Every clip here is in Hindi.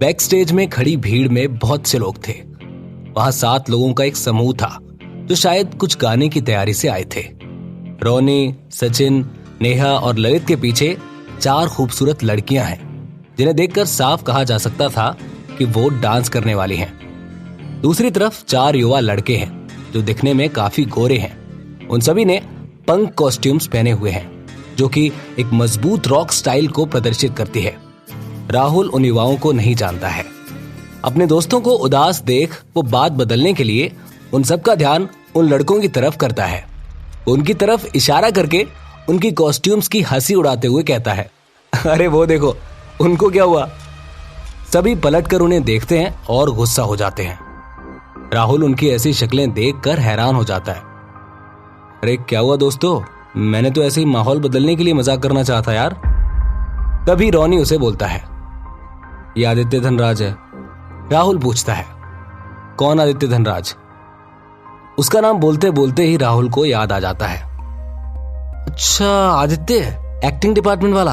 बैक स्टेज में खड़ी भीड़ में बहुत से लोग थे। वहां 7 लोगों का एक समूह था जो शायद कुछ गाने की तैयारी से आए थे। रोनी, सचिन, नेहा और ललित के पीछे 4 खूबसूरत लड़कियां हैं जिन्हें देखकर साफ कहा जा सकता था कि वो डांस करने वाली हैं। दूसरी तरफ 4 युवा लड़के हैं जो दिखने में काफी गोरे हैं। उन सभी ने पंक कॉस्ट्यूम्स पहने हुए हैं जो कि एक मजबूत रॉक स्टाइल को प्रदर्शित करती है। राहुल उन युवाओं को नहीं जानता है। अपने दोस्तों को उदास देख वो बात बदलने के लिए उन सबका ध्यान उन लड़कों की तरफ करता है। उनकी तरफ इशारा करके उनकी कॉस्ट्यूम्स की हंसी उड़ाते हुए कहता है, अरे वो देखो, उनको क्या हुआ। सभी पलटकर उन्हें देखते हैं और गुस्सा हो जाते हैं। राहुल उनकी ऐसी शक्लें देखकर हैरान हो जाता है। अरे क्या हुआ दोस्तों, मैंने तो ऐसे ही माहौल बदलने के लिए मजाक करना चाहता यार। तभी रोनी उसे बोलता है, ये आदित्य धनराज है। राहुल पूछता है, कौन आदित्य धनराज? उसका नाम बोलते बोलते ही राहुल को याद आ जाता है। अच्छा, आदित्य एक्टिंग डिपार्टमेंट वाला।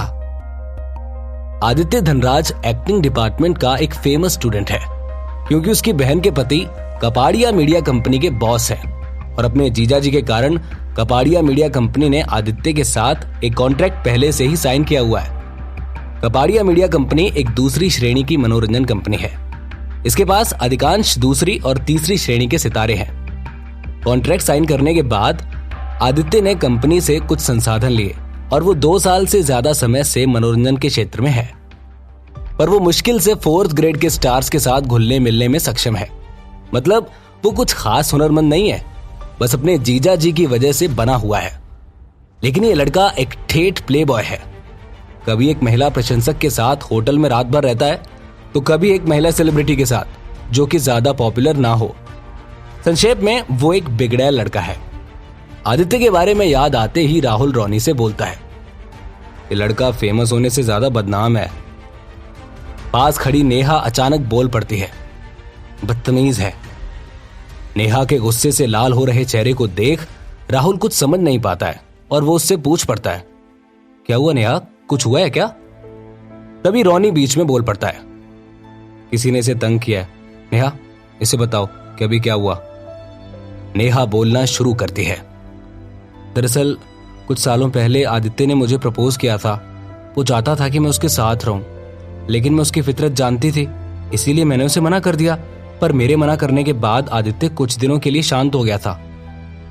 आदित्य धनराज एक्टिंग डिपार्टमेंट का एक फेमस स्टूडेंट है क्योंकि उसकी बहन के पति कपाड़िया मीडिया कंपनी के बॉस हैं और अपने जीजा जी के कारण कपाड़िया मीडिया कंपनी ने आदित्य के साथ एक कॉन्ट्रैक्ट पहले से ही साइन किया हुआ है। कपाड़िया मीडिया कंपनी एक दूसरी श्रेणी की मनोरंजन कंपनी है। इसके पास अधिकांश दूसरी और तीसरी श्रेणी के सितारे हैं। कॉन्ट्रैक्ट साइन करने के बाद आदित्य ने कंपनी से कुछ संसाधन लिए और वो 2 साल से ज्यादा समय से मनोरंजन के क्षेत्र में है, पर वो मुश्किल से 4th ग्रेड के स्टार्स के साथ घुलने मिलने में सक्षम है। मतलब वो कुछ खास हुनरमंद नहीं है, बस अपने जीजा जी की वजह से बना हुआ है। लेकिन ये लड़का एक ठेठ प्ले बॉय है। कभी एक महिला प्रशंसक के साथ होटल में रात भर रहता है तो कभी एक महिला सेलिब्रिटी के साथ जो कि ज्यादा पॉपुलर ना हो। संक्षेप में वो एक बिगड़ैल लड़का है। आदित्य के बारे में याद आते ही राहुल रोनी से बोलता है, ये लड़का फेमस होने से ज्यादा बदनाम है। पास खड़ी नेहा अचानक बोल पड़ती है, बदतमीज है। नेहा के गुस्से से लाल हो रहे चेहरे को देख राहुल कुछ समझ नहीं पाता है और वो उससे पूछ पड़ता है, क्या हुआ नेहा, कुछ हुआ है क्या? तभी रोनी बीच में बोल पड़ता है, किसी ने इसे तंग किया है। नेहा, इसे बताओ कि अभी क्या हुआ। नेहा बोलना शुरू करती है, दरअसल कुछ सालों पहले आदित्य ने मुझे प्रपोज किया था। वो चाहता था कि मैं उसके साथ रहूं, लेकिन मैं उसकी फितरत जानती थी, इसीलिए मैंने उसे मना कर दिया। पर मेरे मना करने के बाद आदित्य कुछ दिनों के लिए शांत हो गया था,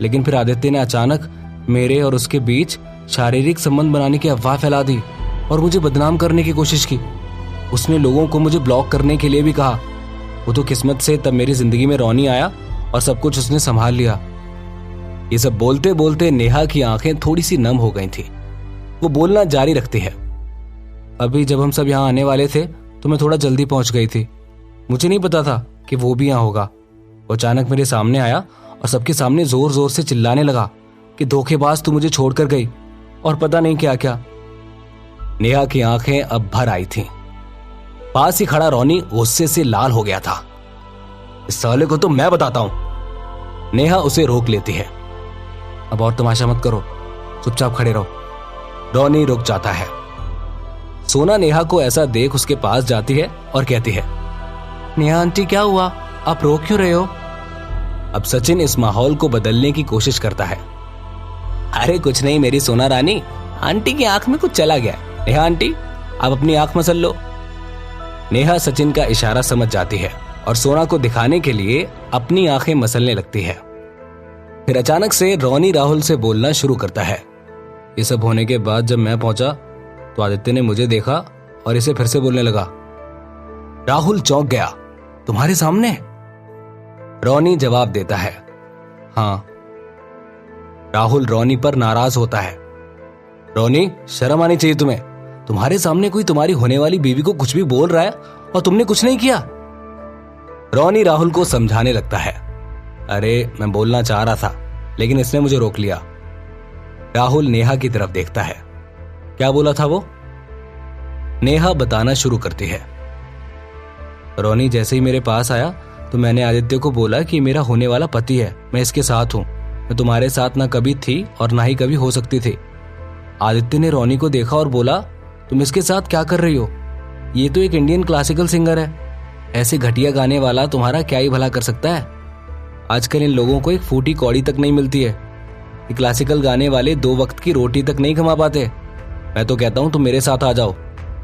लेकिन फिर आदित्य ने अचानक मेरे और उसके बीच शारीरिक संबंध बनाने की अफवाह फैला दी और मुझे बदनाम करने की कोशिश की। उसने लोगों को मुझे ब्लॉक करने के लिए भी कहा। वो तो किस्मत से तब मेरी जिंदगी में रोनी आया और सब कुछ उसने संभाल लिया। ये सब बोलते बोलते नेहा की आंखें थोड़ी सी नम हो गई थी। वो बोलना जारी रखती है, अभी जब हम सब यहाँ आने वाले थे तो मैं थोड़ा जल्दी पहुंच गई थी। मुझे नहीं पता था कि वो भी यहाँ होगा। वो अचानक मेरे सामने आया और सबके सामने जोर जोर से चिल्लाने लगा कि धोखेबाज, तू मुझे छोड़कर गई और पता नहीं क्या क्या। नेहा की आंखें अब भर आई थीं। पास ही खड़ा रोनी गुस्से से लाल हो गया था। इस साले को तो मैं बताता हूं। नेहा उसे रोक लेती है, अब और तमाशा मत करो, चुपचाप खड़े रहो। रोनी रुक जाता है। सोना नेहा को ऐसा देख उसके पास जाती है और कहती है, नेहा आंटी क्या हुआ, आप रो क्यों रहे हो? अब सचिन इस माहौल को बदलने की कोशिश करता है। अरे कुछ नहीं मेरी सोना रानी, आंटी की आंख में कुछ चला गया। नेहा आंटी, आप अपनी आंख मसल लो। नेहा सचिन का इशारा समझ जाती है और सोना को दिखाने के लिए अपनी आंखें मसलने लगती है। फिर अचानक से रोनी राहुल से बोलना शुरू करता है। ये सब होने के बाद जब मैं पहुंचा तो आदित्य ने मुझे देखा और इसे फिर से बोलने लगा। राहुल चौंक गया, तुम्हारे सामने? रोनी जवाब देता है, हाँ। राहुल रोनी पर नाराज होता है। रोनी, शर्म आनी चाहिए तुम्हें। तुम्हारे सामने कोई तुम्हारी होने वाली बीवी को कुछ भी बोल रहा है और तुमने कुछ नहीं किया। रोनी राहुल को समझाने लगता है, अरे मैं बोलना चाह रहा था लेकिन इसने मुझे रोक लिया। राहुल नेहा की तरफ देखता है, क्या बोला था वो? नेहा बताना शुरू करती है, रोनी जैसे ही मेरे पास आया तो मैंने आदित्य को बोला कि मेरा होने वाला पति है, मैं इसके साथ हूं। मैं तुम्हारे साथ ना कभी थी और ना ही कभी हो सकती थी। आदित्य ने रोनी को देखा और बोला, तुम इसके साथ क्या कर रही हो? ये तो एक इंडियन क्लासिकल सिंगर है, ऐसे घटिया गाने वाला तुम्हारा क्या ही भला कर सकता है। आजकल इन लोगों को एक फूटी कौड़ी तक नहीं मिलती है। ये क्लासिकल गाने वाले 2 वक्त की रोटी तक नहीं कमा पाते। मैं तो कहता हूँ तुम मेरे साथ आ जाओ।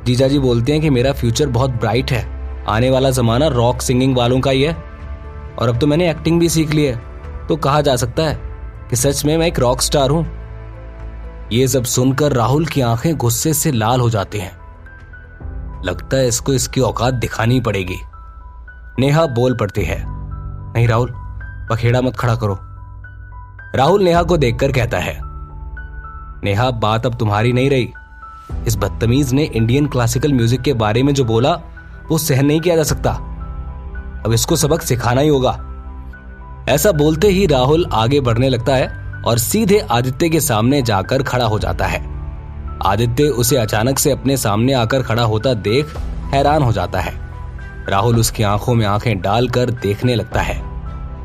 जीजा जी बोलते हैं कि मेरा फ्यूचर बहुत ब्राइट है, आने वाला जमाना रॉक सिंगिंग वालों का ही है। और अब तो मैंने एक्टिंग भी सीख ली है, तो कहा जा सकता है कि सच में मैं एक रॉक स्टार हूं। ये सब सुनकर राहुल की आंखें गुस्से से लाल हो जाती हैं। लगता है इसको इसकी औकात दिखानी पड़ेगी। नेहा बोल पड़ती है, नहीं राहुल, पखेड़ा मत खड़ा करो। राहुल नेहा को देखकर कहता है, नेहा बात अब तुम्हारी नहीं रही। इस बदतमीज ने इंडियन क्लासिकल म्यूजिक के बारे में जो बोला वो सहन नहीं किया जा सकता। अब इसको सबक सिखाना ही होगा। ऐसा बोलते ही राहुल आगे बढ़ने लगता है और सीधे आदित्य के सामने जाकर खड़ा हो जाता है। आदित्य उसे अचानक से अपने सामने आकर खड़ा होता देख हैरान हो जाता है। राहुल उसकी आंखों में आंखें डालकर देखने लगता है।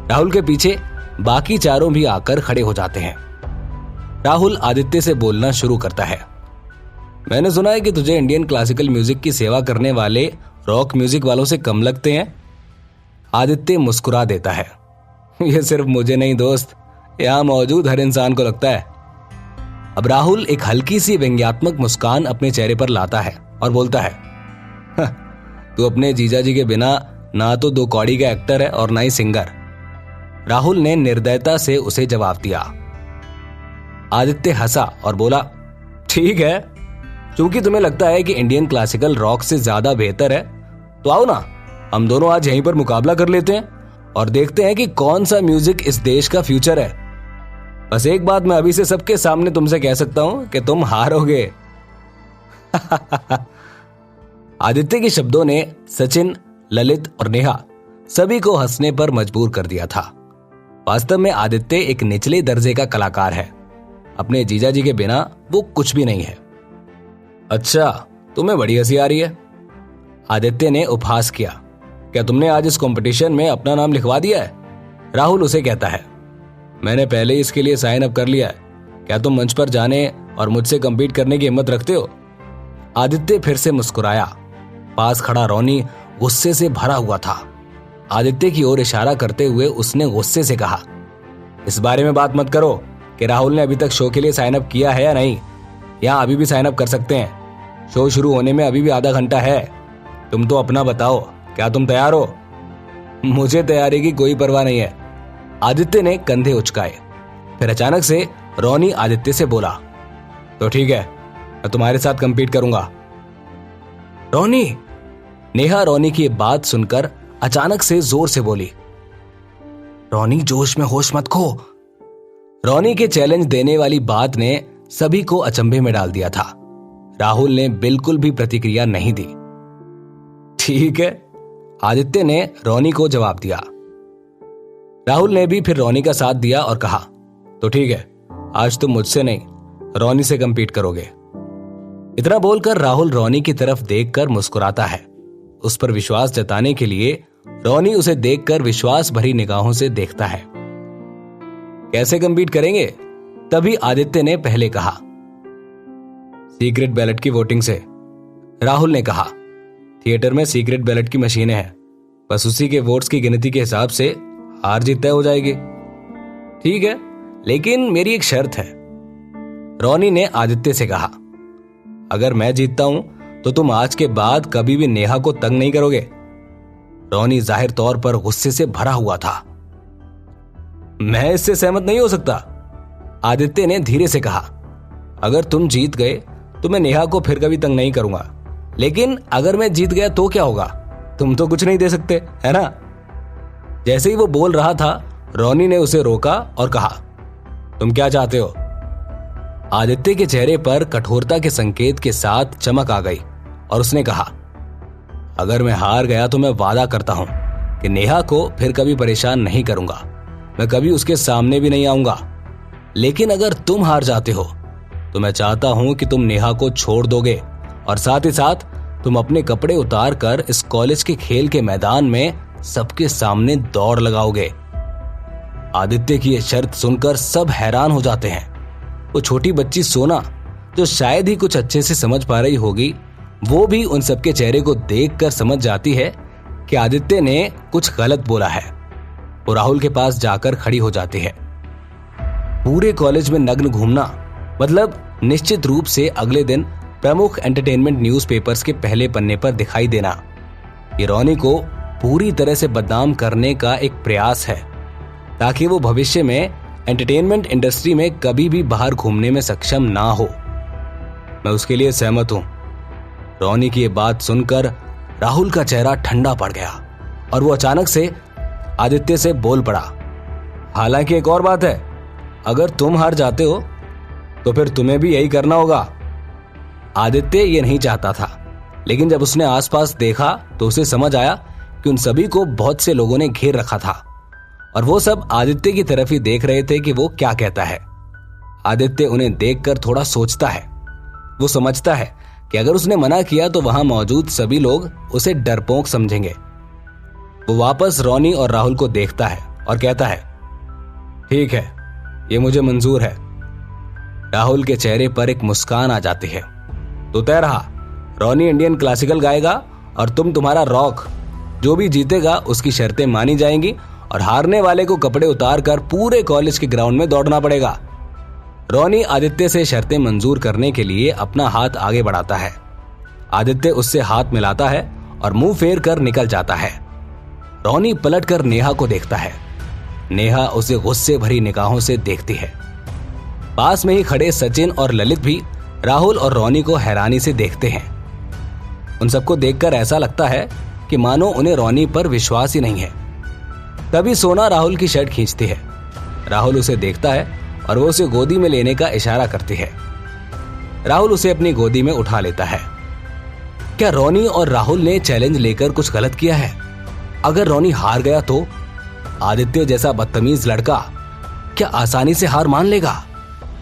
राहुल के पीछे बाकी चारों भी आकर खड़े हो जाते हैं। राहुल आदित्य से बोलना शुरू करता है, मैंने सुना है कि तुझे इंडियन क्लासिकल म्यूजिक की सेवा करने वाले रॉक म्यूजिक वालों से कम लगते हैं। आदित्य मुस्कुरा देता है, यह सिर्फ मुझे नहीं दोस्त, यहां मौजूद हर इंसान को लगता है। अब राहुल एक हल्की सी व्यंग्यात्मक मुस्कान अपने चेहरे पर लाता है और बोलता है, तू अपने जीजा जी के बिना ना तो 2 कौड़ी का एक्टर है और ना ही सिंगर। राहुल ने निर्दयता से उसे जवाब दिया। आदित्य हंसा और बोला, ठीक है, क्योंकि तुम्हें लगता है कि इंडियन क्लासिकल रॉक से ज्यादा बेहतर है, तो आओ ना, हम दोनों आज यहीं पर मुकाबला कर लेते हैं और देखते हैं कि कौन सा म्यूजिक इस देश का फ्यूचर है। बस एक बात मैं अभी से सबके सामने तुमसे कह सकता हूं कि तुम हारोगे। आदित्य के शब्दों ने सचिन, ललित और नेहा सभी को हंसने पर मजबूर कर दिया था। वास्तव में आदित्य एक निचले दर्जे का कलाकार है। अपने जीजा जी के बिना वो कुछ भी नहीं है। अच्छा, तुम्हें बड़ी हंसी आ रही है? आदित्य ने उपहास किया। क्या तुमने आज इस कंपटीशन में अपना नाम लिखवा दिया है? राहुल उसे कहता है, मैंने पहले ही इसके लिए साइन अप कर लिया है। क्या तुम मंच पर जाने और मुझसे कम्पीट करने की हिम्मत रखते हो? आदित्य फिर से मुस्कुराया। पास खड़ा रोनी गुस्से से भरा हुआ था। आदित्य की ओर इशारा करते हुए उसने गुस्से से कहा, इस बारे में बात मत करो कि राहुल ने अभी तक शो के लिए साइन अप किया है या नहीं। यहाँ अभी भी साइन अप कर सकते हैं। शो शुरू होने में अभी भी आधा घंटा है। तुम तो अपना बताओ, क्या तुम तैयार हो? मुझे तैयारी की कोई परवाह नहीं है। आदित्य ने कंधे उचकाए। फिर अचानक से रोनी आदित्य से बोला, तो ठीक है, मैं तुम्हारे साथ कंपीट करूंगा। रोनी! नेहा रोनी की बात सुनकर अचानक से जोर से बोली, रोनी जोश में होश मत खो। रोनी के चैलेंज देने वाली बात ने सभी को अचंभे में डाल दिया था। राहुल ने बिल्कुल भी प्रतिक्रिया नहीं दी। ठीक है, आदित्य ने रोनी को जवाब दिया। राहुल ने भी फिर रोनी का साथ दिया और कहा, तो ठीक है, आज तुम मुझसे नहीं रोनी से कंपीट करोगे। इतना बोलकर राहुल रोनी की तरफ देखकर मुस्कुराता है। उस पर विश्वास जताने के लिए रोनी उसे देखकर विश्वास भरी निगाहों से देखता है। कैसे कंपीट करेंगे? तभी आदित्य ने पहले कहा, सीक्रेट बैलेट की वोटिंग से। राहुल ने कहा, थिएटर में सीक्रेट बैलेट की मशीनें हैं, बस उसी के वोट्स की गिनती के हिसाब से हार जीत तय हो जाएगी। ठीक है, लेकिन मेरी एक शर्त है। रोनी ने आदित्य से कहा, अगर मैं जीतता हूं तो तुम आज के बाद कभी भी नेहा को तंग नहीं करोगे। रोनी जाहिर तौर पर गुस्से से भरा हुआ था। मैं इससे सहमत नहीं हो सकता। आदित्य ने धीरे से कहा, अगर तुम जीत गए तो मैं नेहा को फिर कभी तंग नहीं करूंगा, लेकिन अगर मैं जीत गया तो क्या होगा? तुम तो कुछ नहीं दे सकते, है ना? जैसे ही वो बोल रहा था, रोनी ने उसे रोका और कहा, तुम क्या चाहते हो? आदित्य के चेहरे पर कठोरता के संकेत के साथ चमक आ गई और उसने कहा, अगर मैं हार गया तो मैं वादा करता हूं कि नेहा को फिर कभी परेशान नहीं करूंगा, मैं कभी उसके सामने भी नहीं आऊंगा। लेकिन अगर तुम हार जाते हो तो मैं चाहता हूं कि तुम नेहा को छोड़ दोगे और साथ ही साथ तुम अपने कपड़े उतार कर इस कॉलेज के खेल के मैदान में सबके सामने दौड़ लगाओगे। आदित्य की यह शर्त सुनकर सब हैरान हो जाते हैं। वो छोटी बच्ची सोना, जो शायद ही कुछ अच्छे से समझ पा रही होगी, वो भी उन सबके चेहरे को देखकर समझ जाती है कि आदित्य ने कुछ गलत बोला है। वो राहुल के पास जाकर खड़ी हो जाती है। पूरे कॉलेज में नग्न घूमना मतलब निश्चित रूप से अगले दिन प्रमुख एंटरटेनमेंट न्यूज़पेपर्स के पहले पन्ने पर दिखाई देना। ये रोनी को पूरी तरह से बदनाम करने का एक प्रयास है ताकि वो भविष्य में एंटरटेनमेंट इंडस्ट्री में कभी भी बाहर घूमने में सक्षम ना हो। मैं उसके लिए सहमत हूं। रोनी की ये बात सुनकर राहुल का चेहरा ठंडा पड़ गया और वो अचानक से आदित्य से बोल पड़ा, हालांकि एक और बात है, अगर तुम हार जाते हो तो फिर तुम्हें भी यही करना होगा। आदित्य ये नहीं चाहता था, लेकिन जब उसने आसपास देखा तो उसे समझ आया कि उन सभी को बहुत से लोगों ने घेर रखा था और वो सब आदित्य की तरफ ही देख रहे थे कि वो क्या कहता है। आदित्य उन्हें देखकर थोड़ा सोचता है। वो समझता है कि अगर उसने मना किया तो वहां मौजूद सभी लोग उसे डरपोक समझेंगे। वो वापस रोनी और राहुल को देखता है और कहता है, ठीक है, ये मुझे मंजूर है। राहुल के चेहरे पर एक मुस्कान आ जाती है। तो तय रहा, रोनी इंडियन क्लासिकल गाएगा और तुम तुम्हारा रॉक। जो भी जीतेगा उसकी शर्तें मानी जाएंगी और हारने वाले को कपड़े उतार कर पूरे कॉलेज के ग्राउंड में दौड़ना पड़ेगा। रोनी आदित्य से शर्तें मंजूर करने के लिए अपना हाथ आगे बढ़ाता है। आदित्य उससे हाथ मिलाता है और मुंह फेर कर निकल जाता है। रोनी पलटकर नेहा को देखता है। नेहा उसे गुस्से भरी निगाहों से देखती है। पास में ही खड़े सचिन और ललित भी राहुल और रोनी को हैरानी से देखते हैं। उन सबको देखकर ऐसा लगता है कि मानो उन्हें रोनी पर विश्वास ही नहीं है। तभी सोना राहुल की शर्ट खींचती है। राहुल उसे देखता है और वो उसे गोदी में लेने का इशारा करती है। राहुल उसे अपनी गोदी में उठा लेता है। क्या रोनी और राहुल ने चैलेंज लेकर कुछ गलत किया है? अगर रोनी हार गया तो आदित्य जैसा बदतमीज लड़का क्या आसानी से हार मान लेगा?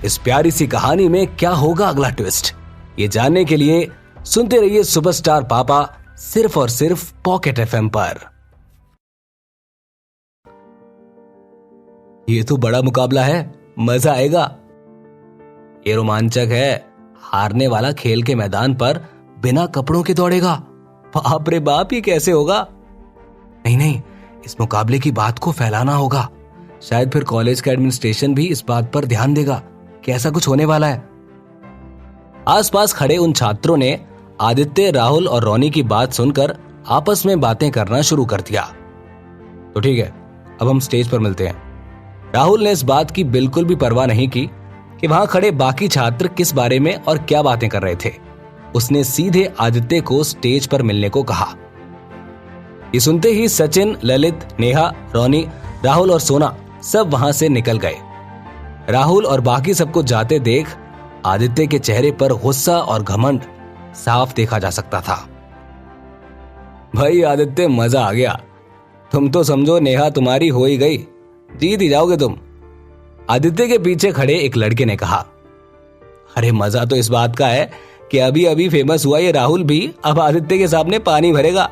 इस प्यारी सी कहानी में क्या होगा अगला ट्विस्ट? ये जानने के लिए सुनते रहिए सुपरस्टार पापा, सिर्फ और सिर्फ पॉकेट एफएम पर। ये तो बड़ा मुकाबला है, मजा आएगा। ये रोमांचक है। हारने वाला खेल के मैदान पर बिना कपड़ों के दौड़ेगा। बाप रे बाप, ये कैसे होगा? नहीं, इस मुकाबले की बात को फैलाना होगा। शायद फिर कॉलेज का एडमिनिस्ट्रेशन भी इस बात पर ध्यान देगा कि ऐसा कुछ होने वाला है। आसपास खड़े उन छात्रों ने आदित्य, राहुल और रोनी की बात सुनकर आपस में बातें करना शुरू कर दिया। तो ठीक है, अब हम स्टेज पर मिलते हैं। राहुल ने इस बात की बिल्कुल भी परवाह नहीं की कि वहां खड़े बाकी छात्र किस बारे में और क्या बातें कर रहे थे। उसने सीधे आदित्य को स्टेज पर मिलने को कहा। ये सुनते ही सचिन, ललित, नेहा, रोनी, राहुल और सोना सब वहां से निकल गए। राहुल और बाकी सबको जाते देख आदित्य के चेहरे पर गुस्सा और घमंड साफ देखा जा सकता था। भाई आदित्य, मजा आ गया। तुम तो समझो नेहा तुम्हारी हो ही गई, जीत ही जाओगे तुम। आदित्य के पीछे खड़े एक लड़के ने कहा। अरे मजा तो इस बात का है कि अभी अभी फेमस हुआ ये राहुल भी अब आदित्य के सामने पानी भरेगा।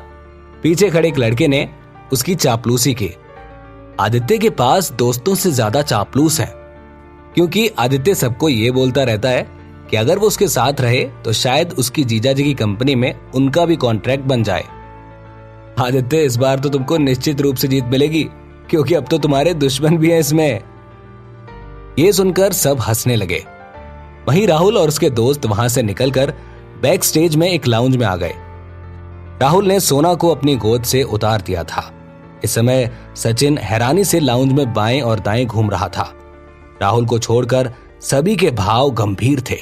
पीछे खड़े एक लड़के ने उसकी चापलूसी की। आदित्य के पास दोस्तों से ज्यादा चापलूस है, क्योंकि आदित्य सबको ये बोलता रहता है कि अगर वो उसके साथ रहे तो शायद उसकी जीजाजी की कंपनी में उनका भी कॉन्ट्रैक्ट बन जाए। आदित्य, इस बार तो तुमको निश्चित रूप से जीत मिलेगी, क्योंकि अब तो तुम्हारे दुश्मन भी हैं इसमें। ये सुनकर सब हंसने लगे। वहीं राहुल और उसके दोस्त वहां से निकलकर बैक स्टेज में एक लाउंज में आ गए। राहुल ने सोना को अपनी गोद से उतार दिया था। इस समय सचिन हैरानी से लाउंज में बाएं और दाएं घूम रहा था। राहुल को छोड़कर सभी के भाव गंभीर थे।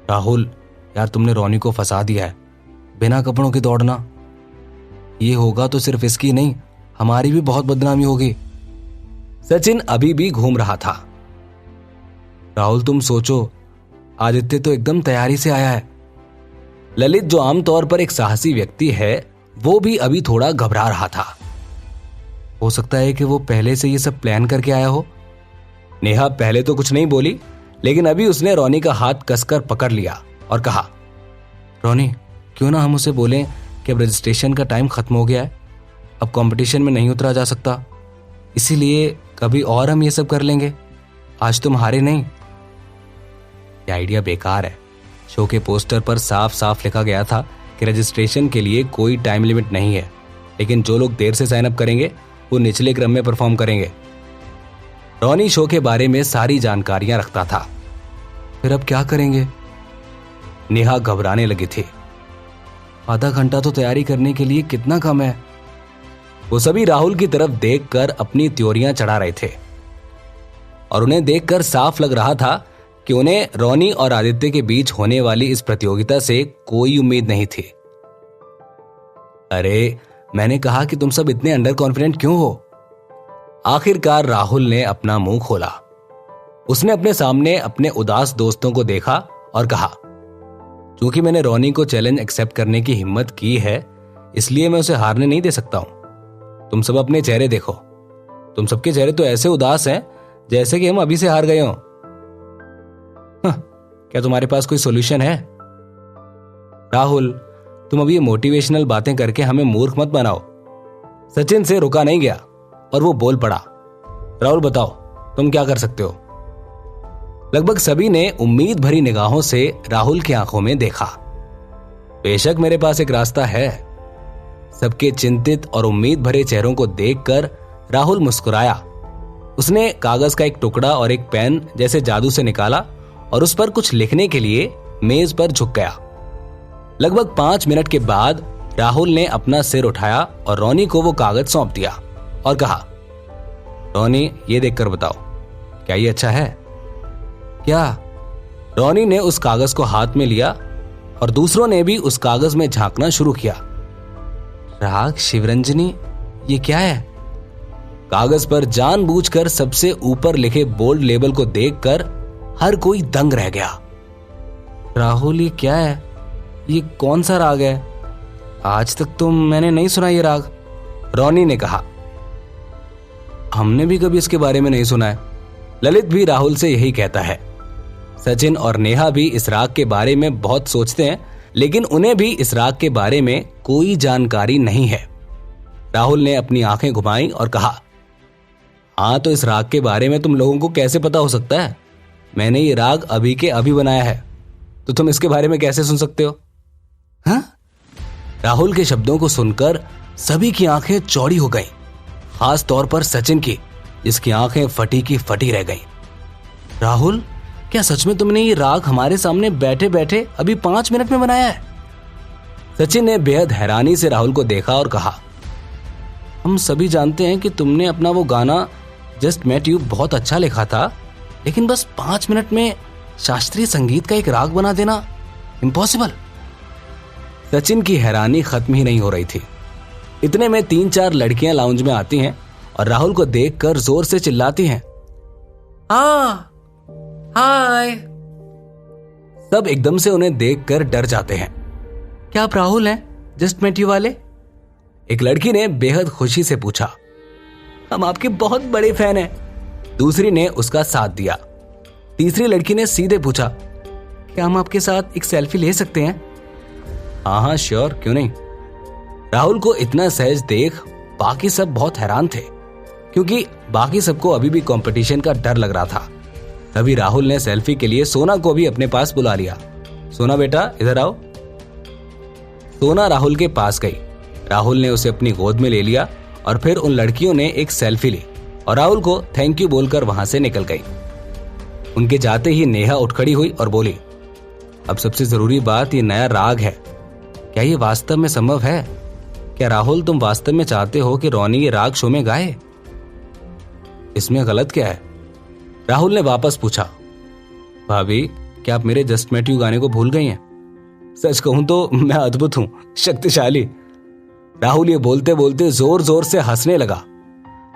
राहुल, यार तुमने रोनी को फंसा दिया है। बिना कपड़ों के दौड़ना, ये होगा तो सिर्फ इसकी नहीं, हमारी भी बहुत बदनामी होगी। सचिन अभी भी घूम रहा था। राहुल, तुम सोचो, आदित्य तो एकदम तैयारी से आया है। ललित, जो आमतौर पर एक साहसी व्यक्ति है, वो भी अभी थोड़ा घबरा रहा था। हो सकता है कि वो पहले से ये सब प्लान करके आया हो। नेहा पहले तो कुछ नहीं बोली, लेकिन अभी उसने रोनी का हाथ कसकर पकड़ लिया और कहा, रोनी, क्यों ना हम उसे बोलें कि अब रजिस्ट्रेशन का टाइम खत्म हो गया है, अब कंपटीशन में नहीं उतरा जा सकता, इसीलिए कभी और हम ये सब कर लेंगे, आज तुम हारे नहीं। ये आइडिया बेकार है। शो के पोस्टर पर साफ साफ लिखा गया था कि रजिस्ट्रेशन के लिए कोई टाइम लिमिट नहीं है। लेकिन जो लोग देर से साइन अप करेंगे वो निचले क्रम में परफॉर्म करेंगे। रॉनी शो के बारे में सारी जानकारियां रखता था। फिर अब क्या करेंगे? नेहा घबराने लगी थी। आधा घंटा तो तैयारी करने के लिए कितना कम है। वो सभी राहुल की तरफ देखकर अपनी त्योरियां चढ़ा रहे थे और उन्हें देखकर साफ लग रहा था कि उन्हें रॉनी और आदित्य के बीच होने वाली इस प्रतियोगिता से कोई उम्मीद नहीं थी। अरे, मैंने कहा कि तुम सब इतने अंडर कॉन्फिडेंट क्यों हो? आखिरकार राहुल ने अपना मुंह खोला। उसने अपने सामने अपने उदास दोस्तों को देखा और कहा, क्योंकि मैंने रॉनी को चैलेंज एक्सेप्ट करने की हिम्मत की है, इसलिए मैं उसे हारने नहीं दे सकता हूं। तुम सब अपने चेहरे देखो। तुम सबके चेहरे तो ऐसे उदास हैं जैसे कि हम अभी से हार गए हों। क्या तुम्हारे पास कोई सॉल्यूशन है? राहुल, तुम अब ये मोटिवेशनल बातें करके हमें मूर्ख मत बनाओ। सचिन से रुका नहीं गया और वो बोल पड़ा, राहुल बताओ तुम क्या कर सकते हो? लगभग सभी ने उम्मीद भरी निगाहों से राहुल की आंखों में देखा। बेशक मेरे पास एक रास्ता है। सबके चिंतित और उम्मीद भरे चेहरों को देखकर राहुल मुस्कुराया। उसने कागज का एक टुकड़ा और एक पेन जैसे जादू से निकाला और उस पर कुछ लिखने के लिए मेज पर झुक गया। लगभग 5 मिनट के बाद राहुल ने अपना सिर उठाया और रॉनी को वो कागज सौंप दिया और कहा, रॉनी ये देखकर बताओ, क्या ये अच्छा है? क्या? रॉनी ने उस कागज को हाथ में लिया और दूसरों ने भी उस कागज में झांकना शुरू किया। राग शिवरंजनी, ये क्या है? कागज पर जानबूझकर सबसे ऊपर लिखे बोल्ड लेबल को देखकर हर कोई दंग रह गया। राहुल, ये क्या है? ये कौन सा राग है? आज तक तो मैंने नहीं सुना ये राग। रॉनी ने कहा, हमने भी कभी इसके बारे में नहीं सुना है। ललित भी राहुल से यही कहता है। सचिन और नेहा भी इस राग के बारे में बहुत सोचते हैं, लेकिन उन्हें भी इस राग के बारे में कोई जानकारी नहीं है। राहुल ने अपनी आंखें घुमाई और कहा, हाँ, तो इस राग के बारे में तुम लोगों को कैसे पता हो सकता है? मैंने ये राग अभी के अभी बनाया है, तो तुम इसके बारे में कैसे सुन सकते हो? हाँ? राहुल के शब्दों को सुनकर सभी की आंखें चौड़ी हो गईं, खास तौर पर सचिन की, जिसकी आंखें फटी की फटी रह गईं। राहुल, क्या सच में तुमने ये राग हमारे सामने बैठे बैठे अभी 5 मिनट में बनाया है? सचिन ने बेहद हैरानी से राहुल को देखा और कहा, हम सभी जानते हैं कि तुमने अपना वो गाना जस्ट मेट यू बहुत अच्छा लिखा था, लेकिन बस 5 मिनट में शास्त्रीय संगीत का एक राग बना देना इम्पॉसिबल। सचिन की हैरानी खत्म ही नहीं हो रही थी। इतने में 3-4 लड़कियां लाउंज में आती हैं और राहुल को देखकर जोर से चिल्लाती हैं, हाय। सब एकदम से उन्हें देखकर डर जाते हैं। क्या आप राहुल हैं, जस्ट मेट यू वाले? एक लड़की ने बेहद खुशी से पूछा। हम आपके बहुत बड़े फैन हैं। दूसरी ने उसका साथ दिया। तीसरी लड़की ने सीधे पूछा, क्या हम आपके साथ एक सेल्फी ले सकते हैं? हाँ, श्योर, क्यों नहीं। राहुल को इतना सहज देख बाकी सब बहुत हैरान थे, क्योंकि बाकी सबको अभी भी कंपटीशन का डर लग रहा था। तभी राहुल ने सेल्फी के लिए सोना को भी अपने पास बुला लिया। सोना बेटा, इधर आओ। सोना राहुल के पास गई। राहुल ने उसे अपनी गोद में ले लिया और फिर उन लड़कियों ने एक सेल्फी ली और राहुल को थैंक यू बोलकर वहां से निकल गई। उनके जाते ही नेहा उठ खड़ी हुई और बोली, अब सबसे जरूरी बात, ये नया राग है, क्या ये वास्तव में संभव है? क्या राहुल, तुम वास्तव में चाहते हो कि रॉनी ये राग शो में गाए? इसमें गलत क्या है? राहुल ने वापस पूछा। भाभी, क्या आप मेरे जस्ट मेट यू गाने को भूल गई हैं? सच कहूं तो मैं अद्भुत हूं, शक्तिशाली। राहुल ये बोलते बोलते जोर जोर से हंसने लगा।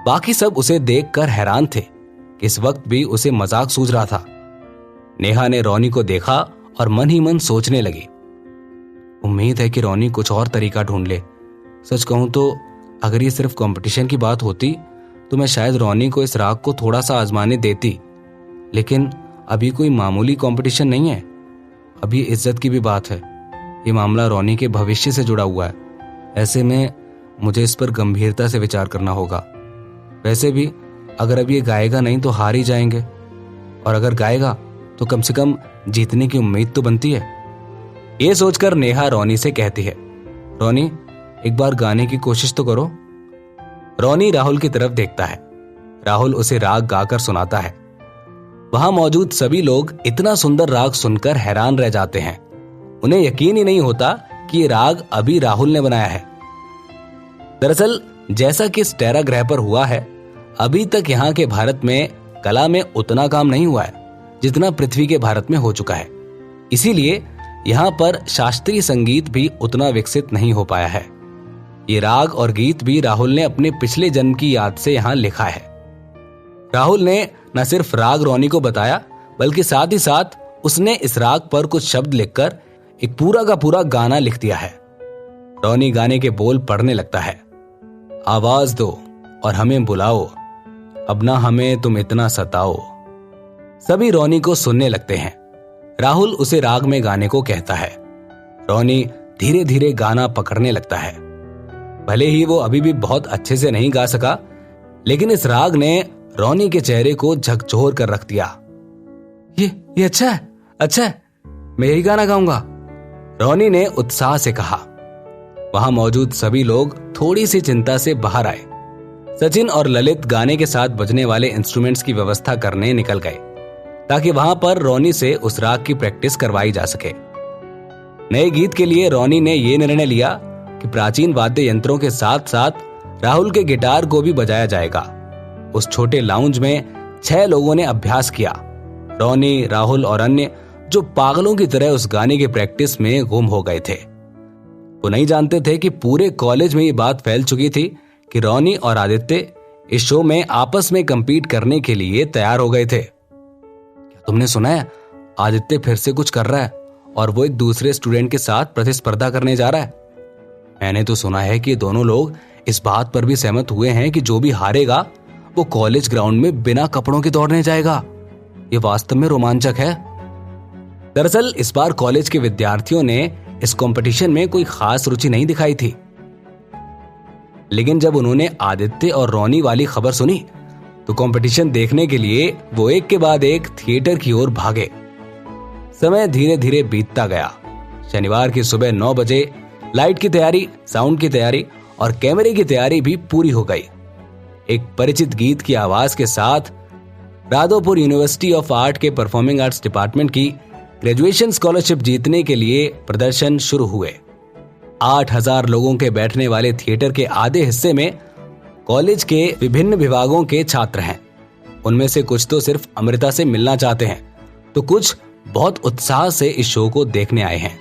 बाकी सब उसे देखकर हैरान थे कि इस वक्त भी उसे मजाक सूझ रहा था। नेहा ने रॉनी को देखा और मन ही मन सोचने लगी, उम्मीद है कि रॉनी कुछ और तरीका ढूंढ ले। सच कहूं तो अगर ये सिर्फ कंपटीशन की बात होती तो मैं शायद रॉनी को इस राग को थोड़ा सा आजमाने देती, लेकिन अभी कोई मामूली कंपटीशन नहीं है। अभी इज्जत की भी बात है। ये मामला रॉनी के भविष्य से जुड़ा हुआ है। ऐसे में मुझे इस पर गंभीरता से विचार करना होगा। वैसे भी अगर अब ये गाएगा नहीं तो हार ही जाएंगे, और अगर गाएगा तो कम से कम जीतने की उम्मीद तो बनती है। ये सोचकर नेहा रॉनी से कहती है, रॉनी, एक बार गाने की कोशिश तो करो। रोनी राहुल की तरफ देखता है। राहुल उसे राग गाकर सुनाता है। वहां मौजूद सभी लोग इतना सुंदर राग सुनकर हैरान रह जाते हैं। उन्हें यकीन ही नहीं होता कि ये राग अभी राहुल ने बनाया है। दरअसल जैसा कि स्टेरा ग्रह पर हुआ है, अभी तक यहाँ के भारत में कला में उतना काम नहीं हुआ है जितना पृथ्वी के भारत में हो चुका है। इसीलिए यहाँ पर शास्त्रीय संगीत भी उतना विकसित नहीं हो पाया है। ये राग और गीत भी राहुल ने अपने पिछले जन्म की याद से यहाँ लिखा है। राहुल ने न सिर्फ राग रोनी को बताया, बल्कि साथ ही साथ उसने इस राग पर कुछ शब्द लिखकर एक पूरा का पूरा गाना लिख दिया है। रोनी गाने के बोल पढ़ने लगता है। आवाज दो और हमें बुलाओ, अब ना हमें तुम इतना सताओ। सभी रोनी को सुनने लगते हैं। राहुल उसे राग में गाने को कहता है। रोनी धीरे धीरे गाना पकड़ने लगता है। भले ही वो अभी भी बहुत अच्छे से नहीं गा सका, लेकिन इस राग ने रोनी के चेहरे को झकझोर कर रख दिया। ये अच्छा है, अच्छा है, मैं यही गाना गाऊंगा, रोनी ने उत्साह से कहा। वहां मौजूद सभी लोग थोड़ी सी चिंता से बाहर आए। सचिन और ललित गाने के साथ बजने वाले इंस्ट्रूमेंट्स की व्यवस्था करने निकल गए ताकि वहां पर रोनी से उस राग की प्रैक्टिस करवाई जा सके। नए गीत के लिए रोनी ने यह निर्णय लिया कि प्राचीन वाद्य यंत्रों के साथ साथ राहुल के गिटार को भी बजाया जाएगा। उस छोटे लाउंज में 6 लोगों ने अभ्यास किया। रोनी, राहुल और अन्य जो पागलों की तरह उस गाने की प्रैक्टिस में गुम हो गए थे। वो नहीं जानते थे कि पूरे कॉलेज में ये बात फैल चुकी थी कि रोनी और आदित्य इस शो में आपस में कंपीट करने के लिए तैयार हो गए थे। क्या तुमने सुना है? आदित्य फिर से कुछ कर रहा है और वो एक दूसरे स्टूडेंट के साथ प्रतिस्पर्धा करने जा रहा है। मैंने तो सुना है कि दोनों लोग इस बात पर भी सहमत हुए हैं कि जो भी हारेगा वो कॉलेज ग्राउंड में बिना कपड़ों के दौड़ने जाएगा। ये वास्तव में रोमांचक है। दरअसल इस बार कॉलेज के विद्यार्थियों ने इस कंपटीशन में कोई खास रुचि नहीं दिखाई थी, लेकिन जब उन्होंने आदित्य और रोनी वाली खबर सुनी तो कंपटीशन देखने के लिए वो एक के बाद एक थिएटर की ओर भागे। समय धीरे धीरे बीतता गया। शनिवार की सुबह 9 बजे लाइट की तैयारी, साउंड की तैयारी और कैमरे की तैयारी भी पूरी हो गई। एक परिचित गीत की आवाज के साथ राधोपुर यूनिवर्सिटी ऑफ आर्ट के परफॉर्मिंग आर्ट्स डिपार्टमेंट की ग्रेजुएशन स्कॉलरशिप जीतने के लिए प्रदर्शन शुरू हुए। 8000 लोगों के बैठने वाले थिएटर के आधे हिस्से में कॉलेज के विभिन्न विभागों के छात्र हैं। उनमें से कुछ तो सिर्फ अमृता से मिलना चाहते हैं, तो कुछ बहुत उत्साह से इस शो को देखने आए हैं।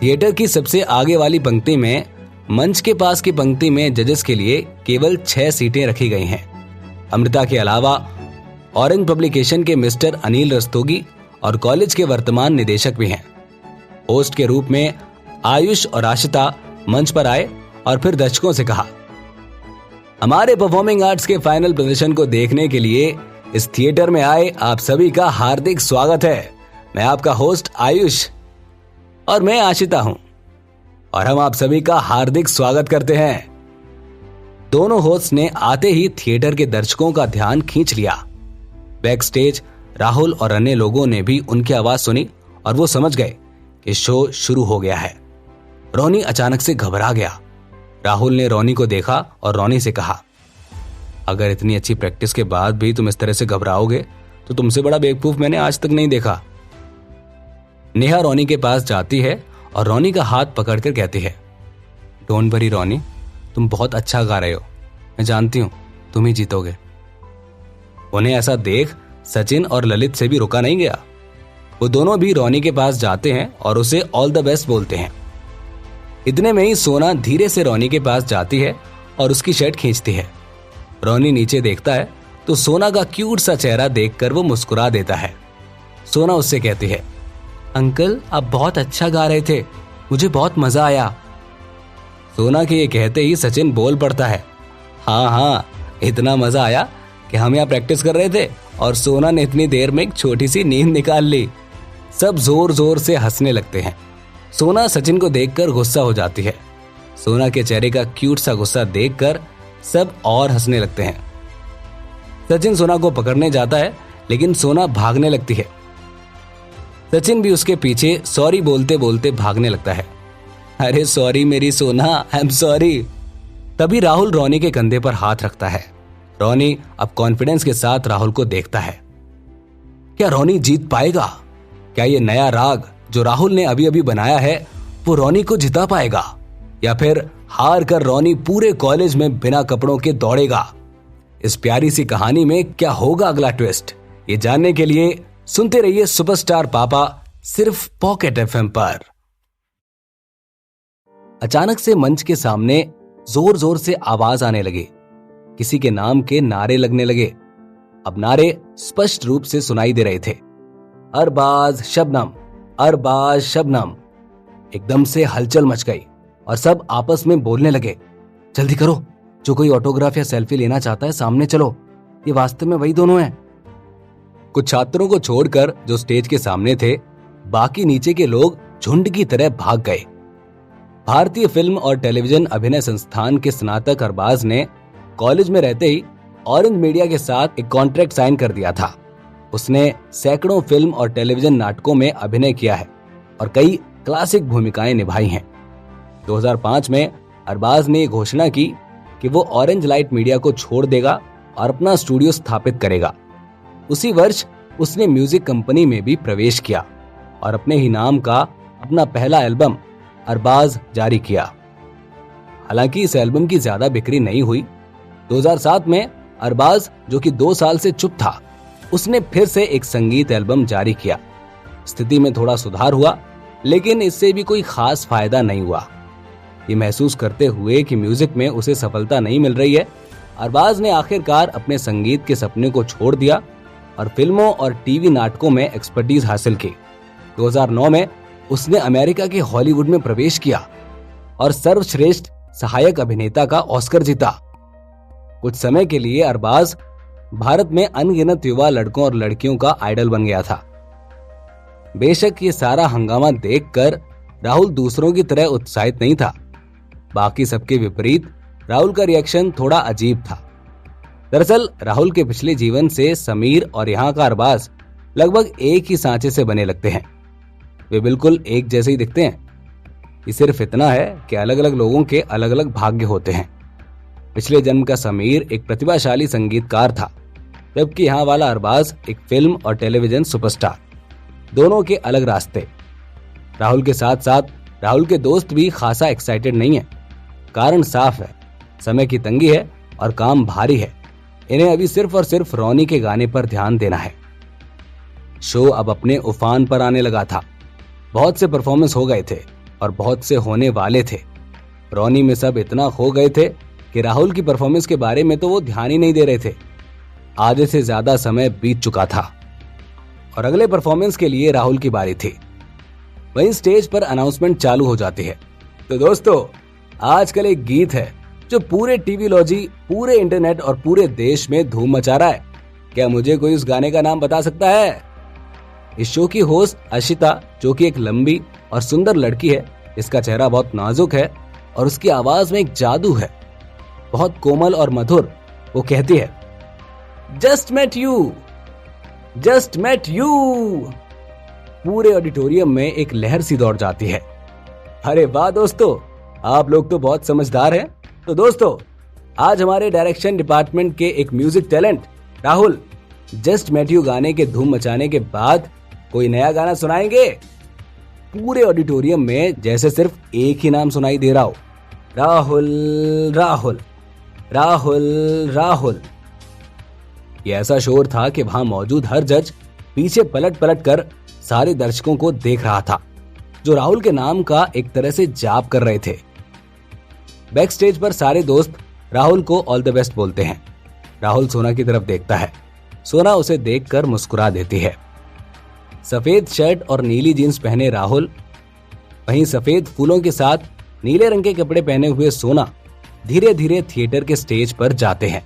थिएटर की सबसे आगे वाली पंक्ति में, मंच के पास की पंक्ति में जजेस के लिए केवल 6 सीटें रखी गई हैं। अमृता के अलावा ऑरेंज पब्लिकेशन के मिस्टर अनिल रस्तोगी और कॉलेज के वर्तमान निदेशक भी हैं। होस्ट के रूप में आयुष और आशिता मंच पर आए और फिर दर्शकों से कहा, हमारे परफॉर्मिंग आर्ट्स के फाइनल प्रदर्शन को देखने के लिए इस थिएटर में आए आप सभी का हार्दिक स्वागत है। मैं आपका होस्ट आयुष और मैं आशिता हूं और हम आप सभी का हार्दिक स्वागत करते हैं। दोनों होस्ट ने आते ही थिएटर के दर्शकों का ध्यान खींच लिया। बैक स्टेज राहुल और अन्य लोगों ने भी उनकी आवाज सुनी और वो समझ गए कि शो शुरू हो गया है। रोनी अचानक से घबरा गया। राहुल ने रोनी को देखा और रोनी से कहा, अगर इतनी अच्छी प्रैक्टिस के बाद भी तुम इस तरह से घबराओगे तो तुमसे बड़ा बेवकूफ मैंने आज तक नहीं देखा। नेहा रोनी के पास जाती है और रोनी का हाथ पकड़कर कहती है, डोंट वरी रोनी, तुम बहुत अच्छा गा रहे हो, मैं जानती हूं तुम ही जीतोगे। उन्हें ऐसा देख सचिन और ललित से भी रुका नहीं गया। वो दोनों भी रोनी के पास जाते हैं और उसे ऑल द बेस्ट बोलते हैं। इतने में ही सोना धीरे से रोनी के पास जाती है और उसकी शर्ट खींचती है। रोनी नीचे देखता है तो सोना का क्यूट सा चेहरा देखकर वो मुस्कुरा देता है। सोना उससे कहती है, अंकल आप बहुत अच्छा गा रहे थे, मुझे बहुत मजा आया। सोना के ये कहते ही सचिन बोल पड़ता है, हाँ, इतना मजा आया कि हम यहाँ प्रैक्टिस कर रहे थे और सोना ने इतनी देर में एक छोटी सी नींद निकाल ली। सब जोर जोर से हंसने लगते हैं। सोना सचिन को देखकर गुस्सा हो जाती है। सोना के चेहरे का क्यूट सा गुस्सा देखकर सब और हंसने लगते हैं। सचिन सोना को पकड़ने जाता है लेकिन सोना भागने लगती है। सचिन भी उसके पीछे सॉरी बोलते बोलते भागने लगता है। अरे सॉरी मेरी सोना, आई एम सॉरी। तभी राहुल रोनी के कंधे पर हाथ रखता है। रोनी अब कॉन्फिडेंस के साथ राहुल को देखता है। क्या रोनी जीत पाएगा? क्या ये नया राग जो राहुल ने अभी अभी बनाया है वो रोनी को जिता पाएगा, या फिर हार कर रोनी पूरे कॉलेज में बिना कपड़ों के दौड़ेगा? इस प्यारी सी कहानी में क्या होगा अगला ट्विस्ट, ये जानने के लिए सुनते रहिए सुपरस्टार पापा सिर्फ पॉकेट एफएम पर। अचानक से मंच के सामने जोर जोर से आवाज आने लगी। किसी के नाम के नारे लगने लगे। अब नारे स्पष्ट रूप से सुनाई दे रहे थे। अरबाज शबनम, अरबाज शबनम। एकदम से हलचल मच गई और सब आपस में बोलने लगे, जल्दी करो, जो कोई ऑटोग्राफ या सेल्फी लेना चाहता है सामने चलो, ये वास्तव में वही दोनों हैं। कुछ छात्रों को छोड़कर जो स्टेज के सामने थे, बाकी नीचे के लोग झुंड की तरह भाग गए। भारतीय फिल्म और टेलीविजन अभिनय संस्थान के स्नातक अरबाज ने कॉलेज में रहते ही ऑरेंज मीडिया के साथ एक कॉन्ट्रैक्ट साइन कर दिया था। उसने सैकड़ों फिल्म और टेलीविजन नाटकों में अभिनय किया है और कई क्लासिक भूमिकाएं निभाई हैं। 2005 में अरबाज ने घोषणा की कि वो ऑरेंज लाइट मीडिया को छोड़ देगा और अपना स्टूडियो स्थापित करेगा। उसी वर्ष उसने म्यूजिक कंपनी में भी प्रवेश किया और अपने ही नाम का अपना पहला एल्बम अरबाज जारी किया। हालांकि इस एल्बम की ज्यादा बिक्री नहीं हुई। 2007 में अरबाज, जो कि 2 साल से चुप था, उसने फिर से एक संगीत एल्बम जारी किया। स्थिति में थोड़ा सुधार हुआ, लेकिन इससे भी कोई खास फायदा नहीं हुआ। ये महसूस करते हुए कि म्यूजिक में उसे सफलता नहीं मिल रही है, अरबाज ने आखिरकार अपने संगीत के सपने को छोड़ दिया और फिल्मों और टीवी नाटकों में एक्सपर्टीज हासिल की। 2009 में उसने अमेरिका के हॉलीवुड में प्रवेश किया और सर्वश्रेष्ठ सहायक अभिनेता का ऑस्कर जीता। कुछ समय के लिए अरबाज भारत में अनगिनत युवा लड़कों और लड़कियों का आइडल बन गया था। बेशक ये सारा हंगामा देखकर राहुल दूसरों की तरह उत्साहित नहीं था। बाकी सबके विपरीत राहुल का रिएक्शन थोड़ा अजीब था। दरअसल राहुल के पिछले जीवन से समीर और यहाँ का अरबाज लगभग एक ही सांचे से बने लगते हैं। वे बिल्कुल एक जैसे ही दिखते हैं। ये सिर्फ इतना है कि अलग अलग लोगों के अलग अलग भाग्य होते हैं। पिछले जन्म का समीर एक प्रतिभाशाली संगीतकार था, जबकि यहाँ वाला अरबाज एक फिल्म और टेलीविजन सुपरस्टार। दोनों के अलग रास्ते। राहुल के साथ साथ राहुल के दोस्त भी खासा एक्साइटेड नहीं है। कारण साफ है, समय की तंगी है और काम भारी है। इन्हें अभी सिर्फ और सिर्फ रोनी के गाने पर ध्यान देना है। शो अब अपने उफान पर आने लगा था। बहुत से परफॉर्मेंस हो गए थे और बहुत से होने वाले थे। रोनी में सब इतना खो गए थे कि राहुल की परफॉर्मेंस के बारे में तो वो ध्यान ही नहीं दे रहे थे। आधे से ज्यादा समय बीत चुका था और अगले परफॉर्मेंस के लिए राहुल की बारी थी। वहीं स्टेज पर अनाउंसमेंट चालू हो जाती है। तो दोस्तों, आजकल एक गीत है जो पूरे टीवीलॉजी, पूरे इंटरनेट और पूरे देश में धूम मचा रहा है। क्या मुझे कोई उस गाने का नाम बता सकता है? इस शो की होस्ट अशिता, जो कि एक लंबी और सुंदर लड़की है, इसका चेहरा बहुत नाजुक है और उसकी आवाज में एक जादू है, बहुत कोमल और मधुर। वो कहती है, just met you, just met you. पूरे ऑडिटोरियम में एक लहर सी दौड़ जाती है। अरे वाह दोस्तों, आप लोग तो बहुत समझदार हैं। तो दोस्तों, आज हमारे डायरेक्शन डिपार्टमेंट के एक music talent Rahul just met you गाने के धूम मचाने के बाद कोई नया गाना सुनाएंगे। पूरे ऑडिटोरियम में जैसे सिर्फ एक ही नाम सुनाई दे रहा हो, राहुल राहुल राहुल राहुल। ये ऐसा शोर था कि वहां मौजूद हर जज पीछे पलट पलट कर सारे दर्शकों को देख रहा था, जो राहुल के नाम का एक तरह से जाप कर रहे थे। बैक स्टेज पर सारे दोस्त राहुल को ऑल द बेस्ट बोलते हैं। राहुल सोना की तरफ देखता है। सोना उसे देखकर मुस्कुरा देती है। सफेद शर्ट और नीली जींस पहने राहुल, वहीं सफेद फूलों के साथ नीले रंग के कपड़े पहने हुए सोना धीरे धीरे थिएटर के स्टेज पर जाते हैं।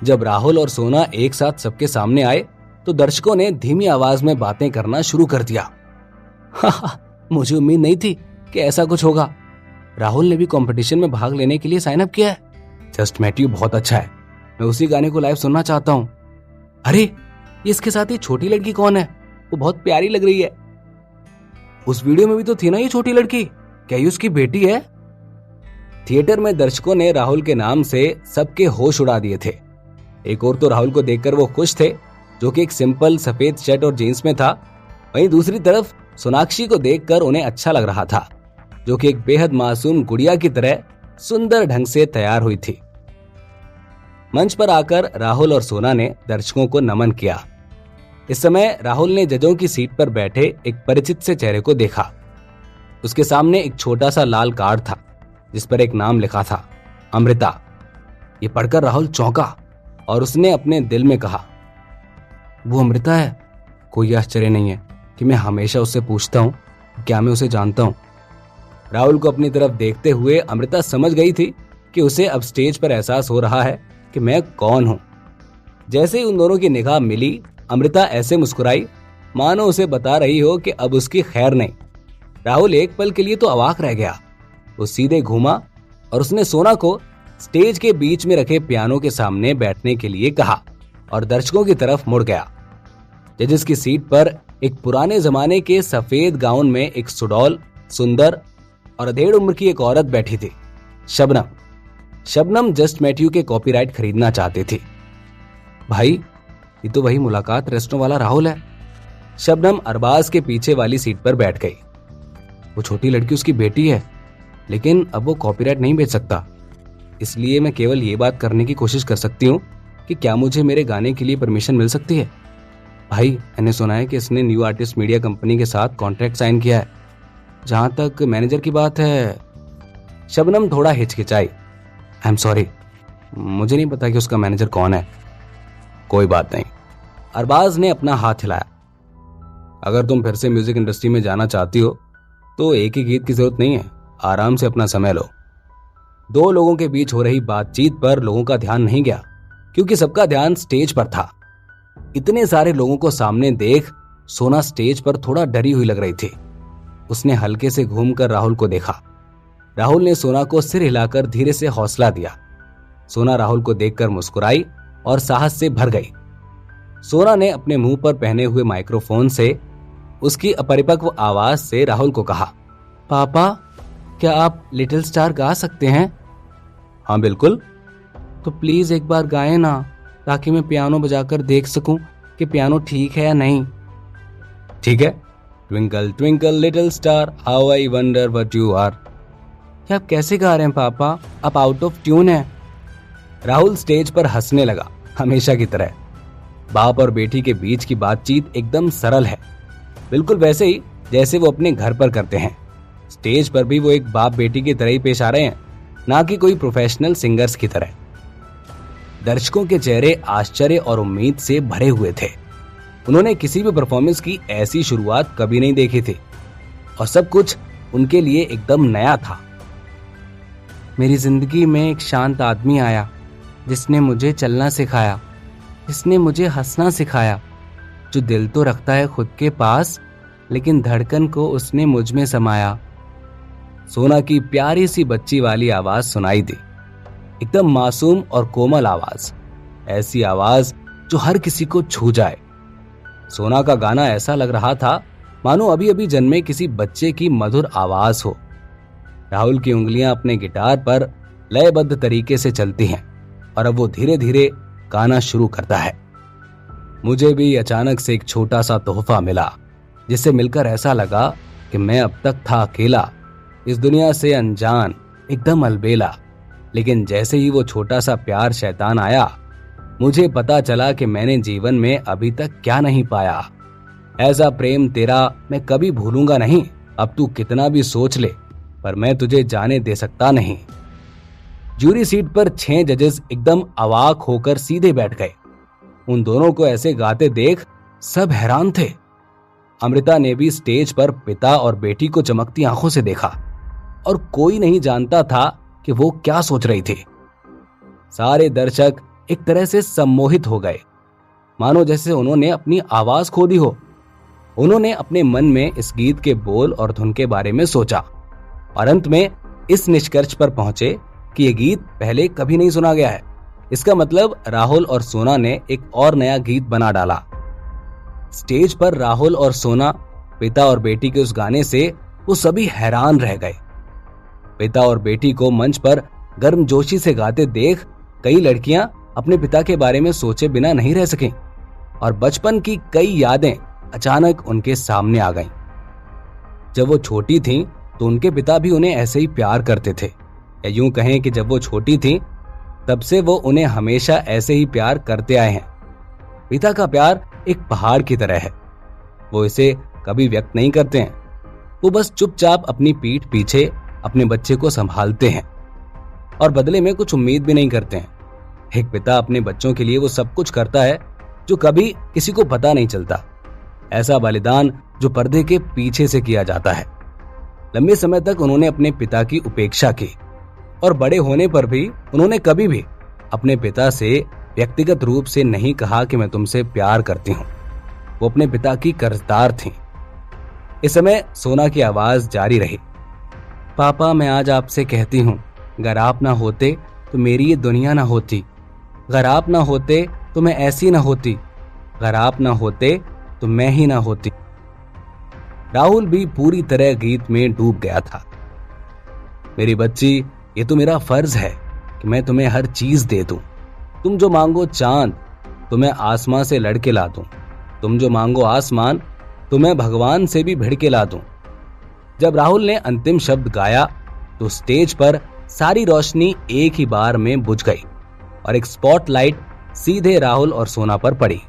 जब राहुल और सोना एक साथ सबके सामने आए तो दर्शकों ने धीमी आवाज में बातें करना शुरू कर दिया। मुझे उम्मीद नहीं थी कि ऐसा कुछ होगा। राहुल ने भी कंपटीशन में भाग लेने के लिए साइन अप किया है। जस्ट मेट यू बहुत अच्छा है, मैं उसी गाने को लाइव सुनना चाहता हूँ। अरे, इसके साथ ये छोटी लड़की कौन है? वो बहुत प्यारी लग रही है। उस वीडियो में भी तो थी ना ये छोटी लड़की। क्या ये उसकी बेटी है? थिएटर में दर्शकों ने राहुल के नाम से सबके होश उड़ा दिए थे। एक और तो राहुल को देखकर वो खुश थे, जो कि एक सिंपल सफेद शर्ट और जींस में था। वहीं दूसरी तरफ सोनाक्षी को देखकर उन्हें अच्छा लग रहा था, जो कि एक बेहद मासूम गुड़िया की तरह सुंदर ढंग से तैयार हुई थी। मंच पर आकर राहुल और सोना ने दर्शकों को नमन किया। इस समय राहुल ने जजों की सीट पर बैठे एक परिचित से चेहरे को देखा। उसके सामने एक छोटा सा लाल कार्ड था, जिस पर एक नाम लिखा था, अमृता। ये पढ़कर राहुल चौंका और उसने अपने दिल में कहा, वो अमृता है। कोई आश्चर्य नहीं है कि मैं हमेशा उससे पूछता हूँ, क्या मैं उसे जानता हूँ। राहुल को अपनी तरफ देखते हुए अमृता समझ गई थी कि उसे अब स्टेज पर एहसास हो रहा है कि मैं कौन हूं। जैसे ही उन दोनों की निगाह मिली, अमृता ऐसे मुस्कुराई मानो उसे बता रही हो कि अब उसकी खैर नहीं। राहुल एक पल के लिए तो अवाक रह गया। वो सीधे घूमा और उसने सोना को स्टेज के बीच में रखे पियानो के सामने बैठने के लिए कहा और दर्शकों की तरफ मुड़ गया। जजेस की सीट पर एक पुराने जमाने के सफेद गाउन में एक सुडौल, सुंदर और अधेड़ उम्र की एक औरत बैठी थी, Shabnam. Shabnam just met you के कॉपीराइट खरीदना चाहती थी। भाई, ये तो वही मुलाकात रेस्टोरेंट वाला राहुल है। शबनम अरबाज के पीछे वाली सीट पर बैठ गई। वो छोटी लड़की उसकी बेटी है, लेकिन अब वो कॉपीराइट नहीं बेच सकता। इसलिए मैं केवल ये बात करने की कोशिश कर सकती हूँ कि क्या मुझे मेरे गाने के लिए परमिशन मिल सकती है। भाई, मैंने सुना है कि इसने न्यू आर्टिस्ट मीडिया कंपनी के साथ कॉन्ट्रैक्ट साइन किया है। जहां तक मैनेजर की बात है। शबनम थोड़ा हिचकिचाई। आई एम सॉरी, मुझे नहीं पता कि उसका मैनेजर कौन है। कोई बात नहीं, अरबाज ने अपना हाथ हिलाया। अगर तुम फिर से म्यूजिक इंडस्ट्री में जाना चाहती हो तो एक ही गीत की जरूरत नहीं है, आराम से अपना समय लो। दो लोगों के बीच हो रही बातचीत पर लोगों का ध्यान नहीं गया, क्योंकि सबका ध्यान स्टेज पर था। इतने सारे लोगों को सामने देख सोना स्टेज पर थोड़ा डरी हुई लग रही थी। उसने हल्के से घूमकर राहुल को देखा। राहुल ने सोना को सिर हिलाकर धीरे से हौसला दिया। सोना राहुल को देखकर मुस्कुराई और साहस से भर गई। सोना ने अपने मुंह पर पहने हुए माइक्रोफोन से उसकी अपरिपक्व आवाज से राहुल को कहा, पापा, क्या आप लिटिल स्टार गा सकते हैं? हाँ बिल्कुल। तो प्लीज एक बार गाएं ना, ताकि मैं पियानो बजाकर देख सकूं कि पियानो ठीक है या नहीं। ठीक है। Twinkle twinkle little star, how I wonder what you are. क्या आप कैसे गा रहे हैं पापा? आप आउट ऑफ ट्यून है। राहुल स्टेज पर हंसने लगा, हमेशा की तरह। बाप और बेटी के बीच की बातचीत एकदम सरल है, बिल्कुल वैसे ही जैसे वो अपने घर पर करते हैं। स्टेज पर भी वो एक बाप बेटी की तरह ही पेश आ रहे हैं, ना कि कोई प्रोफेशनल सिंगर्स की तरह। दर्शकों के चेहरे आश्चर्य और उम्मीद से भरे हुए थे। उन्होंने किसी भी परफॉर्मेंस की ऐसी शुरुआत कभी नहीं देखी थी और सब कुछ उनके लिए एकदम नया था। मेरी जिंदगी में एक शांत आदमी आया, जिसने मुझे चलना सिखाया, जिसने मुझे हंसना सिखाया, जो दिल तो रखता है खुद के पास, लेकिन धड़कन को उसने मुझ में समाया। सोना की प्यारी सी बच्ची वाली आवाज सुनाई दी, एकदम मासूम और कोमल आवाज, ऐसी आवाज जो हर किसी को छू जाए। सोना का गाना ऐसा लग रहा था मानो अभी अभी जन्मे किसी बच्चे की मधुर आवाज हो। राहुल की उंगलियां अपने गिटार पर लयबद्ध तरीके से चलती हैं और अब वो धीरे धीरे गाना शुरू करता है। मुझे भी अचानक से एक छोटा सा तोहफा मिला, जिससे मिलकर ऐसा लगा कि मैं अब तक था अकेला, इस दुनिया से अनजान, एकदम अलबेला। लेकिन जैसे ही वो छोटा सा प्यार शैतान आया, मुझे पता चला कि मैंने जीवन में अभी तक क्या नहीं पाया। ऐसा प्रेम तेरा मैं कभी भूलूंगा नहीं। अब तू कितना भी सोच ले, पर मैं तुझे जाने दे सकता नहीं। जूरी सीट पर 6 जजेस एकदम अवाक होकर सीधे बैठ गए। उन दोनों को ऐसे गाते देख सब हैरान थे। अमृता ने भी स्टेज पर पिता और बेटी को चमकती आंखों से देखा और कोई नहीं जानता था कि वो क्या सोच रही थी। सारे दर्शक एक तरह से सम्मोहित हो गए, मानो जैसे उन्होंने अपनी आवाज खो दी हो। उन्होंने अपने मन में इस गीत के बोल और धुन के बारे में सोचा और अंत में इस निष्कर्ष पर पहुंचे कि यह गीत पहले कभी नहीं सुना गया है। इसका मतलब राहुल और सोना ने एक और नया गीत बना डाला। स्टेज पर राहुल और सोना, पिता और बेटी के उस गाने से वो सभी हैरान रह गए। पिता और बेटी को मंच पर गर्मजोशी से गाते देख कई लड़कियां अपने पिता के बारे में सोचे बिना नहीं रह सकें और बचपन की कई यादें अचानक उनके सामने आ गईं। जब वो छोटी थीं तो उनके पिता भी उन्हें ऐसे ही प्यार करते थे, या यूं कहें कि जब वो छोटी थीं तब से वो उन्हें हमेशा ऐसे ही प्यार करते आए हैं। पिता का प्यार एक पहाड़ की तरह है, वो इसे कभी व्यक्त नहीं करते हैं। वो बस चुपचाप अपनी पीठ पीछे अपने बच्चे को संभालते हैं और बदले में कुछ उम्मीद भी नहीं करते हैं। एक पिता अपने बच्चों के लिए वो सब कुछ करता है जो कभी किसी को पता नहीं चलता, ऐसा बलिदान जो पर्दे के पीछे से किया जाता है। लंबे समय तक उन्होंने अपने पिता की उपेक्षा की और बड़े होने पर भी उन्होंने कभी भी अपने पिता से व्यक्तिगत रूप से नहीं कहा कि मैं तुमसे प्यार करती हूं। वो अपने पिता की कर्जदार थीं। इस समय सोना की आवाज जारी रही, पापा मैं आज आपसे कहती हूं, अगर आप ना होते तो मेरी ये दुनिया ना होती, अगर आप ना होते तो मैं ऐसी ना होती, अगर आप ना होते तो मैं ही ना होती। राहुल भी पूरी तरह गीत में डूब गया था। मेरी बच्ची, ये तो मेरा फर्ज है कि मैं तुम्हें हर चीज दे दूं। तुम जो मांगो चांद तो मैं आसमां से लड़के ला दूं, तुम जो मांगो आसमान तो मैं भगवान से भी भिड़ के ला दूं। जब राहुल ने अंतिम शब्द गाया तो स्टेज पर सारी रोशनी एक ही बार में बुझ गई और एक स्पॉटलाइट सीधे राहुल और सोना पर पड़ी,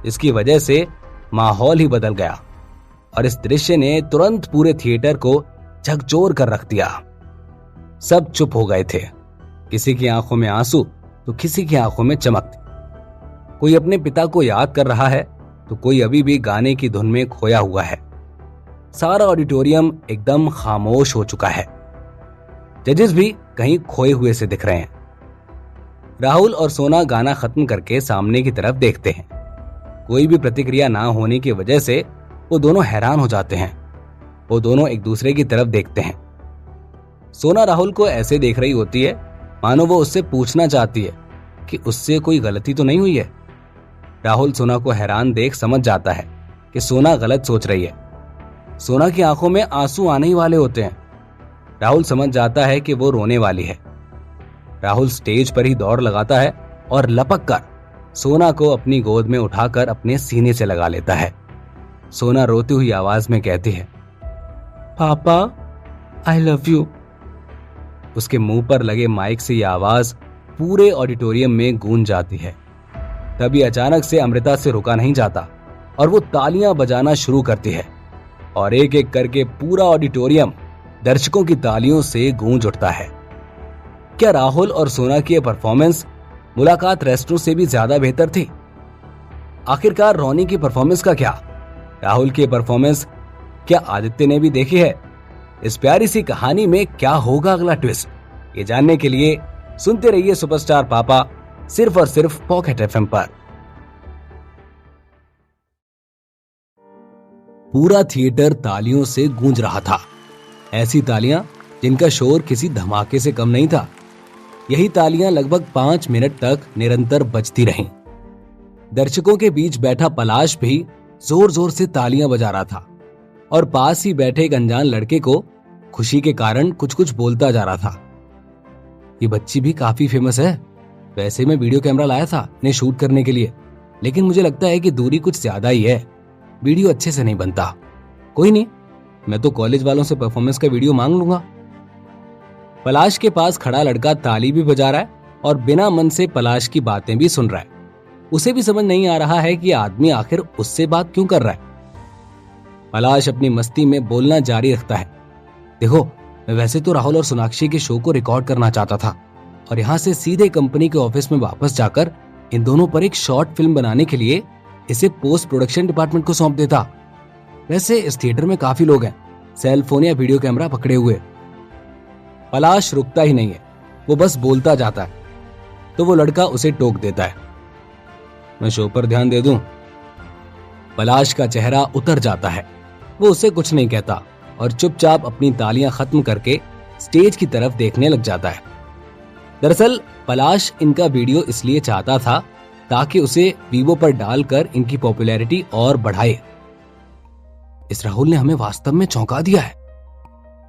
इसकी वजह से माहौल ही बदल गया और इस दृश्य ने तुरंत पूरे थिएटर को झकझोर कर रख दिया। सब चुप हो गए थे, किसी की आंखों में आंसू तो किसी की आंखों में चमक थी। कोई अपने पिता को याद कर रहा है तो कोई अभी भी गाने की धुन में खोया हुआ है। सारा ऑडिटोरियम एकदम खामोश हो चुका है। जजेस भी कहीं खोए हुए से दिख रहे हैं। राहुल और सोना गाना खत्म करके सामने की तरफ देखते हैं। कोई भी प्रतिक्रिया ना होने की वजह से वो दोनों हैरान हो जाते हैं। वो दोनों एक दूसरे की तरफ देखते हैं। सोना राहुल को ऐसे देख रही होती है मानो वो उससे पूछना चाहती है कि उससे कोई गलती तो नहीं हुई है। राहुल सोना को हैरान देख समझ जाता है कि सोना गलत सोच रही है। सोना की आंखों में आंसू आने ही वाले होते हैं। राहुल समझ जाता है कि वो रोने वाली है। राहुल स्टेज पर ही दौड़ लगाता है और लपक कर सोना को अपनी गोद में उठाकर अपने सीने से लगा लेता है। सोना रोती हुई आवाज में कहती है, पापा आई लव यू। उसके मुंह पर लगे माइक से यह आवाज पूरे ऑडिटोरियम में गूंज जाती है। तभी अचानक से अमृता से रुका नहीं जाता और वो तालियां बजाना शुरू करती है और एक एक करके पूरा ऑडिटोरियम दर्शकों की तालियों से गूंज उठता है। क्या राहुल और सोना की यह परफॉर्मेंस मुलाकात रेस्टोरेंट से भी ज्यादा बेहतर थी? आखिरकार रोनी की परफॉर्मेंस का क्या? राहुल की परफॉर्मेंस क्या आदित्य ने भी देखी है? इस प्यारी सी कहानी में क्या होगा अगला ट्विस्ट? ये जानने के लिए सुनते रहिए सुपरस्टार पापा, सिर्फ और सिर्फ पॉकेट एफएम पर। पूरा थिएटर तालियों से गूंज रहा था। ऐसी तालियां जिनका शोर किसी धमाके से कम नहीं था। यही तालियां लगभग 5 मिनट तक निरंतर बजती रहीं। दर्शकों के बीच बैठा पलाश भी जोर जोर से तालियां बजा रहा था और पास ही बैठे एक अनजान लड़के को खुशी के कारण कुछ कुछ बोलता जा रहा था। ये बच्ची भी काफी फेमस है। वैसे मैं वीडियो कैमरा लाया था इन्हें शूट करने के लिए, लेकिन मुझे लगता है कि दूरी कुछ ज्यादा ही है, वीडियो अच्छे से नहीं बनता। कोई नहीं, मैं तो कॉलेज वालों से परफॉर्मेंस का वीडियो मांग लूंगा। पलाश के पास खड़ा लड़का ताली भी बजा रहा है और बिना मन से पलाश की बातें भी सुन रहा है। उसे भी समझ नहीं आ रहा है कि आदमी आखिर उससे बात क्यों कर रहा है। पलाश अपनी मस्ती में बोलना जारी रखता है, देखो मैं वैसे तो राहुल और सोनाक्षी के शो को रिकॉर्ड करना चाहता था और यहाँ से सीधे कंपनी के ऑफिस में वापस जाकर इन दोनों पर एक शॉर्ट फिल्म बनाने के लिए इसे पोस्ट प्रोडक्शन डिपार्टमेंट को सौंप देता। वैसे इस थिएटर में काफी लोग हैं, सेल फोन या वीडियो कैमरा पकड़े हुए। पलाश रुकता ही नहीं है, वो बस बोलता जाता है। तो वो लड़का उसे टोक देता है, मैं शो पर ध्यान दे दूं। पलाश का चेहरा उतर जाता है। वो उसे कुछ नहीं कहता और चुपचाप अपनी तालियां खत्म करके स्टेज की तरफ देखने लग जाता है। दरअसल पलाश इनका वीडियो इसलिए चाहता था ताकि उसे वीवो पर डालकर इनकी पॉपुलैरिटी और बढ़ाए। इस राहुल ने हमें वास्तव में चौंका दिया है।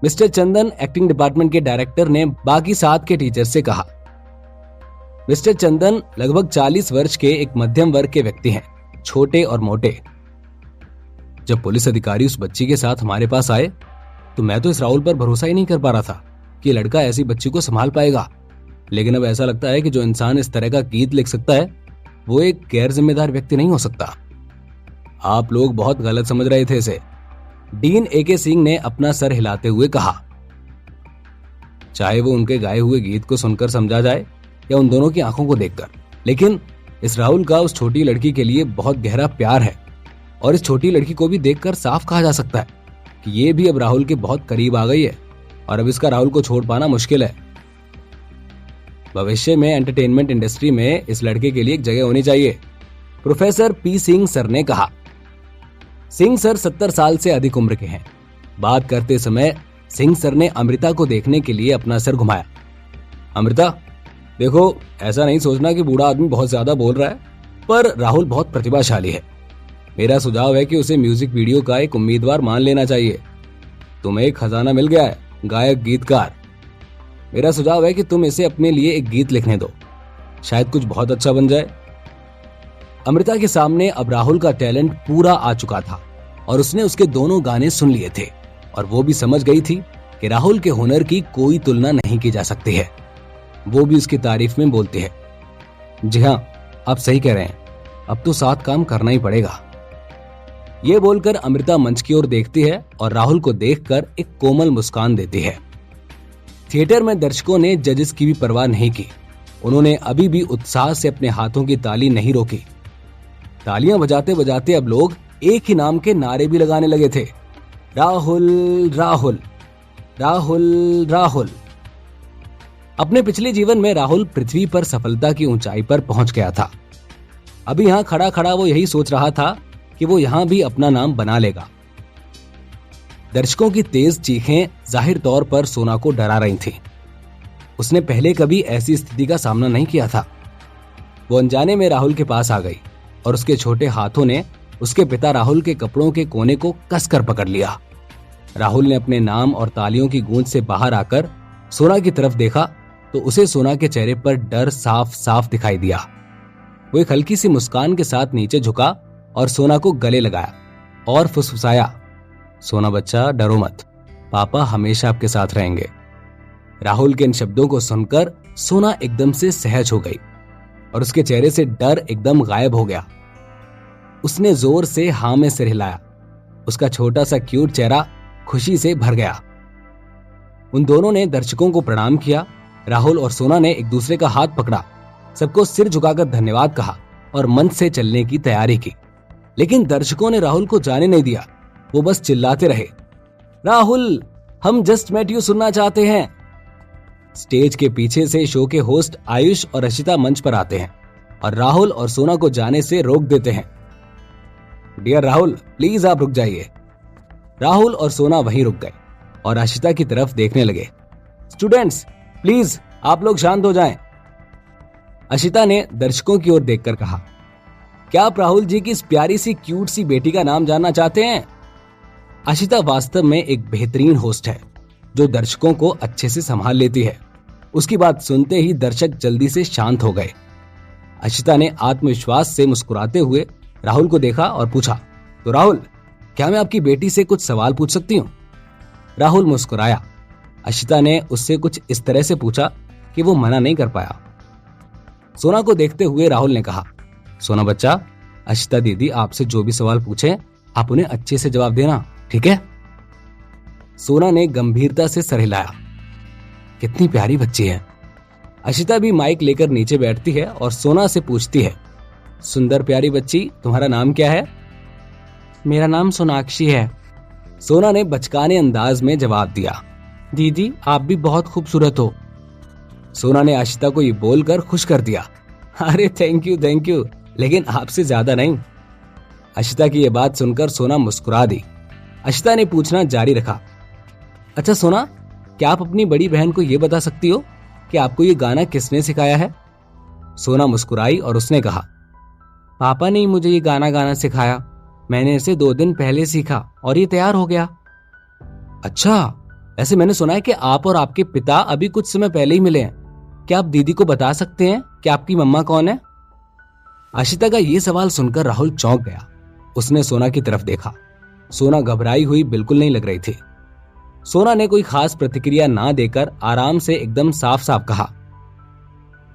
मिस्टर चंदन एक्टिंग डिपार्टमेंट के डायरेक्टर ने बाकी 7 के टीचर से कहा। मिस्टर चंदन लगभग 40 वर्ष के एक मध्यम वर्ग के व्यक्ति हैं, छोटे और मोटे। जब पुलिस अधिकारी उस बच्ची के साथ हमारे पास आए तो मैं तो इस राहुल पर भरोसा ही नहीं कर पा रहा था कि लड़का ऐसी बच्ची को संभाल पाएगा। लेकिन अब ऐसा लगता है कि जो इंसान इस तरह का गीत लिख सकता है वो एक गैर जिम्मेदार व्यक्ति नहीं हो सकता। आप लोग बहुत गलत समझ रहे थे इसे, डीन एके सिंह ने अपना सर हिलाते हुए कहा। चाहे वो उनके गाए हुए गीत को सुनकर समझा जाए या उन दोनों की आंखों को देखकर, लेकिन इस राहुल का उस छोटी लड़की के लिए बहुत गहरा प्यार है और इस छोटी लड़की को भी देखकर साफ कहा जा सकता है कि ये भी अब राहुल के बहुत करीब आ गई है और अब इसका राहुल को छोड़ पाना मुश्किल है। भविष्य में एंटरटेनमेंट इंडस्ट्री में इस लड़के के लिए एक जगह होनी चाहिए, प्रोफेसर पी सिंह सर ने कहा। सिंह सर 70 साल से अधिक उम्र के हैं। बात करते समय सिंह सर ने अमृता को देखने के लिए अपना सर घुमाया। अमृता, देखो, ऐसा नहीं सोचना कि बूढ़ा आदमी बहुत ज्यादा बोल रहा है, पर राहुल बहुत प्रतिभाशाली है। मेरा सुझाव है कि उसे म्यूजिक वीडियो का एक उम्मीदवार मान लेना चाहिए। तुम्हें एक खजाना मिल गया है, गायक गीतकार। मेरा सुझाव है कि तुम इसे अपने लिए एक गीत लिखने दो, शायद कुछ बहुत अच्छा बन जाए। अमृता के सामने अब राहुल का टैलेंट पूरा आ चुका था और उसने उसके दोनों गाने सुन लिए थे और वो भी समझ गई थी कि राहुल के हुनर की कोई तुलना नहीं की जा सकती है। वो भी उसकी तारीफ में बोलती है। जी हाँ, आप सही कह रहे हैं, अब तो 7 काम करना ही पड़ेगा। ये बोलकर अमृता मंच की ओर देखती है और राहुल को देखकर एक कोमल मुस्कान देती है। थिएटर में दर्शकों ने जजेस की भी परवाह नहीं की। उन्होंने अभी भी उत्साह से अपने हाथों की ताली नहीं रोकी। तालियां बजाते बजाते अब लोग एक ही नाम के नारे भी लगाने लगे थे, राहुल राहुल राहुल राहुल। अपने पिछले जीवन में राहुल पृथ्वी पर सफलता की ऊंचाई पर पहुंच गया था। अभी यहां खड़ा खड़ा वो यही सोच रहा था कि वो यहां भी अपना नाम बना लेगा। दर्शकों की तेज चीखें जाहिर तौर पर सोना को डरा रही थीं। उसने पहले कभी ऐसी स्थिति का सामना नहीं किया था। वो अनजाने में राहुल के पास आ गई और उसके छोटे हाथों ने उसके पिता राहुल के कपड़ों के कोने को कसकर पकड़ लिया। राहुल ने अपने नाम और तालियों की गूंज से बाहर आकर सोना की तरफ देखा तो उसे सोना के चेहरे पर डर साफ साफ दिखाई दिया। वो एक हल्की सी मुस्कान के साथ नीचे झुका और सोना को गले लगाया और फुसफुसाया, सोना बच्चा, डरो मत, पापा हमेशा आपके साथ रहेंगे। राहुल के इन शब्दों को सुनकर सोना एकदम से सहज हो गई और उसके चेहरे से डर एकदम गायब हो गया। उसने जोर से हाँ में सिर हिलाया। उसका छोटा सा क्यूट चेहरा खुशी से भर गया। उन दोनों ने दर्शकों को प्रणाम किया। राहुल और सोना ने एक दूसरे का हाथ पकड़ा, सबको सिर झुकाकर धन्यवाद कहा और मंच से चलने की तैयारी की। लेकिन दर्शकों ने राहुल को जाने नहीं दिया। वो बस चिल्लाते रहे, राहुल, हम जस्ट मेट यू सुनना चाहते हैं। स्टेज के पीछे से शो के होस्ट आयुष और रशिता मंच पर आते हैं और राहुल और सोना को जाने से रोक देते हैं। डियर राहुल, प्लीज आप रुक जाइए। राहुल और सोना वहीं रुक गए और आशिता की तरफ देखने लगे। स्टूडेंट्स, प्लीज आप लोग शांत हो जाएं। अशिता ने दर्शकों की ओर देखकर कहा, क्या आप राहुल जी की इस प्यारी सी क्यूट सी बेटी का नाम जानना चाहते हैं? अशिता वास्तव में एक बेहतरीन होस्ट है जो दर्शकों को अच्छे से संभाल लेती है। उसकी बात सुनते ही दर्शक जल्दी से शांत हो गए। अशिता ने आत्मविश्वास से मुस्कुराते हुए राहुल को देखा और पूछा, तो राहुल, क्या मैं आपकी बेटी से कुछ सवाल पूछ सकती हूँ? राहुल मुस्कुराया। अशिता ने उससे कुछ इस तरह से पूछा कि वो मना नहीं कर पाया। सोना को देखते हुए राहुल ने कहा, सोना बच्चा, अशिता दीदी आपसे जो भी सवाल पूछे आप उन्हें अच्छे से जवाब देना, ठीक है? सोना ने गंभीरता से सर हिलाया। कितनी प्यारी बच्ची है। अशिता भी माइक लेकर नीचे बैठती है और सोना से पूछती है, सुंदर प्यारी बच्ची, तुम्हारा नाम क्या है? मेरा नाम सोनाक्षी है। सोना ने बचकाने अंदाज में जवाब दिया। दीदी, आप भी बहुत खूबसूरत हो। सोना ने आशिता को ये बोलकर खुश कर दिया। अरे थैंक यू, लेकिन आपसे ज्यादा नहीं। आशिता की ये बात सुनकर सोना मुस्कुरा दी। आशिता ने पूछना जारी रखा, अच्छा सोना, क्या आप अपनी बड़ी बहन को ये बता सकती हो कि आपको ये गाना किसने सिखाया है? सोना मुस्कुराई और उसने कहा, पापा ने मुझे ये गाना गाना सिखाया। मैंने इसे 2 दिन पहले सीखा और ये तैयार हो गया। अच्छा, वैसे मैंने सुना है कि आप और आपके पिता अभी कुछ समय पहले ही मिले हैं। क्या आप दीदी को बता सकते हैं कि आपकी मम्मा कौन है? आशिता का ये सवाल सुनकर राहुल चौंक गया। उसने सोना की तरफ देखा। सोना घबराई हुई बिल्कुल नहीं लग रही थी। सोना ने कोई खास प्रतिक्रिया ना देकर आराम से एकदम साफ साफ कहा,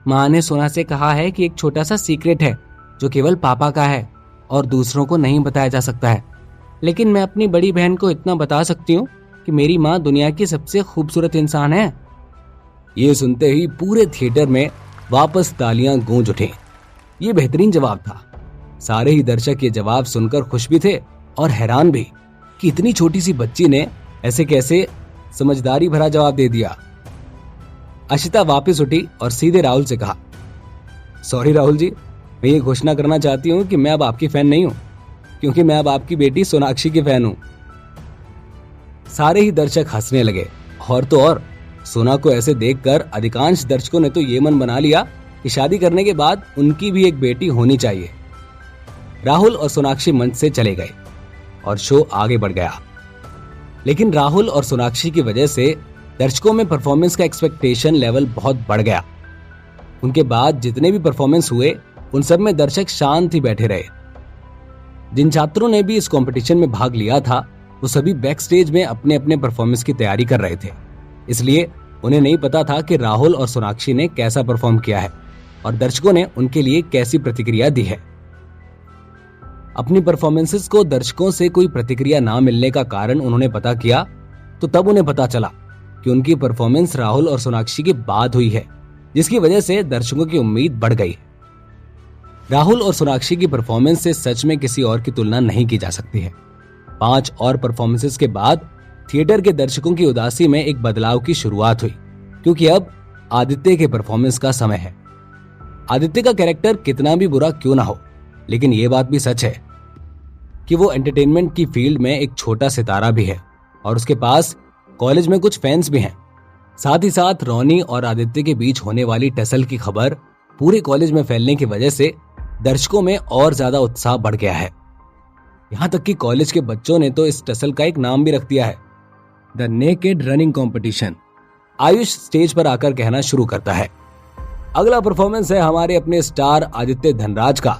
माँ ने सोना से कहा है कि एक छोटा सा सीक्रेट है जो केवल पापा का है और दूसरों को नहीं बताया जा सकता है, लेकिन मैं अपनी बड़ी बहन को इतना बता सकती हूँ कि मेरी माँ दुनिया की सबसे खूबसूरत इंसान है। ये सुनते ही पूरे थिएटर में वापस तालियां गूंज उठी। ये बेहतरीन जवाब था। सारे ही दर्शक ये जवाब सुनकर खुश भी थे और हैरान भी कि इतनी छोटी सी बच्ची ने ऐसे कैसे समझदारी भरा जवाब दे दिया। आशिता वापस उठी और सीधे राहुल से कहा, सॉरी राहुल जी, मैं ये घोषणा करना चाहती हूँ कि मैं अब आपकी फैन नहीं हूँ, क्योंकि मैं अब आपकी बेटी सोनाक्षी की फैन हूँ। सारे ही दर्शक हंसने लगे और तो और सोना को ऐसे देखकर अधिकांश दर्शकों ने तो ये मन बना लिया कि शादी करने के बाद उनकी भी एक बेटी होनी चाहिए। राहुल और सोनाक्षी मंच से चले गए और शो आगे बढ़ गया। लेकिन राहुल और सोनाक्षी की वजह से दर्शकों में परफॉर्मेंस का एक्सपेक्टेशन लेवल बहुत बढ़ गया। उनके बाद जितने भी परफॉर्मेंस हुए उन सब में दर्शक शांत ही बैठे रहे। जिन छात्रों ने भी इस कंपटीशन में भाग लिया था वो सभी बैक स्टेज में अपने अपने परफॉर्मेंस की तैयारी कर रहे थे, इसलिए उन्हें नहीं पता था कि राहुल और सोनाक्षी ने कैसा परफॉर्म किया है और दर्शकों ने उनके लिए कैसी प्रतिक्रिया दी है। अपनी परफॉर्मेंसेस को दर्शकों से कोई प्रतिक्रिया ना मिलने का कारण उन्होंने पता किया तो तब उन्हें पता चला कि उनकी परफॉर्मेंस राहुल और सोनाक्षी के बाद हुई है, जिसकी वजह से दर्शकों की उम्मीद बढ़ गई। राहुल और सोनाक्षी की परफॉर्मेंस से सच में किसी और की तुलना नहीं की जा सकती है। 5 और परफॉर्मेंसेस के बाद थिएटर के दर्शकों की उदासी में एक बदलाव की शुरुआत हुई, क्योंकि अब आदित्य के परफॉर्मेंस का समय है। आदित्य का कैरेक्टर कितना भी बुरा क्यों ना हो, लेकिन यह बात भी सच है कि वो एंटरटेनमेंट की फील्ड में एक छोटा सितारा भी है और उसके पास कॉलेज में कुछ फैंस भी हैं। साथ ही साथ रोनी और आदित्य के बीच होने वाली टसल की खबर पूरे कॉलेज में फैलने की वजह से दर्शकों में और ज्यादा उत्साह बढ़ गया है। यहाँ तक कि कॉलेज के बच्चों ने तो इस टसल का एक नाम भी रख दिया है, the naked running competition. Ayush stage पर आकर कहना शुरू करता है, अगला परफॉर्मेंस है हमारे अपने स्टार आदित्य धनराज का।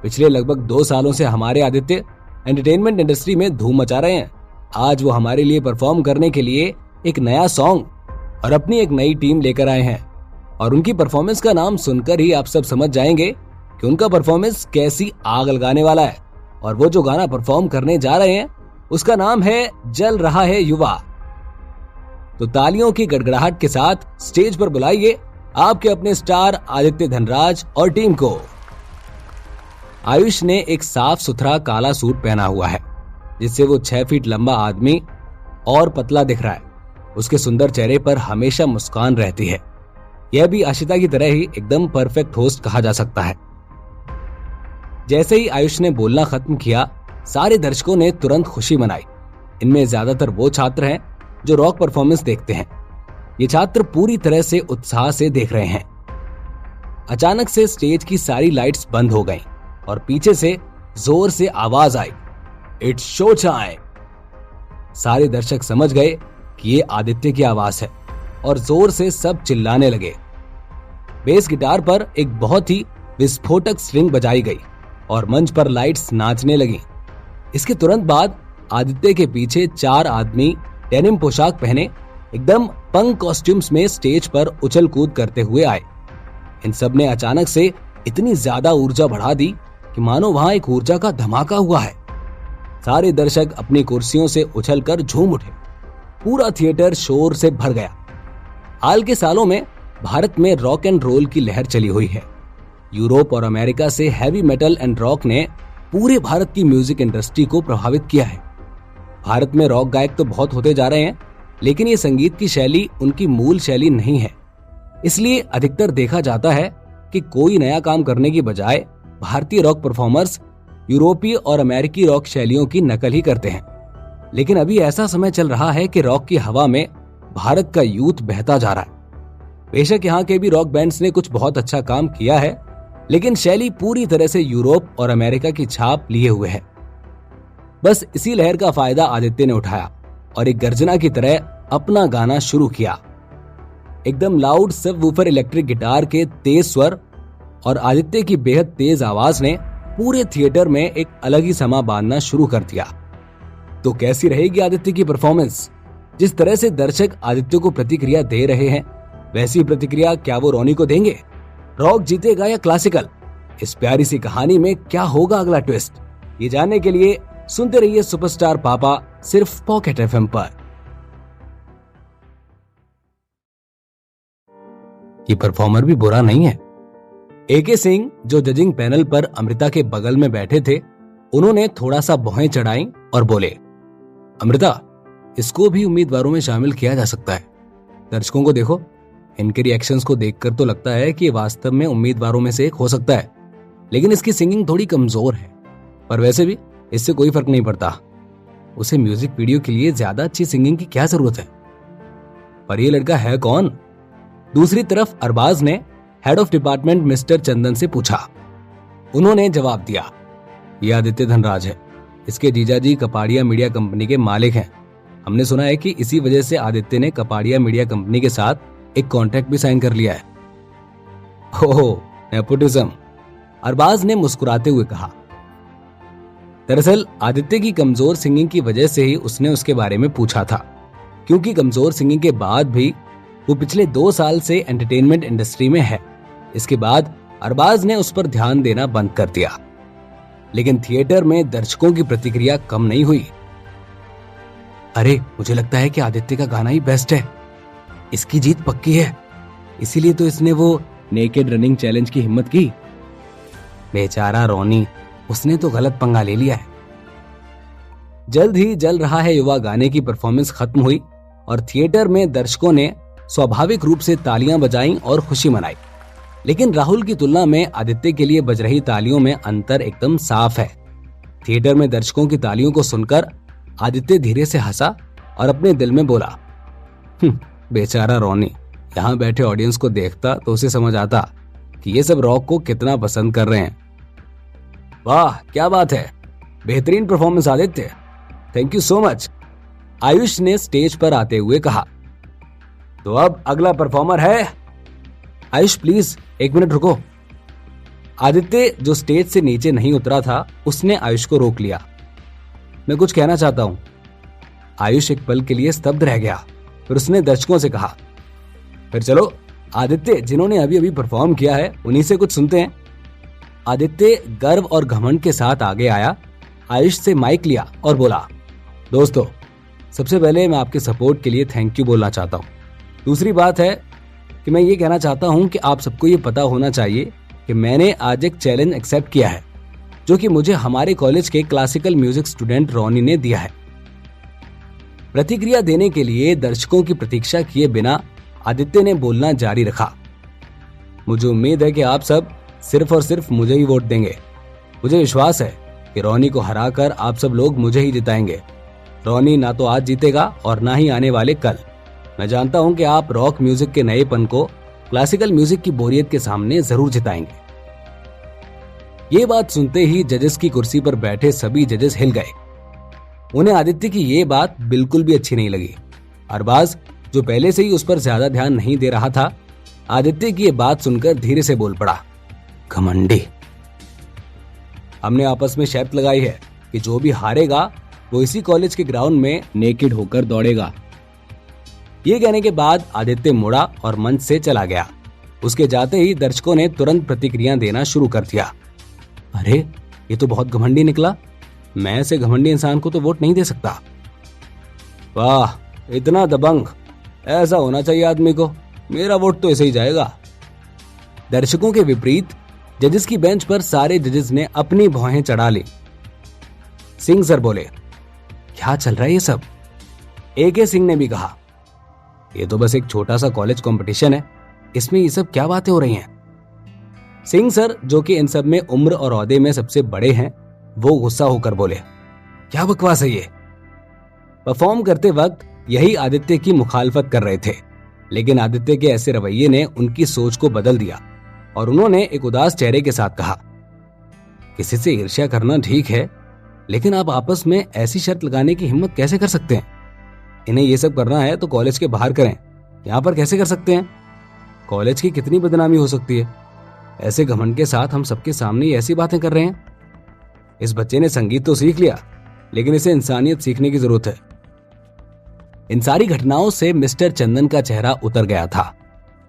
पिछले लगभग 2 सालों से हमारे आदित्य एंटरटेनमेंट इंडस्ट्री में धूम मचा रहे हैं। आज वो हमारे लिए परफॉर्म करने के लिए एक नया सॉन्ग और अपनी एक नई टीम लेकर आए हैं और उनकी परफॉर्मेंस का नाम सुनकर ही आप सब समझ जाएंगे कि उनका परफॉर्मेंस कैसी आग लगाने वाला है। और वो जो गाना परफॉर्म करने जा रहे हैं उसका नाम है जल रहा है युवा। तो तालियों की गड़गड़ाहट के साथ स्टेज पर बुलाइए आपके अपने स्टार आदित्य धनराज और टीम को। आयुष ने एक साफ सुथरा काला सूट पहना हुआ है जिससे वो 6 फीट लंबा आदमी और पतला दिख रहा है। उसके सुंदर चेहरे पर हमेशा मुस्कान रहती है। यह भी आशिता की तरह ही एकदम परफेक्ट होस्ट कहा जा सकता है। जैसे ही आयुष ने बोलना खत्म किया सारे दर्शकों ने तुरंत खुशी मनाई। इनमें ज्यादातर वो छात्र हैं जो रॉक परफॉर्मेंस देखते हैं। ये छात्र पूरी तरह से उत्साह से देख रहे हैं। अचानक से स्टेज की सारी लाइट्स बंद हो गईं और पीछे से जोर से आवाज आई, इट्स शो टाइम। सारे दर्शक समझ गए कि ये आदित्य की आवाज है और जोर से सब चिल्लाने लगे। बेस गिटार पर एक बहुत ही विस्फोटक स्ट्रिंग बजाई गई और मंच पर लाइट्स नाचने लगी। इसके तुरंत बाद आदित्य के पीछे 4 आदमी डेनिम पोशाक पहने एकदम पंक कॉस्ट्यूम्स में स्टेज पर उछल कूद करते हुए आए। इन सब ने अचानक से इतनी ज्यादा ऊर्जा बढ़ा दी कि मानो वहां एक ऊर्जा का धमाका हुआ है। सारे दर्शक अपनी कुर्सियों से उछलकर झूम उठे। पूरा थिएटर शोर से भर गया। हाल के सालों में भारत में रॉक एंड रोल की लहर चली हुई है। यूरोप और अमेरिका से हैवी मेटल एंड रॉक ने पूरे भारत की म्यूजिक इंडस्ट्री को प्रभावित किया है। भारत में रॉक गायक तो बहुत होते जा रहे हैं, लेकिन ये संगीत की शैली उनकी मूल शैली नहीं है। इसलिए अधिकतर देखा जाता है कि कोई नया काम करने की बजाय भारतीय रॉक परफॉर्मर्स यूरोपीय और अमेरिकी रॉक शैलियों की नकल ही करते हैं। लेकिन अभी ऐसा समय चल रहा है कि रॉक की हवा में भारत का यूथ बहता जा रहा है। बेशक यहाँ के भी रॉक बैंड्स ने कुछ बहुत अच्छा काम किया है, लेकिन शैली पूरी तरह से यूरोप और अमेरिका की छाप लिए हुए है। बस इसी लहर का फायदा आदित्य ने उठाया और एक गर्जना की तरह अपना गाना शुरू किया। एकदम लाउड सबवूफर इलेक्ट्रिक गिटार के तेज स्वर और आदित्य की बेहद तेज आवाज ने पूरे थिएटर में एक अलग ही समा बांधना शुरू कर दिया। तो कैसी रहेगी आदित्य की परफॉर्मेंस? जिस तरह से दर्शक आदित्य को प्रतिक्रिया दे रहे हैं, वैसी प्रतिक्रिया क्या वो रोनी को देंगे? रॉक जीतेगा या क्लासिकल? इस प्यारी सी कहानी में क्या होगा अगला ट्विस्ट? ये जानने के लिए सुनते रहिए सुपरस्टार पापा, सिर्फ पॉकेट एफएम पर। ये परफॉर्मर भी बुरा नहीं है। एके सिंह, जो जजिंग पैनल पर अमृता के बगल में बैठे थे, उन्होंने थोड़ा सा भौहें चढ़ाई और बोले, अमृता, इसको भी उम्मीदवारों में शामिल किया जा सकता है। दर्शकों को देखो, इनके रिएक्शंस को देखकर तो लगता है कि वास्तव में उम्मीदवारों में से एक हो सकता है, लेकिन इसकी सिंगिंग थोड़ी कमजोर है। पर वैसे भी इससे कोई फर्क नहीं पड़ता। उसे म्यूजिक वीडियो के लिए ज्यादा अच्छी सिंगिंग की क्या जरूरत है? पर ये लड़का है कौन? दूसरी तरफ अरबाज ने हेड ऑफ डिपार्टमेंट मिस्टर चंदन से पूछा। उन्होंने जवाब दिया, ये आदित्य धनराज है। इसके जीजाजी कपाड़िया मीडिया कंपनी के मालिक हैं। हमने सुना है कि इसी वजह से आदित्य ने कपाड़िया मीडिया कंपनी के साथ एक कॉन्ट्रैक्ट भी साइन कर लिया है। ओह, नेपोटिज्म, अरबाज ने मुस्कुराते हुए कहा। दरअसल आदित्य की कमजोर सिंगिंग की वजह से ही उसने उसके बारे में पूछा था, क्योंकि कमजोर सिंगिंग के बाद भी वो पिछले 2 साल से एंटरटेनमेंट इंडस्ट्री में है। इसके बाद अरबाज ने उस पर ध्यान देना बंद कर दिया, लेकिन थिएटर में दर्शकों की प्रतिक्रिया कम नहीं हुई। अरे, मुझे लगता है कि आदित्य का गाना ही बेस्ट है, इसकी जीत पक्की है, इसीलिए तो इसने वो नेकेड रनिंग चैलेंज की हिम्मत की। बेचारा रोनी, उसने तो गलत पंगा ले लिया है। जल्द ही जल रहा है युवा गाने की परफॉर्मेंस खत्म हुई और थिएटर में दर्शकों ने स्वाभाविक रूप से तालियां बजाईं और खुशी मनाई। लेकिन राहुल की तुलना में आदित्य के लिए बज रही तालियों में अंतर एकदम साफ है। थिएटर में दर्शकों की तालियों को सुनकर आदित्य धीरे से हंसा और अपने दिल में बोला, बेचारा रोनी, यहाँ बैठे ऑडियंस को देखता तो उसे समझ आता कि ये सब रॉक को कितना पसंद कर रहे हैं। वाह, क्या बात है, बेहतरीन performance Aditya, thank you so much, Ayush ने स्टेज पर आते हुए कहा। तो अब अगला परफॉर्मर है। आयुष प्लीज 1 मिनट रुको। आदित्य, जो स्टेज से नीचे नहीं उतरा था, उसने आयुष को रोक लिया। मैं कुछ कहना चाहता हूं। आयुष एक पल के लिए स्तब्ध रह गया, फिर उसने दर्शकों से कहा, फिर चलो आदित्य जिन्होंने अभी अभी परफॉर्म किया है उन्हीं से कुछ सुनते हैं। आदित्य गर्व और घमंड के साथ आगे आया, आयुष से माइक लिया और बोला, दोस्तों, सबसे पहले मैं आपके सपोर्ट के लिए थैंक यू बोलना चाहता हूं। दूसरी बात है कि मैं ये कहना चाहता हूं कि आप सबको ये पता होना चाहिए कि मैंने आज एक चैलेंज एक्सेप्ट किया है, जो कि मुझे हमारे कॉलेज के क्लासिकल म्यूजिक स्टूडेंट रोनी ने दिया है। प्रतिक्रिया देने के लिए दर्शकों की प्रतीक्षा किए बिना आदित्य ने बोलना जारी रखा। मुझे उम्मीद है कि आप सब सिर्फ और सिर्फ मुझे ही वोट देंगे। मुझे विश्वास है कि रोनी को हराकर आप सब लोग मुझे ही जिताएंगे। रोनी ना तो आज जीतेगा और ना ही आने वाले कल। मैं जानता हूं कि आप रॉक म्यूजिक के नएपन को क्लासिकल म्यूजिक की बोरियत के सामने जरूर जिताएंगे। ये बात सुनते ही जजेस की कुर्सी पर बैठे सभी जजेस हिल गए। उन्हें आदित्य की ये बात बिल्कुल भी अच्छी नहीं लगी। अरबाज, जो पहले से ही उस पर ज्यादा ध्यान नहीं दे रहा था, आदित्य की ये बात सुनकर धीरे से बोल पड़ा, घमंडी। हमने आपस में शर्त लगाई है कि जो भी हारेगा वो इसी कॉलेज के ग्राउंड में नेकेड होकर दौड़ेगा। ये कहने के बाद आदित्य मुड़ा और मंच से चला गया। उसके जाते ही दर्शकों ने तुरंत प्रतिक्रिया देना शुरू कर दिया। अरे, ये तो बहुत घमंडी निकला, मैं ऐसे घमंडी इंसान को तो वोट नहीं दे सकता। वाह, इतना दबंग, ऐसा होना चाहिए आदमी को, मेरा वोट तो ऐसे ही जाएगा। दर्शकों के विपरीत जजेस की बेंच पर सारे जजेस ने अपनी भौहें चढ़ा ली। सिंह सर बोले, क्या चल रहा है ये सब? एके सिंह ने भी कहा, ये तो बस एक छोटा सा कॉलेज कंपटीशन है, इसमें ये सब क्या बातें हो रही हैं? सिंह सर, जो कि इन सब में उम्र और ओहदे में सबसे बड़े हैं, वो गुस्सा होकर बोले, क्या बकवास है ये? परफॉर्म करते वक्त यही आदित्य की मुखालफत कर रहे थे, लेकिन आदित्य के ऐसे रवैये ने उनकी सोच को बदल दिया और उन्होंने एक उदास चेहरे के साथ कहा, किसी से ईर्ष्या करना ठीक है, लेकिन आप आपस में ऐसी शर्त लगाने की हिम्मत कैसे कर सकते हैं? इन्हें ये सब करना है तो कॉलेज के बाहर करें, यहाँ पर कैसे कर सकते हैं? कॉलेज की कितनी बदनामी हो सकती है। ऐसे घमंड के साथ हम सबके सामने ही ऐसी बातें कर रहे हैं। इस बच्चे ने संगीत तो सीख लिया, लेकिन इसे इंसानियत सीखने की जरूरत है। इन सारी घटनाओं से मिस्टर चंदन का चेहरा उतर गया था,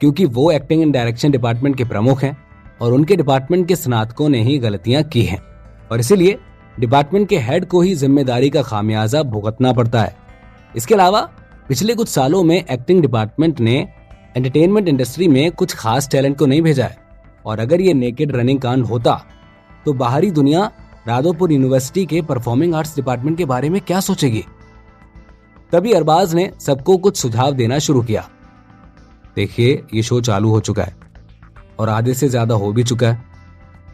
क्योंकि वो एक्टिंग एंड डायरेक्शन डिपार्टमेंट के प्रमुख हैं और उनके डिपार्टमेंट के स्नातकों ने ही गलतियां की हैं, और इसीलिए डिपार्टमेंट के हेड को ही जिम्मेदारी का खामियाजा भुगतना पड़ता है। इसके अलावा पिछले कुछ सालों में एक्टिंग डिपार्टमेंट ने एंटरटेनमेंट इंडस्ट्री में कुछ खास टैलेंट को नहीं भेजा है, और अगर ये नेकेड रनिंग कांड होता तो बाहरी दुनिया राधोपुर यूनिवर्सिटी के परफॉर्मिंग आर्ट्स डिपार्टमेंट के बारे में क्या सोचेगी। तभी अरबाज ने सबको कुछ सुझाव देना शुरू किया। देखिए, ये शो चालू हो चुका है और आधे से ज्यादा हो भी चुका है,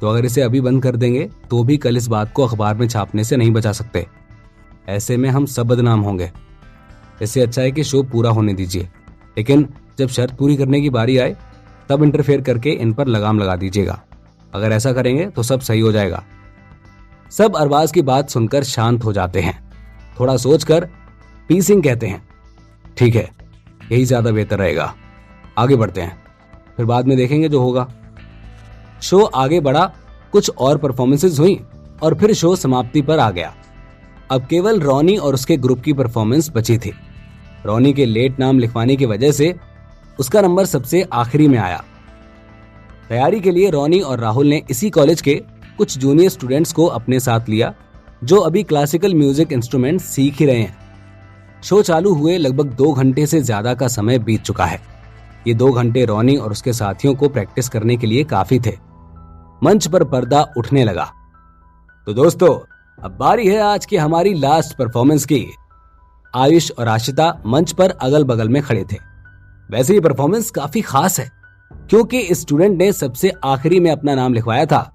तो अगर इसे अभी बंद कर देंगे तो भी कल इस बात को अखबार में छापने से नहीं बचा सकते। ऐसे में हम सब बदनाम होंगे। इससे अच्छा है कि शो पूरा होने दीजिए, लेकिन जब शर्त पूरी करने की बारी आए तब इंटरफेयर करके इन पर लगाम लगा दीजिएगा। अगर ऐसा करेंगे तो सब सही हो जाएगा। सब अरबाज की बात सुनकर शांत हो जाते हैं। थोड़ा सोचकर पी सिंह कहते हैं, ठीक है, यही ज्यादा बेहतर रहेगा। आगे बढ़ते हैं, फिर बाद में देखेंगे जो होगा। शो आगे बढ़ा, कुछ और परफॉर्मेंसेस हुई और फिर शो समाप्ति पर आ गया। अब केवल रॉनी और उसके ग्रुप की परफॉर्मेंस बची थी। रॉनी के लेट नाम लिखवाने की वजह से उसका नंबर सबसे आखिरी में आया। तैयारी के लिए रॉनी और राहुल ने इसी कॉलेज के कुछ जूनियर स्टूडेंट्स को अपने साथ लिया, जो अभी क्लासिकल म्यूजिक इंस्ट्रूमेंट सीख ही रहे हैं। शो चालू हुए लगभग 2 घंटे से ज्यादा का समय बीत चुका है। ये 2 घंटे रॉनी और उसके साथियों को प्रैक्टिस करने के लिए काफी थे। मंच पर पर्दा उठने लगा। तो दोस्तों, अब बारी है आज की हमारी लास्ट परफॉर्मेंस की। आयुष और आशिता मंच पर अगल बगल में खड़े थे। वैसे ये परफॉर्मेंस काफी खास है, क्योंकि इस स्टूडेंट ने सबसे आखिरी में अपना नाम लिखवाया था।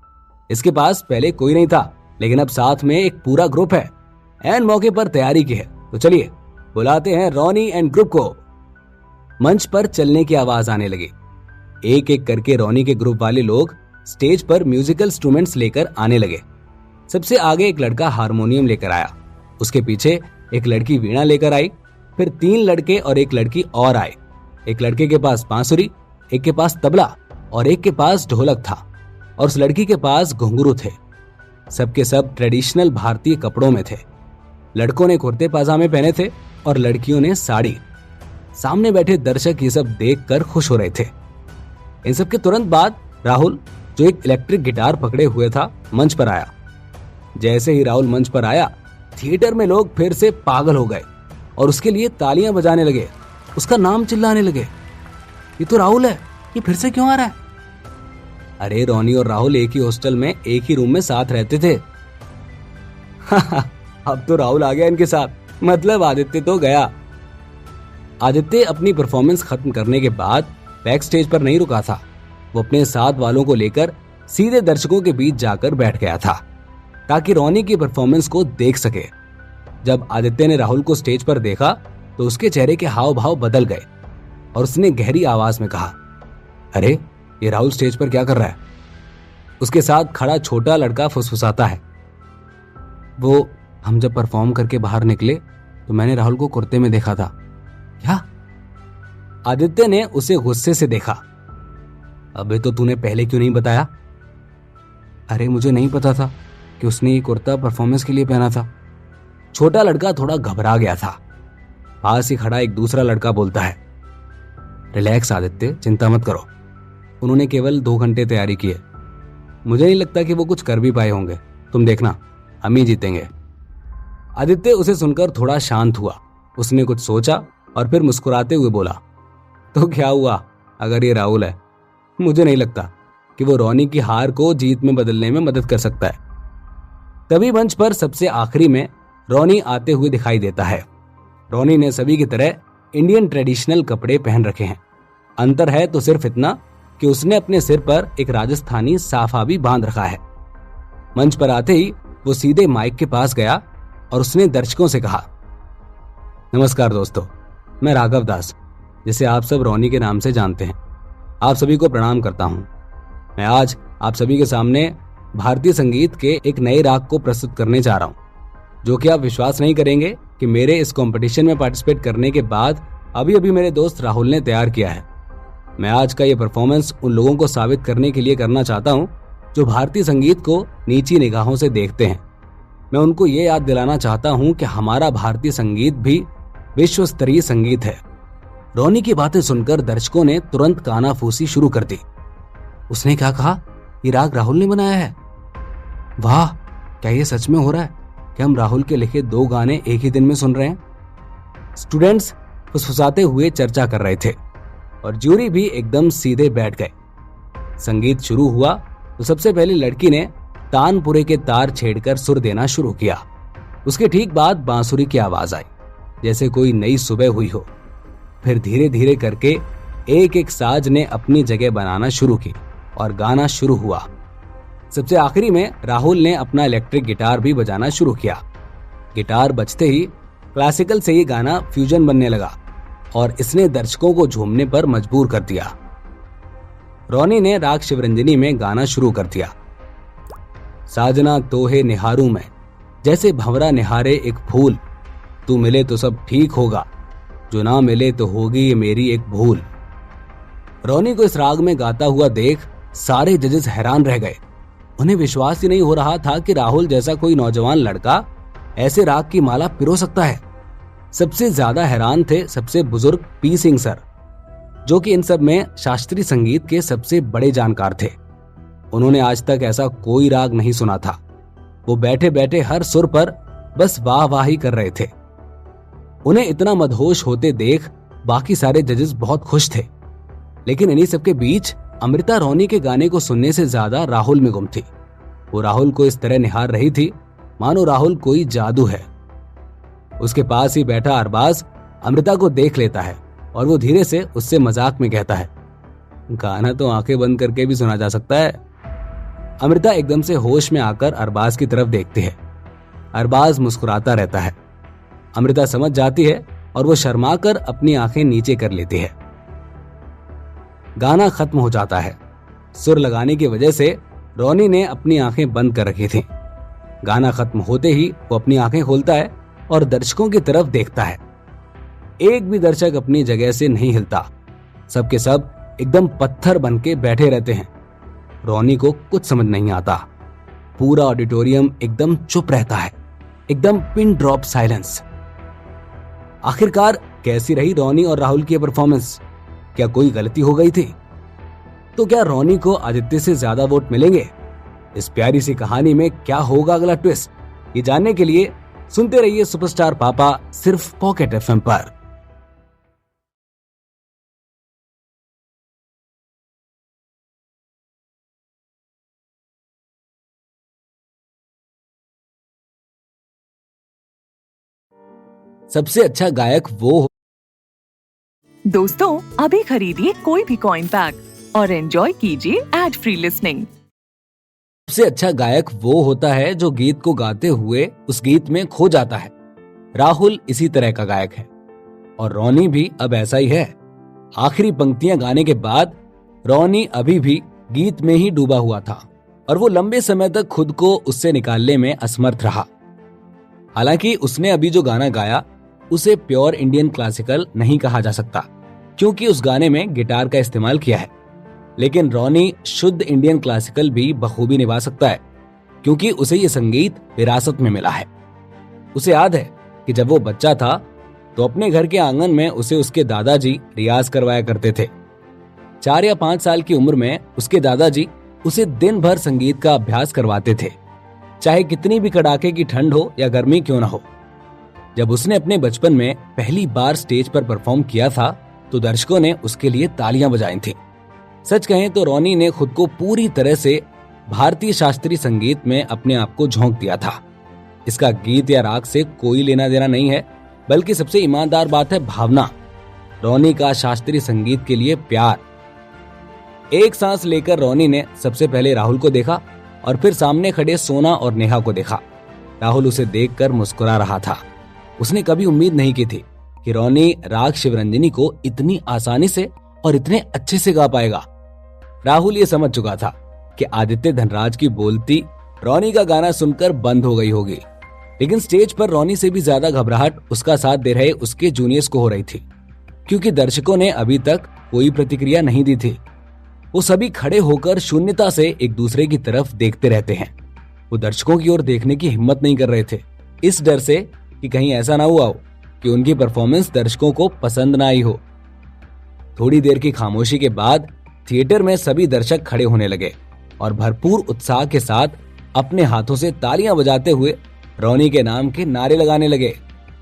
इसके पास पहले कोई नहीं था, लेकिन अब साथ में एक पूरा ग्रुप है। एन मौके पर तैयारी की है, तो चलिए बुलाते हैं रॉनी एंड ग्रुप को। मंच पर चलने की आवाज आने लगी। एक एक करके रॉनी के ग्रुप वाले लोग स्टेज पर म्यूजिकल इंस्ट्रूमेंट्स लेकर आने लगे। सबसे आगे एक लड़का हारमोनियम लेकर आया, उसके पीछे एक लड़की वीणा लेकर आई, फिर 3 लड़के और एक लड़की और आए। एक लड़के के पास बांसुरी, एक के पास तबला और एक के पास ढोलक था, और उस लड़की के पास घुंघरू थे। सबके सब ट्रेडिशनल भारतीय कपड़ों में थे। लड़कों ने कुर्ते पाजामे पहने थे और लड़कियों ने साड़ी। सामने बैठे दर्शक ये सब देखकर खुश हो रहे थे। इन सब के तुरंत बाद राहुल, जो एक इलेक्ट्रिक गिटार पकड़े हुए था, मंच पर आया। जैसे ही राहुल मंच पर आया, थिएटर में लोग फिर से पागल हो गए और उसके लिए तालियां बजाने लगे, उसका नाम चिल्लाने लगे। ये तो राहुल है, ये फिर से क्यों आ रहा है? अरे, रॉनी और राहुल एक ही हॉस्टल में एक ही रूम में साथ रहते थे। अब तो राहुल आ गया इनके साथ, मतलब आदित्य तो गया। आदित्य अपनी परफॉर्मेंस खत्म करने के बाद बैक स्टेज पर नहीं रुका था। वो अपने साथ वालों को लेकर सीधे दर्शकों के बीच जाकर बैठ गया था, ताकि रॉनी की परफॉर्मेंस को देख सके। जब आदित्य ने राहुल को स्टेज पर देखा तो उसके चेहरे के हाव भाव बदल गए और उसने गहरी आवाज में कहा, अरे, ये राहुल स्टेज पर क्या कर रहा है? उसके साथ खड़ा छोटा लड़का फुसफुसाता है, वो हम जब परफॉर्म करके बाहर निकले तो मैंने राहुल को कुर्ते में देखा था। क्या? आदित्य ने उसे गुस्से से देखा। अबे, तो तूने पहले क्यों नहीं बताया? अरे, मुझे नहीं पता था कि उसने ये कुर्ता परफॉर्मेंस के लिए पहना था। छोटा लड़का थोड़ा घबरा गया था। पास ही खड़ा एक दूसरा लड़का बोलता है, रिलैक्स आदित्य, चिंता मत करो, उन्होंने केवल 2 घंटे तैयारी की है। मुझे नहीं लगता कि वो कुछ कर भी पाए होंगे। तुम देखना, हम ही जीतेंगे। आदित्य उसे सुनकर थोड़ा शांत हुआ। उसने कुछ सोचा और फिर मुस्कुराते हुए बोला, तो क्या हुआ अगर ये राहुल है? मुझे नहीं लगता कि वो रॉनी की हार को जीत में बदलने में मदद कर सकता है। तभी मंच पर सबसे आखिरी में रॉनी आते हुए दिखाई देता है। रॉनी ने सभी की तरह इंडियन ट्रेडिशनल कपड़े पहन रखे हैं। अंतर है तो सिर्फ इतना कि उसने अपने सिर पर एक राजस्थानी साफा भी बांध रखा है। मंच पर आते ही वो सीधे माइक के पास गया और उसने दर्शकों से कहा, नमस्कार दोस्तों, मैं राघव दास, जिसे आप सब रॉनी के नाम से जानते हैं, आप सभी को प्रणाम करता हूं। मैं आज आप सभी के सामने भारतीय संगीत के एक नए राग को प्रस्तुत करने जा रहा हूं, जो कि आप विश्वास नहीं करेंगे कि मेरे इस कंपटीशन में पार्टिसिपेट करने के बाद अभी अभी मेरे दोस्त राहुल ने तैयार किया है। मैं आज का ये परफॉर्मेंस उन लोगों को साबित करने के लिए करना चाहता हूँ जो भारतीय संगीत को नीची निगाहों से देखते हैं। मैं उनको ये याद दिलाना चाहता हूँ कि हमारा भारतीय संगीत भी विश्व स्तरीय संगीत है। रोनी की बातें सुनकर दर्शकों ने तुरंत कानाफूसी शुरू कर दी। उसने क्या कहा? ये राग राहुल ने बनाया है? वाह, क्या ये सच में हो रहा है कि हम राहुल के लिखे 2 गाने एक ही दिन में सुन रहे हैं? स्टूडेंट्स फुसफुसाते हुए चर्चा कर रहे थे और ज्यूरी भी एकदम सीधे बैठ गए। संगीत शुरू हुआ तो सबसे पहले लड़की ने तानपुरे के तार छेड़कर सुर देना शुरू किया। उसके ठीक बाद बांसुरी की आवाज आई, जैसे कोई नई सुबह हुई हो। फिर धीरे धीरे करके एक एक साज ने अपनी जगह बनाना शुरू की और गाना शुरू हुआ। सबसे आखिरी में राहुल ने अपना इलेक्ट्रिक गिटार भी बजाना शुरू किया। गिटार बजते ही क्लासिकल से ये गाना फ्यूजन बनने लगा और इसने दर्शकों को झूमने पर मजबूर कर दिया। रोनी ने राग शिवरंजनी में गाना शुरू कर दिया। साजना तोहे निहारू में, जैसे भंवरा निहारे एक फूल, तू मिले तो सब ठीक होगा, जो ना मिले तो होगी ये मेरी एक भूल। रोनी को इस राग में गाता हुआ देख सारे जजेस हैरान रह गए। उन्हें विश्वास ही नहीं हो रहा था कि राहुल जैसा कोई नौजवान लड़का ऐसे राग की माला पिरो सकता है। सबसे ज्यादा हैरान थे सबसे बुजुर्ग पी सिंह सर, जो कि इन सब में शास्त्रीय संगीत के सबसे बड़े जानकार थे। उन्होंने आज तक ऐसा कोई राग नहीं सुना था। वो बैठे बैठे हर सुर पर बस वाह वाह ही कर रहे थे। उन्हें इतना मदहोश होते देख बाकी सारे जजेस बहुत खुश थे, लेकिन इन्हीं सबके बीच अमृता रोनी के गाने को सुनने से ज्यादा राहुल में गुम थी। वो राहुल को इस तरह निहार रही थी मानो राहुल कोई जादू है। उसके पास ही बैठा अरबाज अमृता को देख लेता है और वो धीरे से उससे मजाक में कहता है, गाना तो आंखें बंद करके भी सुना जा सकता है। अमृता एकदम से होश में आकर अरबाज की तरफ देखती है। अरबाज मुस्कुराता रहता है। अमृता समझ जाती है और वो शर्माकर अपनी आंखें नीचे कर लेती है। गाना खत्म हो जाता है। सुर लगाने की वजह से रोनी ने अपनी आंखें बंद कर रखी थीं। गाना खत्म होते ही वो अपनी आंखें खोलता है और दर्शकों की तरफ देखता है। एक भी दर्शक अपनी जगह से नहीं हिलता। सबके सब एकदम पत्थर बन के बैठे रहते हैं। रोनी को कुछ समझ नहीं आता। पूरा ऑडिटोरियम एकदम चुप रहता है, एकदम पिन ड्रॉप साइलेंस। आखिरकार कैसी रही रोनी और राहुल की परफॉर्मेंस? क्या कोई गलती हो गई थी? तो क्या रोनी को आदित्य से ज्यादा वोट मिलेंगे? इस प्यारी सी कहानी में क्या होगा अगला ट्विस्ट? ये जानने के लिए सुनते रहिए सुपरस्टार पापा, सिर्फ पॉकेट एफएम पर। सबसे अच्छा गायक वो दोस्तों, अभी खरीदिए कोई भी कॉइन पैक और एंजॉय कीजिए एड फ्री लिसनिंग। सबसे अच्छा गायक वो होता है जो गीत को गाते हुए उस गीत में खो जाता है। राहुल इसी तरह का गायक है और रोनी भी अब ऐसा ही है। आखिरी पंक्तियां गाने के बाद रोनी अभी भी गीत में ही डूबा हुआ था और वो लंबे समय तक खुद को उससे निकालने में असमर्थ रहा। हालांकि उसने अभी जो गाना गाया उसे प्योर इंडियन क्लासिकल नहीं कहा जा सकता, क्योंकि उस गाने में गिटार का इस्तेमाल किया है। लेकिन रोनी शुद्ध इंडियन क्लासिकल भी बखूबी निभा सकता है, क्योंकि उसे ये संगीत विरासत में मिला है। उसे याद है कि जब वो बच्चा था तो अपने घर के आंगन में उसे उसके दादाजी रियाज करवाया करते थे। 4 या 5 साल की उम्र में उसके दादाजी उसे दिन भर संगीत का अभ्यास करवाते थे, चाहे कितनी भी कड़ाके की ठंड हो या गर्मी क्यों ना हो। जब उसने अपने बचपन में पहली बार स्टेज पर परफॉर्म किया था तो दर्शकों ने उसके लिए तालियां बजाई थी। सच कहें तो रोनी ने खुद को पूरी तरह से भारतीय शास्त्रीय संगीत में अपने आप को झोंक दिया था। इसका गीत या राग से कोई लेना देना नहीं है, बल्कि सबसे ईमानदार बात है भावना। रोनी का शास्त्रीय संगीत के लिए प्यार। एक सांस लेकर रोनी ने सबसे पहले राहुल को देखा और फिर सामने खड़े सोना और नेहा को देखा। राहुल उसे देखकर मुस्कुरा रहा था। उसने कभी उम्मीद नहीं की थी कि रोनी राग शिवरंजनी को इतनी आसानी से और इतने अच्छे से गा पाएगा। राहुल ये समझ चुका था कि आदित्य धनराज की बोलती रोनी का गाना सुनकर बंद हो गई होगी, लेकिन स्टेज पर रोनी से भी ज्यादा घबराहट उसका साथ दे रहे उसके जूनियर्स को हो रही थी, क्योंकि दर्शकों ने अभी तक कोई प्रतिक्रिया नहीं दी थी। वो सभी खड़े होकर शून्यता से एक दूसरे की तरफ देखते रहते हैं। वो दर्शकों की ओर देखने की हिम्मत नहीं कर रहे थे, इस डर से कि कहीं ऐसा ना हुआ हो कि उनकी परफॉर्मेंस दर्शकों को पसंद ना आई हो। थोड़ी देर की खामोशी के बाद थिएटर में सभी दर्शक खड़े होने लगे और भरपूर उत्साह के साथ अपने हाथों से तालियां बजाते हुए रोनी के नाम के नारे लगाने लगे।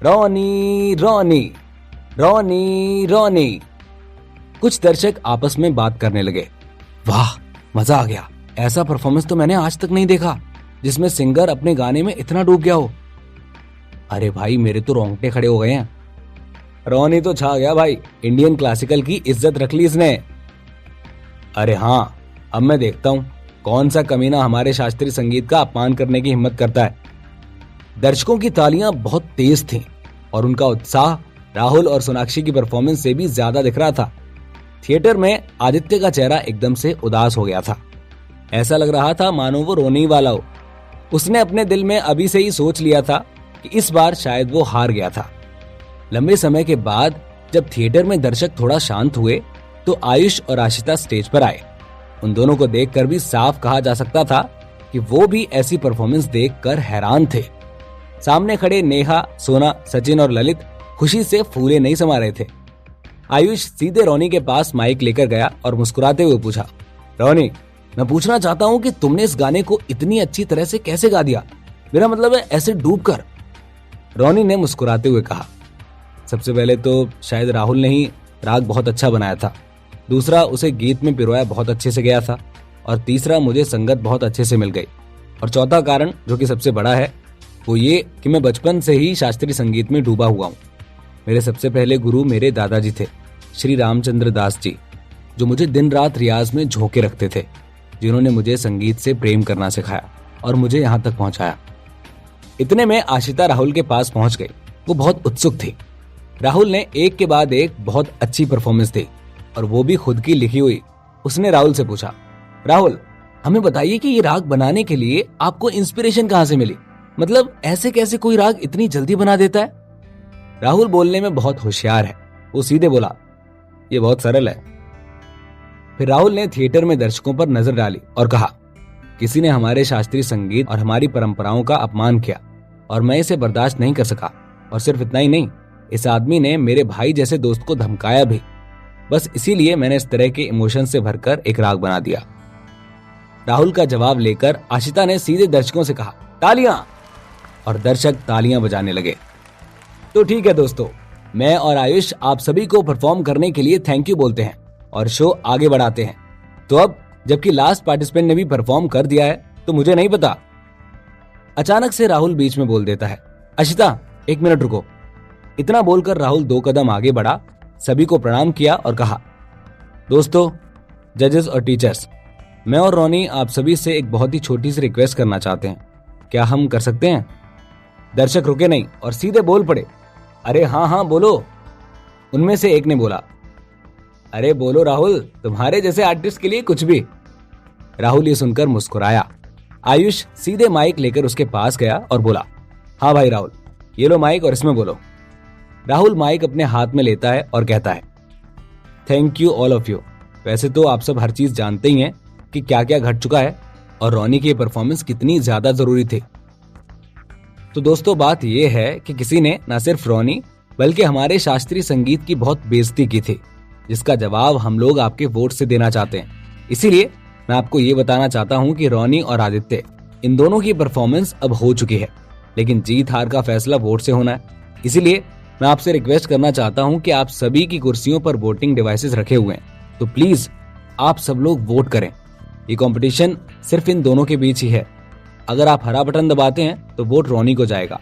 रोनी रोनी रोनी रोनी। कुछ दर्शक आपस में बात करने लगे। वाह, मजा आ गया, ऐसा परफॉर्मेंस तो मैंने आज तक नहीं देखा जिसमें सिंगर अपने गाने में इतना डूब गया हो। अरे भाई, मेरे तो रोंगटे खड़े हो गए हैं। रोनी तो छा गया भाई, इंडियन क्लासिकल की इज्जत रख ली इसने। अरे हाँ, अब मैं देखता हूं कौन सा कमीना हमारे शास्त्रीय संगीत का अपमान करने की हिम्मत करता है। दर्शकों की तालियां बहुत तेज थीं और उनका उत्साह राहुल और सोनाक्षी की परफॉर्मेंस से भी ज्यादा दिख रहा था। थिएटर में आदित्य का चेहरा एकदम से उदास हो गया था। ऐसा लग रहा था मानो वो रोने ही वाला हो। उसने अपने दिल में अभी से ही सोच लिया था कि इस बार शायद वो हार गया था। लंबे समय के बाद जब थिएटर में दर्शक थोड़ा शांत हुए तो आयुष और आशिता स्टेज पर आए। उन दोनों को देखकर भी साफ कहा जा सकता था कि वो भी ऐसी परफॉर्मेंस देखकर हैरान थे। सामने खड़े नेहा, सोना, सचिन और ललित खुशी से फूले नहीं समा रहे थे। आयुष सीधे रोनी के पास माइक लेकर गया और मुस्कुराते हुए पूछा, रोनी, मैं पूछना चाहता हूँ कि तुमने इस गाने को इतनी अच्छी तरह से कैसे गा दिया? मेरा मतलब है ऐसे डूबकर। रोनी ने मुस्कुराते हुए कहा, सबसे पहले तो शायद राहुल ने ही राग बहुत अच्छा बनाया था, दूसरा उसे गीत में पिरोया बहुत अच्छे से गया था, और तीसरा मुझे संगत बहुत अच्छे से मिल गई, और चौथा कारण जो कि सबसे बड़ा है वो ये कि मैं बचपन से ही शास्त्रीय संगीत में डूबा हुआ हूँ। मेरे सबसे पहले गुरु मेरे दादाजी थे, श्री रामचंद्र दास जी, जो मुझे दिन रात रियाज में झोंके रखते थे, जिन्होंने मुझे संगीत से प्रेम करना सिखाया और मुझे यहाँ तक पहुंचाया। इतने में आशिता राहुल के पास पहुंच गई। वो बहुत उत्सुक थी। राहुल ने एक के बाद एक बहुत अच्छी परफॉर्मेंस दी और वो भी खुद की लिखी हुई। उसने राहुल से पूछा, राहुल, हमें बताइए कि ये राग बनाने के लिए आपको इंस्पिरेशन कहाँ से मिली? मतलब ऐसे कैसे कोई राग इतनी जल्दी बना देता है? राहुल बोलने में बहुत होशियार है। वो सीधे बोला, ये बहुत सरल है। फिर राहुल ने थिएटर में दर्शकों पर नजर डाली और कहा, किसी ने हमारे शास्त्रीय संगीत और हमारी परंपराओं का अपमान किया और मैं इसे बर्दाश्त नहीं कर सका। और सिर्फ इतना ही नहीं, इस आदमी ने मेरे भाई जैसे दोस्त को धमकाया भी। बस इसीलिए मैंने इस तरह के इमोशन से भरकर एक राग बना दिया। राहुल का जवाब लेकर आशिता ने सीधे दर्शकों से कहा, तालियां। और दर्शक तालियां बजाने लगे। तो ठीक है दोस्तों, मैं और आयुष आप सभी को परफॉर्म करने के लिए थैंक यू बोलते हैं और शो आगे बढ़ाते हैं। तो अब जबकि लास्ट पार्टिसिपेंट ने भी परफॉर्म कर दिया है तो मुझे नहीं पता। अचानक से राहुल बीच में बोल देता है, आशिता, एक मिनट रुको। इतना बोलकर राहुल 2 कदम आगे बढ़ा, सभी को प्रणाम किया और कहा, दोस्तों, जजेस और टीचर्स, मैं और रोनी आप सभी से एक बहुत ही छोटी सी रिक्वेस्ट करना चाहते हैं। क्या हम कर सकते हैं? दर्शक रुके नहीं और सीधे बोल पड़े, अरे हाँ हाँ बोलो। उनमें से एक ने बोला, अरे बोलो राहुल, तुम्हारे जैसे आर्टिस्ट के लिए कुछ भी। राहुल ये सुनकर मुस्कुराया। आयुष सीधे माइक लेकर उसके पास गया और बोला, हाँ भाई राहुल, ये लो माइक और इसमें बोलो। राहुल माइक अपने हाथ में लेता है और कहता है, thank you all of you. वैसे तो आप सब हर चीज जानते ही हैं कि क्या क्या घट चुका है और रोनी की परफॉर्मेंस कितनी ज्यादा जरूरी थी। तो दोस्तों, बात यह है कि किसी ने न सिर्फ रोनी बल्कि हमारे शास्त्रीय संगीत की बहुत बेइज्जती की थी, जिसका जवाब हम लोग आपके वोट से देना चाहते हैं। इसीलिए मैं आपको ये बताना चाहता हूँ कि रोनी और आदित्य, इन दोनों की परफॉर्मेंस अब हो चुकी है, लेकिन जीत हार का फैसला वोट से होना है। इसीलिए मैं आपसे रिक्वेस्ट करना चाहता हूँ कि आप सभी की कुर्सियों पर वोटिंग डिवाइसेस रखे हुए हैं, तो प्लीज आप सब लोग वोट करें। ये कंपटीशन सिर्फ इन दोनों के बीच ही है। अगर आप हरा बटन दबाते हैं तो वोट रोनी को जाएगा,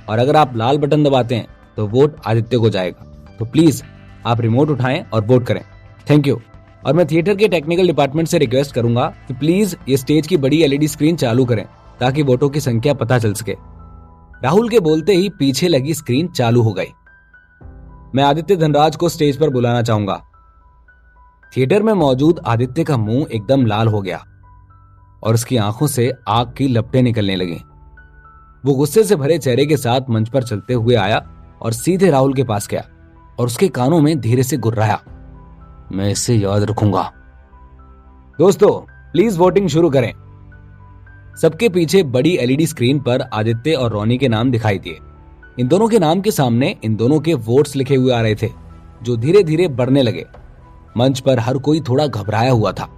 और अगर आप लाल बटन दबाते हैं तो वोट आदित्य को जाएगा। तो प्लीज आप रिमोट उठाएं और वोट करें। Thank you. और मैं थिएटर के टेक्निकल डिपार्टमेंट से रिक्वेस्ट करूंगा कि प्लीज ये स्टेज की बड़ी एलईडी स्क्रीन चालू करें ताकि वोटों की संख्या पता चल सके। राहुल के बोलते ही पीछे लगी स्क्रीन चालू हो गई। मैं आदित्य धनराज को स्टेज पर बुलाना चाहूंगा। थिएटर में मौजूद आदित्य का मुंह एकदम लाल हो गया और उसकी आंखों से आग की लपटें निकलने लगी। वो गुस्से से भरे चेहरे के साथ मंच पर चलते हुए आया और सीधे राहुल के पास गया और उसके कानों में धीरे से गुर्राया, मैं इसे याद रखूंगा। दोस्तों प्लीज वोटिंग शुरू करें। सबके पीछे बड़ी एलईडी स्क्रीन पर आदित्य और रोनी के नाम दिखाई दिए। इन दोनों के नाम के सामने इन दोनों के वोट्स लिखे हुए आ रहे थे, जो धीरे धीरे बढ़ने लगे। मंच पर हर कोई थोड़ा घबराया हुआ था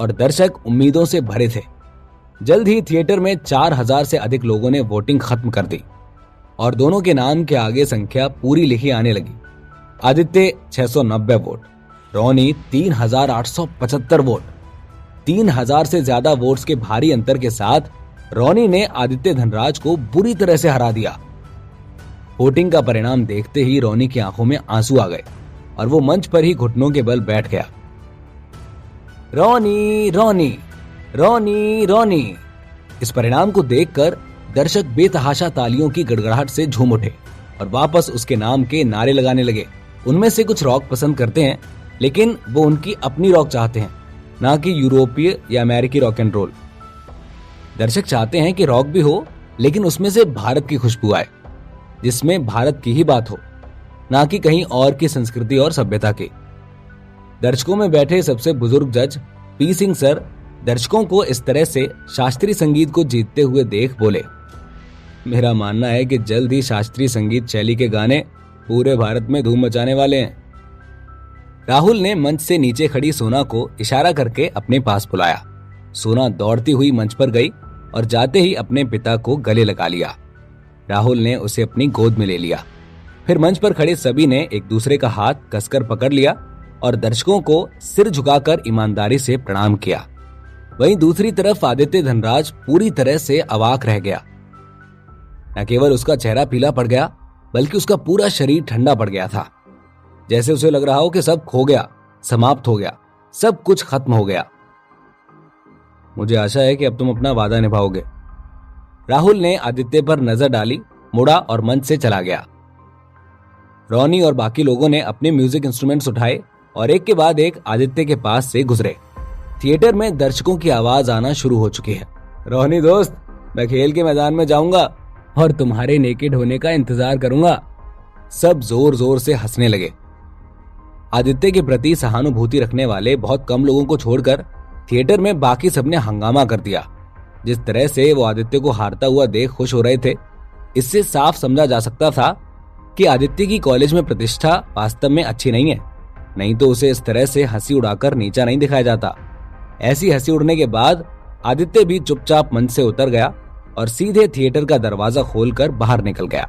और दर्शक उम्मीदों से भरे थे। जल्द ही थिएटर में 4000 से अधिक लोगों ने वोटिंग खत्म कर दी और दोनों के नाम के आगे संख्या पूरी लिखी आने लगी। आदित्य 690 वोट, रोनी 3875 वोट। 3000 से ज्यादा वोट्स के भारी अंतर के साथ रोनी ने आदित्य धनराज को बुरी तरह से हरा दिया। वोटिंग का परिणाम देखते ही रोनी की आंखों में आंसू आ गए और वो मंच पर ही घुटनों के बल बैठ गया। रोनी रोनी रोनी रोनी। इस परिणाम को देखकर दर्शक बेतहाशा तालियों की गड़गड़ाहट से झूम उठे और वापस उसके नाम के नारे लगाने लगे। उनमें से कुछ रॉक पसंद करते हैं, लेकिन वो उनकी अपनी रॉक चाहते हैं, ना कि यूरोपीय या अमेरिकी रॉक एंड रोल। दर्शक चाहते हैं कि रॉक भी हो, लेकिन उसमें से भारत की खुशबू आए, जिसमें भारत की ही बात हो, ना कि कहीं और की संस्कृति और सभ्यता की। दर्शकों में बैठे सबसे बुजुर्ग जज पी सिंह सर दर्शकों को इस तरह से शास्त्रीय संगीत को जीतते हुए देख बोले, मेरा मानना है कि जल्द ही शास्त्रीय संगीत शैली के गाने पूरे भारत में धूम मचाने वाले हैं। राहुल ने मंच से नीचे खड़ी सोना को इशारा करके अपने पास बुलाया। सोना दौड़ती हुई मंच पर गई और जाते ही अपने पिता को गले लगा लिया। राहुल ने उसे अपनी गोद में ले लिया। फिर मंच पर खड़े सभी ने एक दूसरे का हाथ कसकर पकड़ लिया और दर्शकों को सिर झुकाकर ईमानदारी से प्रणाम किया। वहीं दूसरी तरफ आदित्य धनराज पूरी तरह से अवाक रह गया। न केवल उसका चेहरा पीला पड़ गया, बल्कि उसका पूरा शरीर ठंडा पड़ गया था, जैसे उसे लग रहा हो कि सब खो गया, समाप्त हो गया, सब कुछ खत्म हो गया। मुझे आशा है कि अब तुम अपना वादा निभाओगे। राहुल ने आदित्य पर नजर डाली, मुड़ा और मंच से चला गया। रोनी और बाकी लोगों ने अपने म्यूजिक इंस्ट्रूमेंट्स उठाए और एक के बाद एक आदित्य के पास से गुजरे। थिएटर में दर्शकों की आवाज आना शुरू हो चुकी है। रोनी दोस्त, मैं खेल के मैदान में जाऊंगा और तुम्हारे नेकेड होने का इंतजार करूंगा। सब जोर जोर से हंसने लगे। आदित्य के प्रति सहानुभूति रखने वाले बहुत कम लोगों को छोड़कर थिएटर में बाकी सबने हंगामा कर दिया। जिस तरह से वो आदित्य को हारता हुआ देख खुश हो रहे थे, इससे साफ समझा जा सकता था कि आदित्य की कॉलेज में प्रतिष्ठा वास्तव में अच्छी नहीं है, नहीं तो उसे इस तरह से हंसी उड़ाकर नीचा नहीं दिखाया जाता। ऐसी हंसी उड़ने के बाद आदित्य भी चुपचाप मंच से उतर गया और सीधे थिएटर का दरवाजा खोलकर बाहर निकल गया।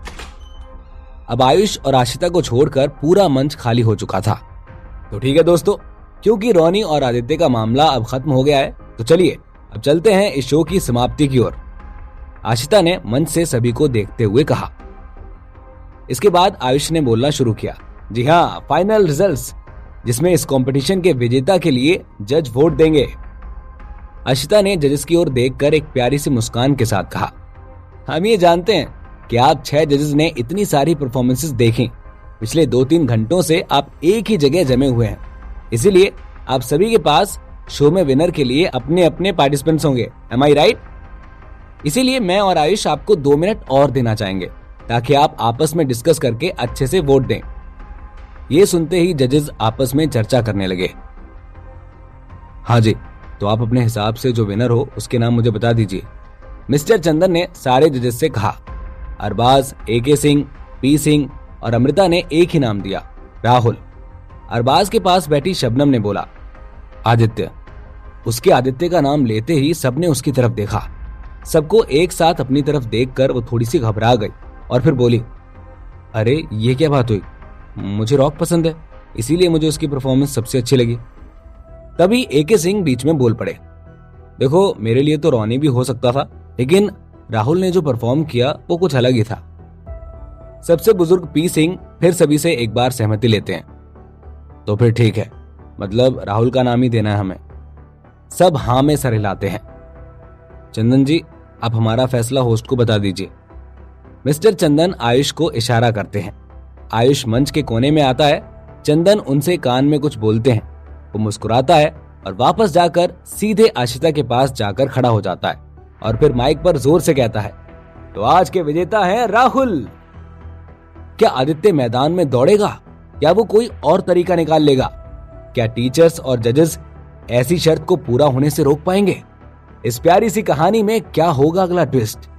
अब आयुष और आशिता को छोड़कर पूरा मंच खाली हो चुका था। तो ठीक है दोस्तों, क्योंकि रोनी और आदित्य का मामला अब खत्म हो गया है, तो चलिए अब चलते हैं इस शो की समाप्ति की ओर। आशिता ने मंच से सभी को देखते हुए कहा। इसके बाद आयुष ने बोलना शुरू किया, जी हाँ, फाइनल रिजल्ट्स, जिसमें इस कंपटीशन के विजेता के लिए जज वोट देंगे। आशिता ने जजेस की ओर देखकर एक प्यारी सी मुस्कान के साथ कहा, हम ये जानते हैं कि आप 6 जजेस ने इतनी सारी परफॉर्मेंसेस देखी। पिछले 2-3 घंटों से आप एक ही जगह जमे हुए हैं, इसीलिए आप सभी के पास शो में विनर के लिए अपने अपने पार्टिसिपेंट्स होंगे। एम आई राइट? इसीलिए मैं और आयुष आपको 2 मिनट और देना चाहेंगे ताकि आप आपस में डिस्कस करके अच्छे से वोट दें। ये सुनते ही जजेस आपस में चर्चा करने लगे। हाँ जी, तो आप अपने हिसाब से जो विनर हो उसके नाम मुझे बता दीजिए। मिस्टर चंदन ने सारे जजेस से कहा। अरबाज, AK सिंह, पी सिंह और अमृता ने एक ही नाम दिया, राहुल। अरबाज के पास बैठी शबनम ने बोला, आदित्य। उसके आदित्य का नाम लेते ही सबने उसकी तरफ देखा। सबको एक साथ अपनी तरफ देखकर वो थोड़ी सी घबरा गई और फिर बोली, अरे ये क्या बात हुई? मुझे रॉक पसंद है, इसीलिए मुझे उसकी परफॉर्मेंस सबसे अच्छी लगी। तभी AK सिंह बीच में बोल पड़े, देखो मेरे लिए तो रोनी भी हो सकता था, लेकिन राहुल ने जो परफॉर्म किया वो कुछ अलग ही था। सबसे बुजुर्ग पी सिंह फिर सभी से एक बार सहमति लेते हैं, तो फिर ठीक है, मतलब राहुल का नाम ही देना है हमें। सब हाँ में सर हिलाते हैं। चंदन जी, आप हमारा फैसला होस्ट को बता दीजिए। मिस्टर चंदन आयुष को इशारा करते हैं। आयुष मंच के कोने में आता है। चंदन उनसे कान में कुछ बोलते हैं। वो मुस्कुराता है और वापस जाकर सीधे आशिता के पास जाकर खड़ा हो जाता है और फिर माइक पर जोर से कहता है, तो आज के विजेता हैं राहुल। क्या आदित्य मैदान में दौड़ेगा या वो कोई और तरीका निकाल लेगा? क्या टीचर्स और जजेस ऐसी शर्त को पूरा होने से रोक पाएंगे? इस प्यारी सी कहानी में क्या होगा अगला ट्विस्ट?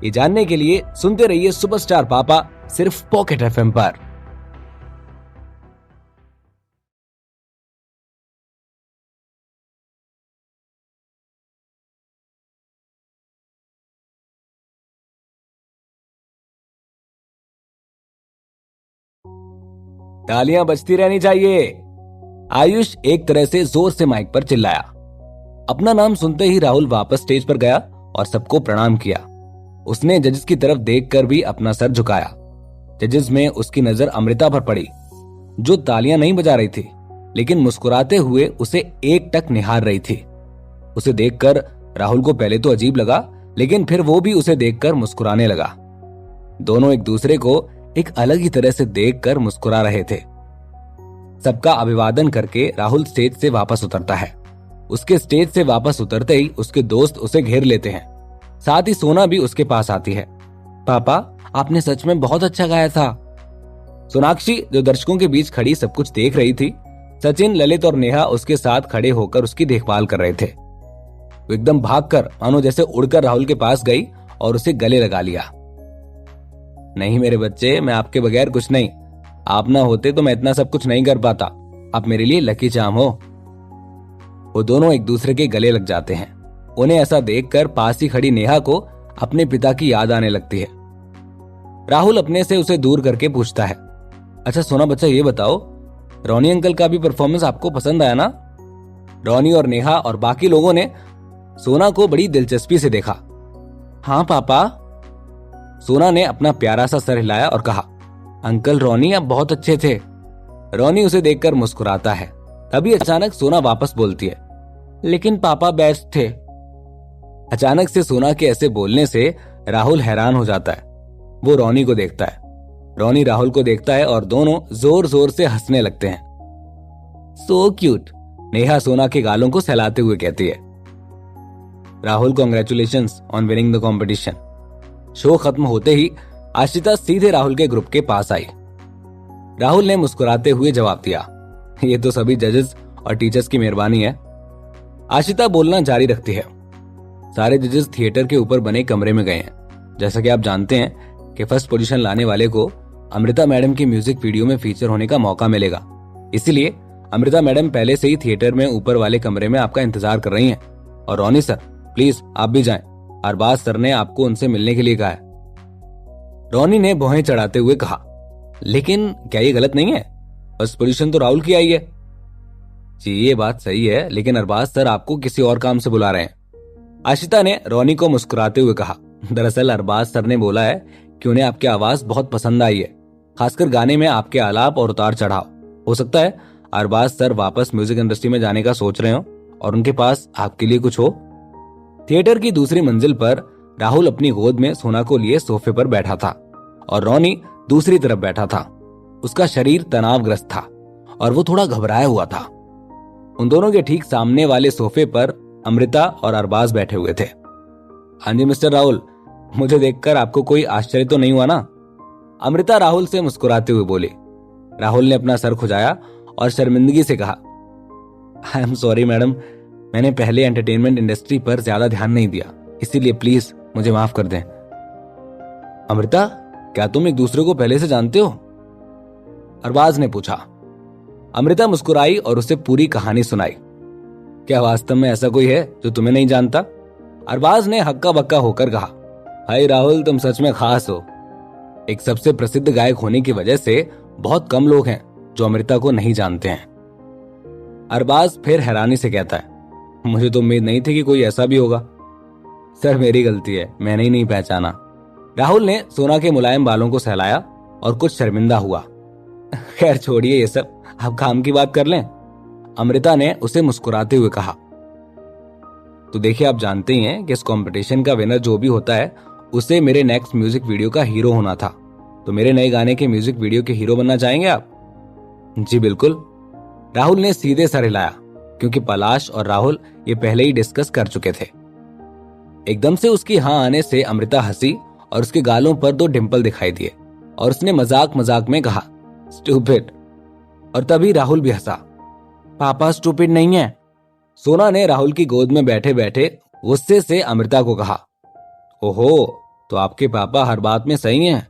ये जानने के लिए सुनते रहिए सुपरस्टार पापा, सिर्फ पॉकेट एफएम पर। तालियां बजती रहनी चाहिए। आयुष एक तरह से जोर से माइक पर चिल्लाया। अपना नाम सुनते ही राहुल वापस स्टेज पर गया और सबको प्रणाम किया। उसने जजेस की तरफ देखकर भी अपना सर झुकाया। जजेस में उसकी नजर अमृता पर पड़ी, जो तालियां नहीं बजा रही थी, लेकिन मुस्कुराते हुए उसे एकटक निहार रही थी। उसे देखकर राहुल को पहले तो अजीब लगा, लेकिन फिर वो भी उसे देखकर मुस्कुराने लगा। दोनों एक दूसरे को एक अलग ही तरह से देखकर मुस्कुरा रहे थे। सबका अभिवादन करके राहुल स्टेज से वापस उतरता है। उसके स्टेज से वापस उतरते ही उसके दोस्त उसे घेर लेते हैं। साथ ही सोना भी उसके पास आती है। पापा, आपने सच में बहुत अच्छा गाया था। सोनाक्षी, जो दर्शकों के बीच खड़ी सब कुछ देख रही थी, सचिन, ललित और नेहा उसके साथ खड़े होकर उसकी देखभाल कर रहे थे। वो एकदम भागकर, मानो जैसे उड़कर राहुल के पास गई और उसे गले लगा लिया। नहीं मेरे बच्चे, मैं आपके बगैर कुछ नहीं। आप ना होते तो मैं इतना सब कुछ नहीं कर पाता। आप मेरे लिए लकी चार्म हो। वो दोनों एक दूसरे के गले लग जाते हैं। उन्हें ऐसा देखकर पास ही खड़ी नेहा को अपने पिता की याद आने लगती है। राहुल अपने से उसे दूर करके पूछता है, अच्छा सोना बच्चा, ये बताओ, रोनी अंकल का भी परफॉर्मेंस आपको पसंद आया ना? रोनी और नेहा और बाकी लोगों ने सोना को बड़ी दिलचस्पी से देखा। हाँ पापा। सोना ने अपना प्यारा सा सर हिलाया और कहा, अंकल रोनी आप बहुत अच्छे थे। रोनी उसे देखकर मुस्कुराता है। तभी अचानक सोना वापस बोलती है, लेकिन पापा बेस्ट थे। अचानक से सोना के ऐसे बोलने से राहुल हैरान हो जाता है। वो रोनी को देखता है, रोनी राहुल को देखता है और दोनों जोर जोर से हंसने लगते हैं। सो क्यूट, नेहा सोना के गालों को सहलाते हुए कहती है। Rahul, congratulations on winning the competition. Show खत्म होते ही आशिता सीधे राहुल के ग्रुप के पास आई। राहुल ने मुस्कुराते हुए जवाब दिया, ये तो सभी जजेस और टीचर्स की मेहरबानी है। आशिता बोलना जारी रखती है। सारे जजेस थिएटर के ऊपर बने कमरे में गए हैं। जैसा कि आप जानते हैं कि फर्स्ट पोजीशन लाने वाले को अमृता मैडम की म्यूजिक वीडियो में फीचर होने का मौका मिलेगा। इसीलिए अमृता मैडम पहले से ही थिएटर में ऊपर वाले कमरे में आपका इंतजार कर रही हैं। और रोनी सर, प्लीज आप भी जाएं, अरबाज सर ने आपको उनसे मिलने के लिए कहा है। रोनी ने भौहें चढ़ाते हुए कहा, लेकिन क्या ये गलत नहीं है? फर्स्ट पोजीशन तो राहुल की आई है। जी ये बात सही है, लेकिन अरबाज सर आपको किसी और काम से बुला रहे हैं। आशिता ने रोनी को मुस्कुराते हुए कहा, दरअसल अरबाज सर ने बोला है कि उन्हें आपकी आवाज बहुत पसंद आई है, खासकर गाने में आपके आलाप और उतार चढ़ाव। हो सकता है अरबाज सर वापस म्यूजिक इंडस्ट्री में जाने का सोच रहे हो और उनके पास आपके लिए कुछ हो। थिएटर की दूसरी मंजिल पर राहुल अपनी गोद में सोना को लिए सोफे पर बैठा था और रोनी दूसरी तरफ बैठा था। उसका शरीर तनावग्रस्त था और वो थोड़ा घबराया हुआ था। उन दोनों के ठीक सामने वाले सोफे पर अमृता और अरबाज बैठे हुए थे। हाँ जी मिस्टर राहुल, मुझे देखकर आपको कोई आश्चर्य तो नहीं हुआ ना? अमृता राहुल से मुस्कुराते हुए बोली। राहुल ने अपना सर खुजाया और शर्मिंदगी से कहा, आई एम सॉरी मैडम, मैंने पहले एंटरटेनमेंट इंडस्ट्री पर ज्यादा ध्यान नहीं दिया, इसीलिए प्लीज मुझे माफ कर दें। अमृता, क्या तुम एक दूसरे को पहले से जानते हो? अरबाज ने पूछा। अमृता मुस्कुराई और उसे पूरी कहानी सुनाई। क्या वास्तव में ऐसा कोई है जो तुम्हें नहीं जानता? अरबाज ने हक्का बक्का होकर कहा, भाई राहुल, तुम सच में खास हो। एक सबसे प्रसिद्ध गायक होने की वजह से बहुत कम लोग हैं जो अमृता को नहीं जानते हैं। अरबाज फिर हैरानी से कहता है, मुझे तो उम्मीद नहीं थी कि कोई ऐसा भी होगा। सर मेरी गलती है, मैंने ही नहीं पहचाना। राहुल ने सोना के मुलायम बालों को सहलाया और कुछ शर्मिंदा हुआ। खैर छोड़िए ये सब, अब काम की बात कर लें। अमृता ने उसे मुस्कुराते हुए कहा। तो देखिए, आप जानते ही हैं कि इस कंपटीशन का विनर जो भी होता है उसे मेरे नेक्स्ट म्यूजिक वीडियो का हीरो होना था। तो मेरे नए गाने के म्यूजिक वीडियो के हीरो बनना चाहेंगे आप? जी बिल्कुल। राहुल ने सीधे सर हिलाया, क्योंकि पलाश और राहुल ये पहले ही डिस्कस कर चुके थे। एकदम से उसकी हाँ आने से अमृता हंसी और उसके गालों पर 2 डिंपल दिखाई दिए और उसने मजाक मजाक में कहा, स्टूपिड। और तभी राहुल भी हंसा। पापा स्टूपिड नहीं है। सोना ने राहुल की गोद में बैठे बैठे गुस्से से अमृता को कहा, ओहो, तो आपके पापा हर बात में सही हैं।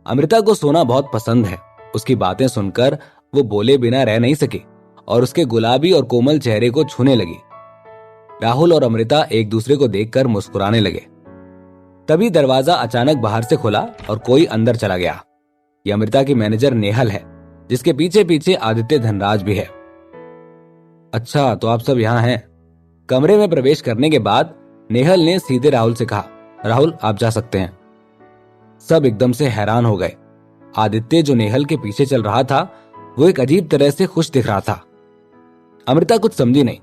अमृता को सोना बहुत पसंद है। उसकी बातें सुनकर वो बोले बिना रह नहीं सकी और उसके गुलाबी और कोमल चेहरे को छूने लगी। राहुल और अमृता एक दूसरे को देखकर मुस्कुराने लगे। तभी दरवाजा अचानक बाहर से खुला और कोई अंदर चला गया। ये अमृता की मैनेजर नेहल है, जिसके पीछे पीछे आदित्य धनराज भी है। अच्छा, तो आप सब यहाँ हैं। कमरे में प्रवेश करने के बाद नेहल ने सीधे राहुल से कहा, राहुल आप जा सकते हैं। सब एकदम से हैरान हो गए। आदित्य जो नेहल के पीछे चल रहा था, वो एक अजीब तरह से खुश दिख रहा था। अमृता कुछ समझी नहीं।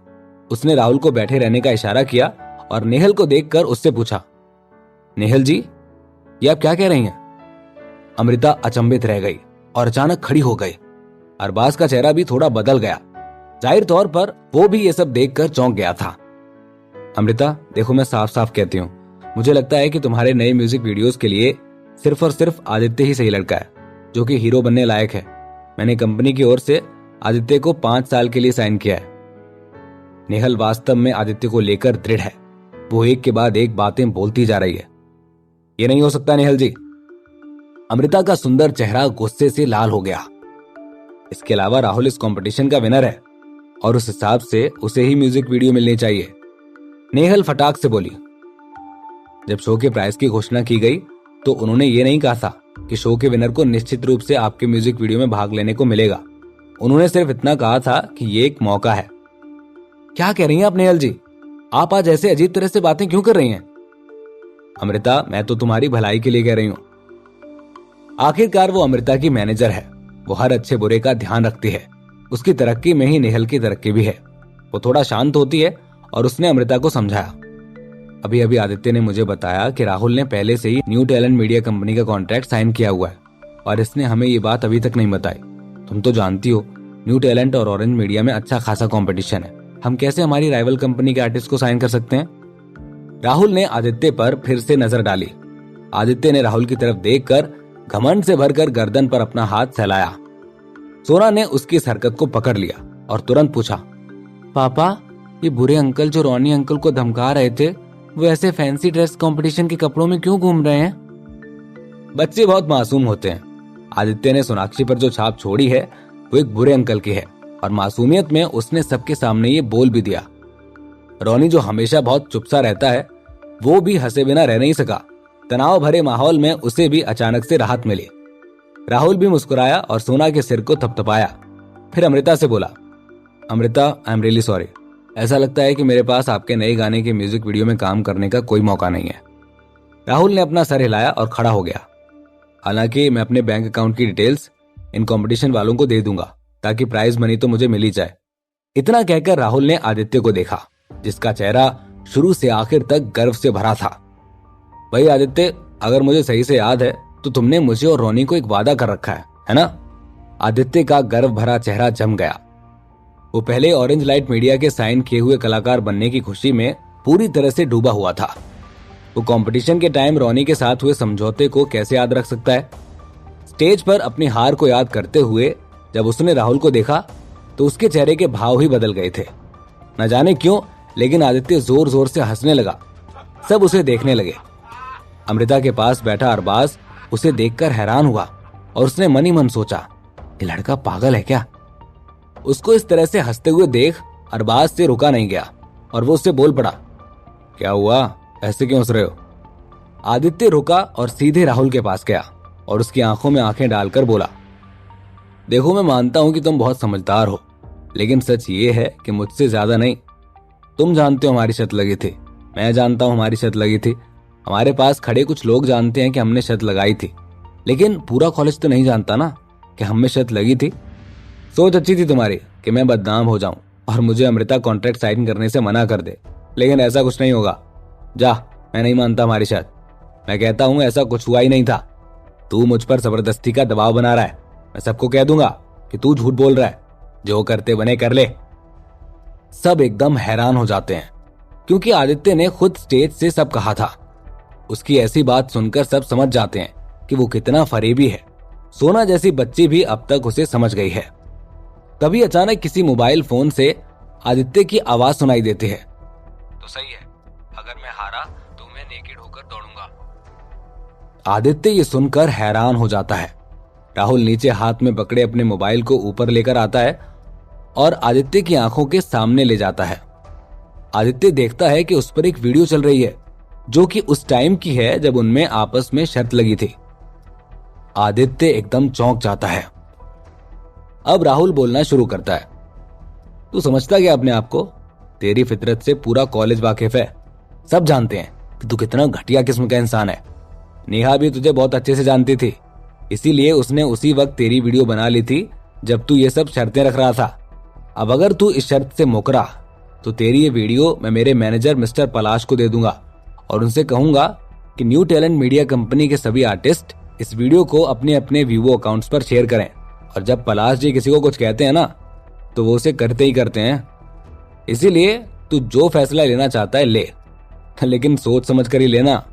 उसने राहुल को बैठे रहने का इशारा किया और नेहल को देखकर उससे पूछा, नेहल जी, ये आप क्या कह रही हैं? अमृता अचंभित रह गई और अचानक खड़ी हो गई। अरबाज का चेहरा भी थोड़ा बदल गया। जाहिर तौर पर वो भी ये सब देखकर चौंक गया था। अमृता, देखो मैं साफ साफ कहती हूँ, मुझे लगता है कि तुम्हारे नए म्यूजिक वीडियोस के लिए सिर्फ और सिर्फ आदित्य ही सही लड़का है, जो कि हीरो बनने लायक है। मैंने कंपनी की ओर से आदित्य को 5 साल के लिए साइन किया है। नेहल वास्तव में आदित्य को लेकर दृढ़ है। वो एक के बाद एक बातें बोलती जा रही है। ये नहीं हो सकता नेहल जी। अमृता का सुंदर चेहरा गुस्से से लाल हो गया। इसके अलावा राहुल इस कंपटीशन का विनर है और उस हिसाब से उसे ही म्यूजिक वीडियो मिलनी चाहिए। नेहल फटाक से बोली। जब शो के प्राइस की घोषणा की गई तो उन्होंने ये नहीं कहा था कि शो के विनर को निश्चित रूप से आपके म्यूजिक वीडियो में भाग लेने को मिलेगा। उन्होंने सिर्फ इतना कहा था कि ये एक मौका है। क्या कह रही हैं आप नेहल जी? आप आज ऐसे अजीब तरह से बातें क्यों कर रही हैं? अमृता, मैं तो तुम्हारी भलाई के लिए कह रही हूं। आखिरकार वो अमृता की मैनेजर है। वो हर अच्छे बुरे का ध्यान रखती है। उसकी तरक्की में ही नेहल की तरक्की भी है। वो थोड़ा शांत होती है और उसने अमृता को समझाया। अभी अभी आदित्य ने मुझे बताया कि राहुल ने पहले से ही न्यू टैलेंट मीडिया कंपनी का कॉन्ट्रैक्ट साइन किया हुआ है और इसने हमें ये बात अभी तक नहीं बताई। तुम तो जानती हो, न्यू टैलेंट और ऑरेंज मीडिया में अच्छा खासा कंपटीशन है। हम कैसे हमारी राइवल कंपनी के आर्टिस्ट को साइन कर सकते हैं? राहुल ने आदित्य पर फिर से नजर डाली। आदित्य ने राहुल की तरफ देखकर घमंड से भरकर गर्दन पर अपना हाथ फैलाया। सोना ने उसकी इस हरकत को पकड़ लिया और तुरंत पूछा, पापा, ये बुरे अंकल जो रोनी अंकल को धमका रहे थे, वो ऐसे फैंसी ड्रेस कंपटीशन के कपड़ों में क्यों घूम रहे हैं? बच्चे बहुत मासूम होते हैं। आदित्य ने सोनाक्षी पर जो छाप छोड़ी है वो एक बुरे अंकल की है और मासूमियत में उसने सबके सामने ये बोल भी दिया। रोनी जो हमेशा बहुत चुपसा रहता है, वो भी हंसे बिना रह नहीं सका। तनाव भरे माहौल में उसे भी अचानक से राहत मिली। राहुल भी मुस्कुराया और सोना के सिर को थपथपाया। फिर अमृता से बोला, Amrita, I am really sorry. ऐसा लगता है कि मेरे पास आपके नए गाने के म्यूजिक वीडियो में काम करने का कोई मौका नहीं है। राहुल ने अपना सर हिलाया और खड़ा हो गया। हालांकि मैं अपने बैंक अकाउंट की डिटेल्स इन कंपटीशन वालों को दे दूंगा ताकि प्राइज मनी तो मुझे मिल ही जाए। इतना कहकर राहुल ने आदित्य को देखा, जिसका चेहरा शुरू से आखिर तक गर्व से भरा था। भाई आदित्य, अगर मुझे सही से याद है तो तुमने मुझे और रोनी को एक वादा कर रखा है ना? आदित्य का गर्व भरा चेहरा जम गया। वो पहले ऑरेंज लाइट मीडिया के साइन किए हुए कलाकार बनने की खुशी में पूरी तरह से डूबा हुआ था। वो कंपटीशन के टाइम रोनी के साथ हुए समझौते को कैसे याद रख सकता है? स्टेज पर अपनी हार को याद करते हुए जब उसने राहुल को देखा तो उसके चेहरे के भाव ही बदल गए थे। न जाने क्यों, लेकिन आदित्य जोर जोर से हंसने लगा। सब उसे देखने लगे। अमृता के पास बैठा अरबाज उसे देखकर हैरान हुआ और उसने मन ही मन सोचा, ये लड़का पागल है क्या? उसको इस तरह से हंसते हुए देख अरबाज से रुका नहीं गया और वो उससे बोल पड़ा, क्या हुआ, ऐसे क्यों हंस रहे हो? आदित्य रुका और सीधे राहुल के पास गया और उसकी आंखों में आंखें डालकर बोला, देखो, मैं मानता हूं कि तुम बहुत समझदार हो, लेकिन सच ये है कि मुझसे ज्यादा नहीं। तुम जानते हो हमारी शर्त लगी थी, मैं जानता हूं हमारी शर्त लगी थी, हमारे पास खड़े कुछ लोग जानते हैं कि हमने शर्त लगाई थी, लेकिन पूरा कॉलेज तो नहीं जानता ना कि हम में शर्त लगी थी। सोच अच्छी थी तुम्हारी कि मैं बदनाम हो जाऊं और मुझे अमृता कॉन्ट्रैक्ट साइन करने से मना कर दे, लेकिन ऐसा कुछ नहीं होगा। जा, मैं नहीं मानता हमारी शर्त। मैं कहता हूं ऐसा कुछ हुआ ही नहीं था। तू मुझ पर जबरदस्ती का दबाव बना रहा है। मैं सबको कह दूंगा कि तू झूठ बोल रहा है। जो करते बने कर ले। सब एकदम हैरान हो जाते हैं क्योंकि आदित्य ने खुद स्टेज से सब कहा था। उसकी ऐसी बात सुनकर सब समझ जाते हैं कि वो कितना फरेबी है। सोना जैसी बच्ची भी अब तक उसे समझ गई है। तभी अचानक किसी मोबाइल फोन से आदित्य की आवाज सुनाई देती है। तो सही है, अगर मैं हारा तो मैं नेकेड होकर दौड़ूंगा। आदित्य ये सुनकर हैरान हो जाता है। राहुल नीचे हाथ में पकड़े अपने मोबाइल को ऊपर लेकर आता है और आदित्य की आंखों के सामने ले जाता है। आदित्य देखता है कि उस पर एक वीडियो चल रही है जो कि उस टाइम की है जब उनमें आपस में शर्त लगी थी। आदित्य एकदम चौंक जाता है। अब राहुल बोलना शुरू करता है। तू समझता क्या अपने आप को? तेरी फितरत से पूरा कॉलेज वाकिफ है। सब जानते हैं कि तू कितना घटिया किस्म का इंसान है। नेहा भी तुझे बहुत अच्छे से जानती थी, इसीलिए उसने उसी वक्त तेरी वीडियो बना ली थी जब तू ये सब शर्तें रख रहा था। अब अगर तू इस शर्त से मुकरा तो तेरी ये वीडियो मैं मेरे मैनेजर मिस्टर पलाश को दे दूंगा और उनसे कहूंगा कि न्यू टैलेंट मीडिया कंपनी के सभी आर्टिस्ट इस वीडियो को अपने अपने वीवो अकाउंट्स पर शेयर करें। और जब पलाश जी किसी को कुछ कहते हैं ना तो वो उसे करते ही करते हैं। इसीलिए तू जो फैसला लेना चाहता है ले, लेकिन सोच समझ कर ही लेना।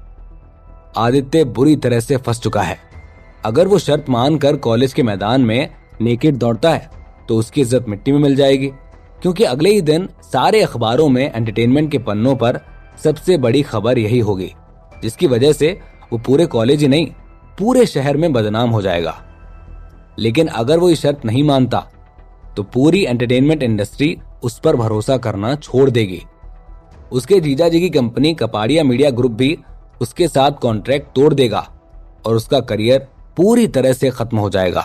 आदित्य बुरी तरह से फंस चुका है। अगर वो शर्त मानकर कॉलेज के मैदान में नेकेड दौड़ता है तो उसकी इज्जत मिट्टी में मिल जाएगी, क्योंकि अगले ही दिन सारे अखबारों में एंटरटेनमेंट के पन्नों पर सबसे बड़ी खबर यही होगी, जिसकी वजह से वो पूरे कॉलेज ही नहीं पूरे शहर में बदनाम हो जाएगा। लेकिन अगर वो ये शर्त नहीं मानता तो पूरी एंटरटेनमेंट इंडस्ट्री उस पर भरोसा करना छोड़ देगी। उसके जीजाजी की कंपनी कपाड़िया मीडिया ग्रुप भी उसके साथ कॉन्ट्रैक्ट तोड़ देगा और उसका करियर पूरी तरह से खत्म हो जाएगा।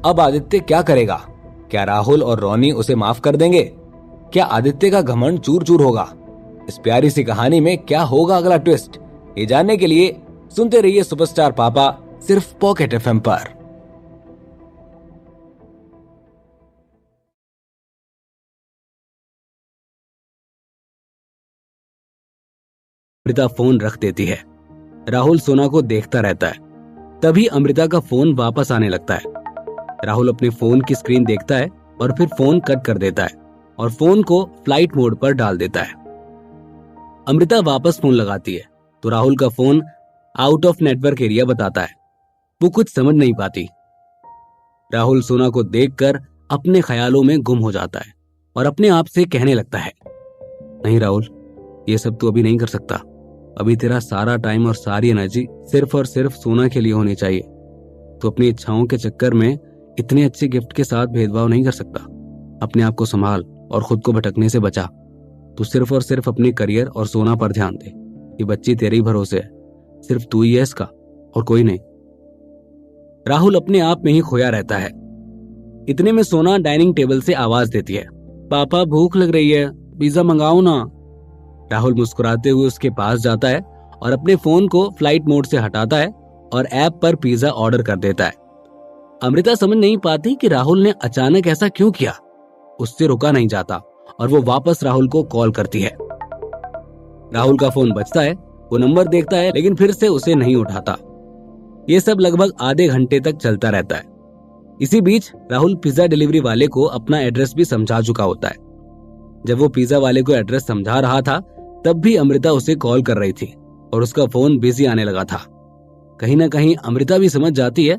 अब आदित्य क्या करेगा? क्या राहुल और रोनी उसे माफ कर देंगे? क्या आदित्य का घमंड चूर चूर होगा? इस प्यारी सी कहानी में क्या होगा अगला ट्विस्ट? ये जानने के लिए सुनते रहिए सुपरस्टार पापा, सिर्फ पॉकेट एफएम पर। अमृता फोन रख देती है। राहुल सोना को देखता रहता है। तभी अमृता का फोन वापस आने लगता है। राहुल अपने फोन की स्क्रीन देखता है और फिर फोन कट कर देता है और फोन को फ्लाइट मोड पर डाल देता है। अमृता वापस फोन लगाती है तो राहुल का phone out of network area बताता है। वो कुछ समझ नहीं पाती। राहुल सोना को देखकर अपने ख्यालों में गुम हो जाता है और अपने आप से कहने लगता है, नहीं राहुल, ये सब तू अभी नहीं कर सकता। अभी तेरा सारा टाइम और सारी एनर्जी सिर्फ और सिर्फ सोना के लिए होनी चाहिए। तू अपनी इच्छाओं के चक्कर में इतने अच्छे गिफ्ट के साथ भेदभाव नहीं कर सकता। अपने आप को संभाल और खुद को भटकने से बचा। तू सिर्फ और सिर्फ अपने करियर और सोना पर ध्यान दे। ये बच्ची तेरे ही भरोसे है, सिर्फ तू ही है इसका और कोई नहीं। राहुल अपने आप में ही खोया रहता है। इतने में सोना डाइनिंग टेबल से आवाज देती है, पापा भूख लग रही है, पिज्जा मंगाओ ना। राहुल मुस्कुराते हुए उसके पास जाता है और अपने फोन को फ्लाइट मोड से हटाता है और ऐप पर पिज्जा ऑर्डर कर देता है। अमृता समझ नहीं पाती कि राहुल ने अचानक ऐसा क्यों किया। उससे रुका नहीं जाता और वो वापस राहुल को कॉल करती है। राहुल का फोन बजता है, वो नंबर देखता है लेकिन फिर से उसे नहीं उठाता। ये सब लगभग आधे घंटे तक चलता रहता है। इसी बीच राहुल पिज्जा डिलीवरी वाले को अपना एड्रेस भी समझा चुका होता है। जब वो पिज्जा वाले को एड्रेस समझा रहा था तब भी अमृता उसे कॉल कर रही थी और उसका फोन बिजी आने लगा था। कहीं ना कहीं अमृता भी समझ जाती है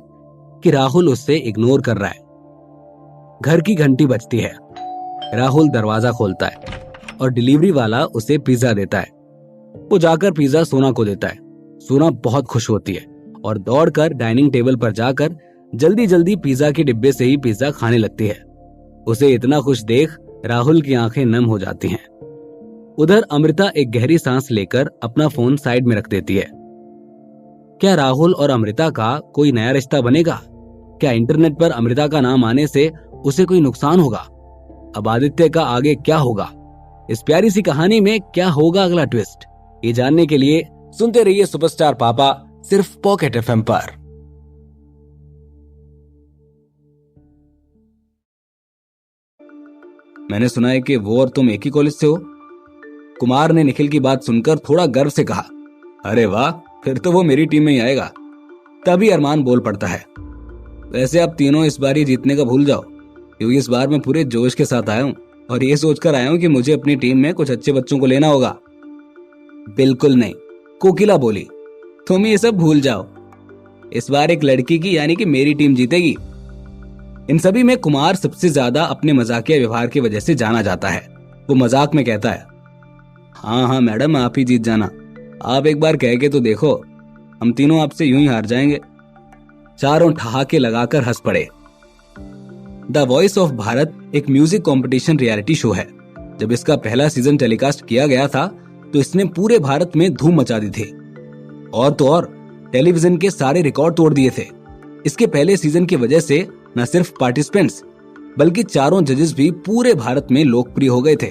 कि राहुल उससे इग्नोर कर रहा है। घर की घंटी बजती है। राहुल दरवाजा खोलता है और डिलीवरी वाला उसे पिज्जा देता है। वो जाकर पिज्जा सोना को देता है। सोना बहुत खुश होती है और दौड़कर डाइनिंग टेबल पर जाकर जल्दी जल्दी पिज्जा के डिब्बे से ही पिज्जा खाने लगती है। उसे इतना खुश देख राहुल की आंखें नम हो जाती हैं। उधर अमृता एक गहरी सांस लेकर अपना फोन साइड में रख देती है। क्या राहुल और अमृता का कोई नया रिश्ता बनेगा? क्या इंटरनेट पर अमृता का नाम आने से उसे कोई नुकसान होगा? अब आदित्य का आगे क्या होगा? इस प्यारी सी कहानी में क्या होगा अगला ट्विस्ट? ये जानने के लिए सुनते रहिए सुपरस्टार पापा, सिर्फ पॉकेट एफएम पर। मैंने सुना है कि वो और तुम एक ही कॉलेज से हो। कुमार ने निखिल की बात सुनकर थोड़ा गर्व से कहा, अरे वाह, फिर तो वो मेरी टीम में ही आएगा। तभी अरमान बोल पड़ता है, वैसे आप तीनों इस बार ही जीतने का भूल जाओ, क्योंकि इस बार मैं पूरे जोश के साथ आया हूँ और ये सोचकर आया हूँ कि मुझे अपनी टीम में कुछ अच्छे बच्चों को लेना होगा। बिल्कुल नहीं, कोकिला बोली, तुम ये सब भूल जाओ, इस बार एक लड़की की यानी कि मेरी टीम जीतेगी। इन सभी में कुमार सबसे ज्यादा अपने मजाकिया व्यवहार की वजह से जाना जाता है। वो मजाक में कहता है, हाँ हाँ मैडम, आप ही जीत जाना, आप एक बार कह के तो देखो, हम तीनों आपसे यूं ही हार जाएंगे। चारों ठहाके लगाकर हंस पड़े। द वॉइस ऑफ भारत एक म्यूजिक कंपटीशन रियलिटी शो है। जब इसका पहला सीजन टेलीकास्ट किया गया था तो इसने पूरे भारत में धूम मचा दी थी। और तो और टेलीविजन के सारे रिकॉर्ड तोड़ दिए थे। इसके पहले सीजन की वजह से न सिर्फ पार्टिसिपेंट्स बल्कि चारों जजेस भी पूरे भारत में लोकप्रिय हो गए थे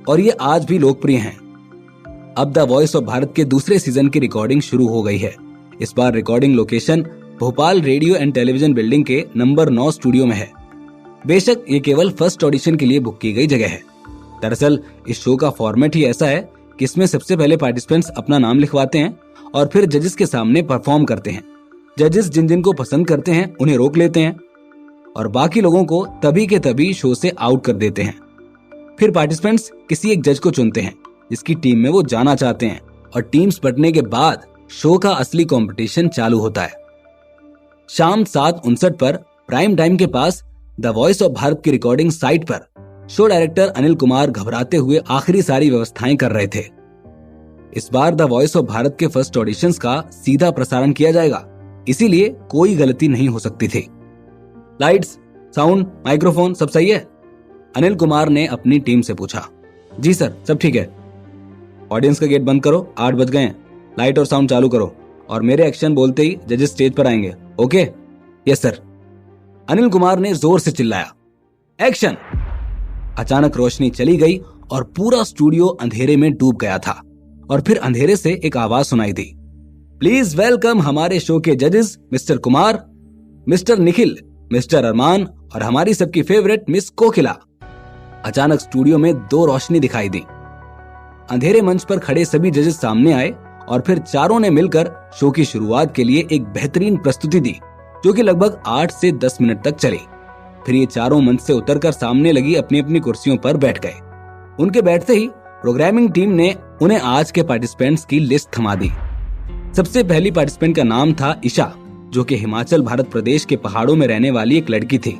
और ये आज भी लोकप्रिय हैं। अब द वॉइस ऑफ भारत के दूसरे सीजन की रिकॉर्डिंग शुरू हो गई है। इस बार recording location Bhopal radio and television building के नंबर 9 स्टूडियो में है। बेशक ये केवल फर्स्ट ऑडिशन के लिए बुक की गई जगह है। दरअसल इस शो का फॉर्मेट ही ऐसा है कि इसमें सबसे पहले पार्टिसिपेंट्स अपना नाम लिखवाते हैं और फिर जजेस के सामने परफॉर्म करते हैं। जजेस जिन जिन को पसंद करते हैं उन्हें रोक लेते हैं और बाकी लोगों को तभी के तभी शो से आउट कर देते हैं। फिर पार्टिसिपेंट्स किसी एक जज को चुनते हैं जिसकी टीम में वो जाना चाहते हैं और टीम्स बंटने के बाद शो का असली कंपटीशन चालू होता है। शाम 7:59 पर प्राइम टाइम के पास द वॉइस ऑफ भारत की रिकॉर्डिंग साइट पर शो डायरेक्टर अनिल कुमार घबराते हुए आखिरी सारी व्यवस्थाएं कर रहे थे। इस बार द वॉइस ऑफ भारत के फर्स्ट ऑडिशंस का सीधा प्रसारण किया जाएगा, इसीलिए कोई गलती नहीं हो सकती थी। लाइट्स, साउंड, माइक्रोफोन सब सही है? अनिल कुमार ने अपनी टीम से पूछा। जी सर, सब ठीक है। ऑडियंस का गेट बंद करो, 8 बज गए हैं। लाइट और साउंड चालू करो और मेरे एक्शन बोलते ही जजेस स्टेज पर आएंगे। Okay? Yes sir. Anil Kumar ने जोर से चिल्लाया, एक्शन। अचानक रोशनी चली गई और पूरा स्टूडियो अंधेरे में डूब गया था और फिर अंधेरे से एक आवाज सुनाई दी, प्लीज वेलकम हमारे शो के जजेस mister Kumar, mister Nikhil, mister Arman और हमारी सबकी फेवरेट मिस कोकिला। अचानक स्टूडियो में 2 रोशनी दिखाई दी। अंधेरे मंच पर खड़े सभी जजेस सामने आए और फिर चारों ने मिलकर शो की शुरुआत के लिए एक बेहतरीन प्रस्तुति दी जो कि लगभग 8 से 10 मिनट तक चली। फिर ये चारों मंच से उतरकर सामने लगी अपनी अपनी कुर्सियों पर बैठ गए। उनके बैठते ही प्रोग्रामिंग टीम ने उन्हें आज के पार्टिसिपेंट्स की लिस्ट थमा दी। सबसे पहली पार्टिसिपेंट का नाम था ईशा, जो कि हिमाचल भारत प्रदेश के पहाड़ों में रहने वाली एक लड़की थी।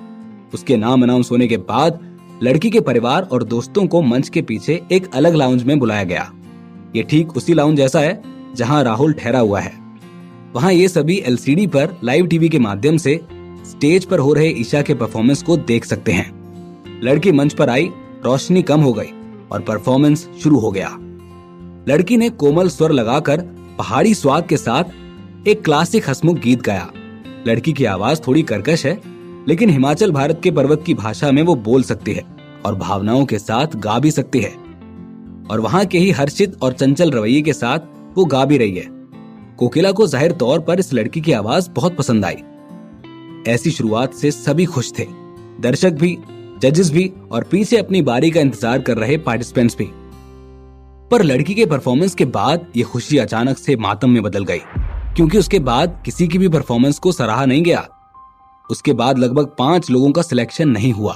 उसके नाम अनाउंस होने के बाद लड़की के परिवार और दोस्तों को मंच के पीछे एक अलग लाउंज में बुलाया गया। ये ठीक उसी लाउंज जैसा है जहां राहुल ठहरा हुआ है। वहां ये सभी एलसीडी पर लाइव टीवी के माध्यम से स्टेज पर हो रहे ईशा के परफॉर्मेंस को देख सकते हैं। लड़की मंच पर आई, रोशनी कम हो गई और परफॉर्मेंस शुरू हो गया। लड़की ने कोमल स्वर लगाकर पहाड़ी स्वाद के साथ एक क्लासिक हंसमुख गीत गाया। लड़की की आवाज थोड़ी कर्कश है, लेकिन हिमाचल भारत के पर्वत की भाषा में वो बोल सकती है और भावनाओं के साथ गा भी सकती है। और वहां के ही हर्षित और चंचल रवैये के साथ वो गा भी रही है। कोकिला को जाहिर तौर पर इस लड़की की आवाज बहुत पसंद आई। ऐसी शुरुआत से सभी खुश थे, दर्शक भी, जजेस भी और पीछे अपनी बारी का इंतजार कर रहे पार्टिसिपेंट्स भी। पर लड़की के परफॉर्मेंस के बाद ये खुशी अचानक से मातम में बदल गई, क्योंकि उसके बाद किसी की भी परफॉर्मेंस को सराहा नहीं गया। उसके बाद लगभग 5 लोगों का सिलेक्शन नहीं हुआ।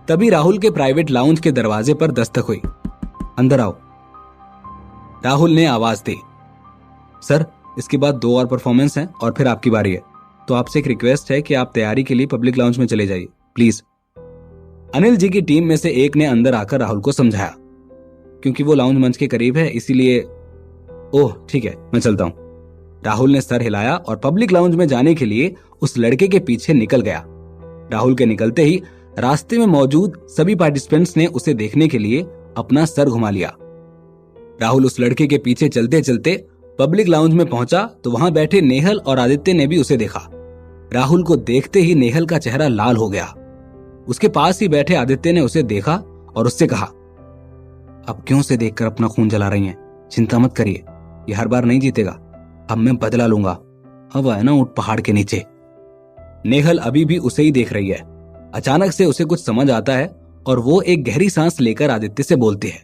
तभी राहुल के प्राइवेट लाउंज के दरवाजे पर दस्तक हुई। अंदर आओ, राहुल ने आवाज दी। सर, इसके बाद 2 और परफॉर्मेंस हैं और फिर आपकी बारी है, तो आपसे एक रिक्वेस्ट है कि आप तैयारी के लिए पब्लिक लाउंज में चले जाइए प्लीज। अनिल जी की टीम में से एक ने अंदर आकर राहुल को समझाया। क्योंकि वो लाउंज मंच के करीब है इसीलिए। ओह ठीक है, मैं चलता हूं। राहुल ने सर हिलाया और पब्लिक लाउंज में जाने के लिए उस लड़के के पीछे निकल गया। राहुल के निकलते ही रास्ते में मौजूद सभी पार्टिसिपेंट्स ने उसे देखने के लिए अपना सर घुमा लिया। राहुल उस लड़के के पीछे चलते चलते पब्लिक लाउंज में पहुंचा तो वहां बैठे नेहल और आदित्य ने भी उसे देखा। राहुल को देखते ही नेहल का चेहरा लाल हो गया। उसके पास ही बैठे आदित्य ने उसे देखा और उससे कहा, अब क्यों से देखकर अपना खून जला रही हैं? चिंता मत करिए, ये हर बार नहीं जीतेगा, अब मैं बदला लूंगा। अब है ना ऊंट पहाड़ के नीचे। नेहल अभी भी उसे ही देख रही है। अचानक से उसे कुछ समझ आता है और वो एक गहरी सांस लेकर आदित्य से बोलती है,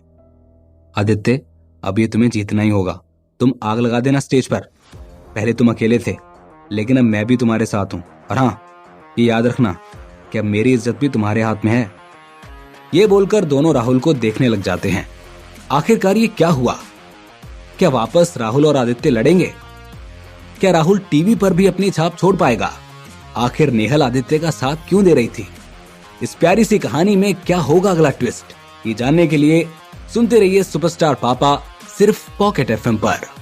आदित्य, अब ये तुम्हें जीतना ही होगा। तुम आग लगा देना स्टेज पर। पहले तुम अकेले थे, लेकिन अब मैं भी तुम्हारे साथ हूं। और हाँ, ये याद रखना कि अब मेरी इज्जत भी तुम्हारे हाथ में है। ये बोलकर दोनों राहुल को देखने लग जाते हैं। आखिरकार ये क्या हुआ? क्या वापस राहुल और आदित्य लड़ेंगे? क्या राहुल टीवी पर भी अपनी छाप छोड़ पाएगा? आखिर नेहल आदित्य का साथ क्यों दे रही थी? इस प्यारी सी कहानी में क्या होगा अगला ट्विस्ट, ये जानने के लिए सुनते रहिए सुपरस्टार पापा, सिर्फ पॉकेट एफएम पर।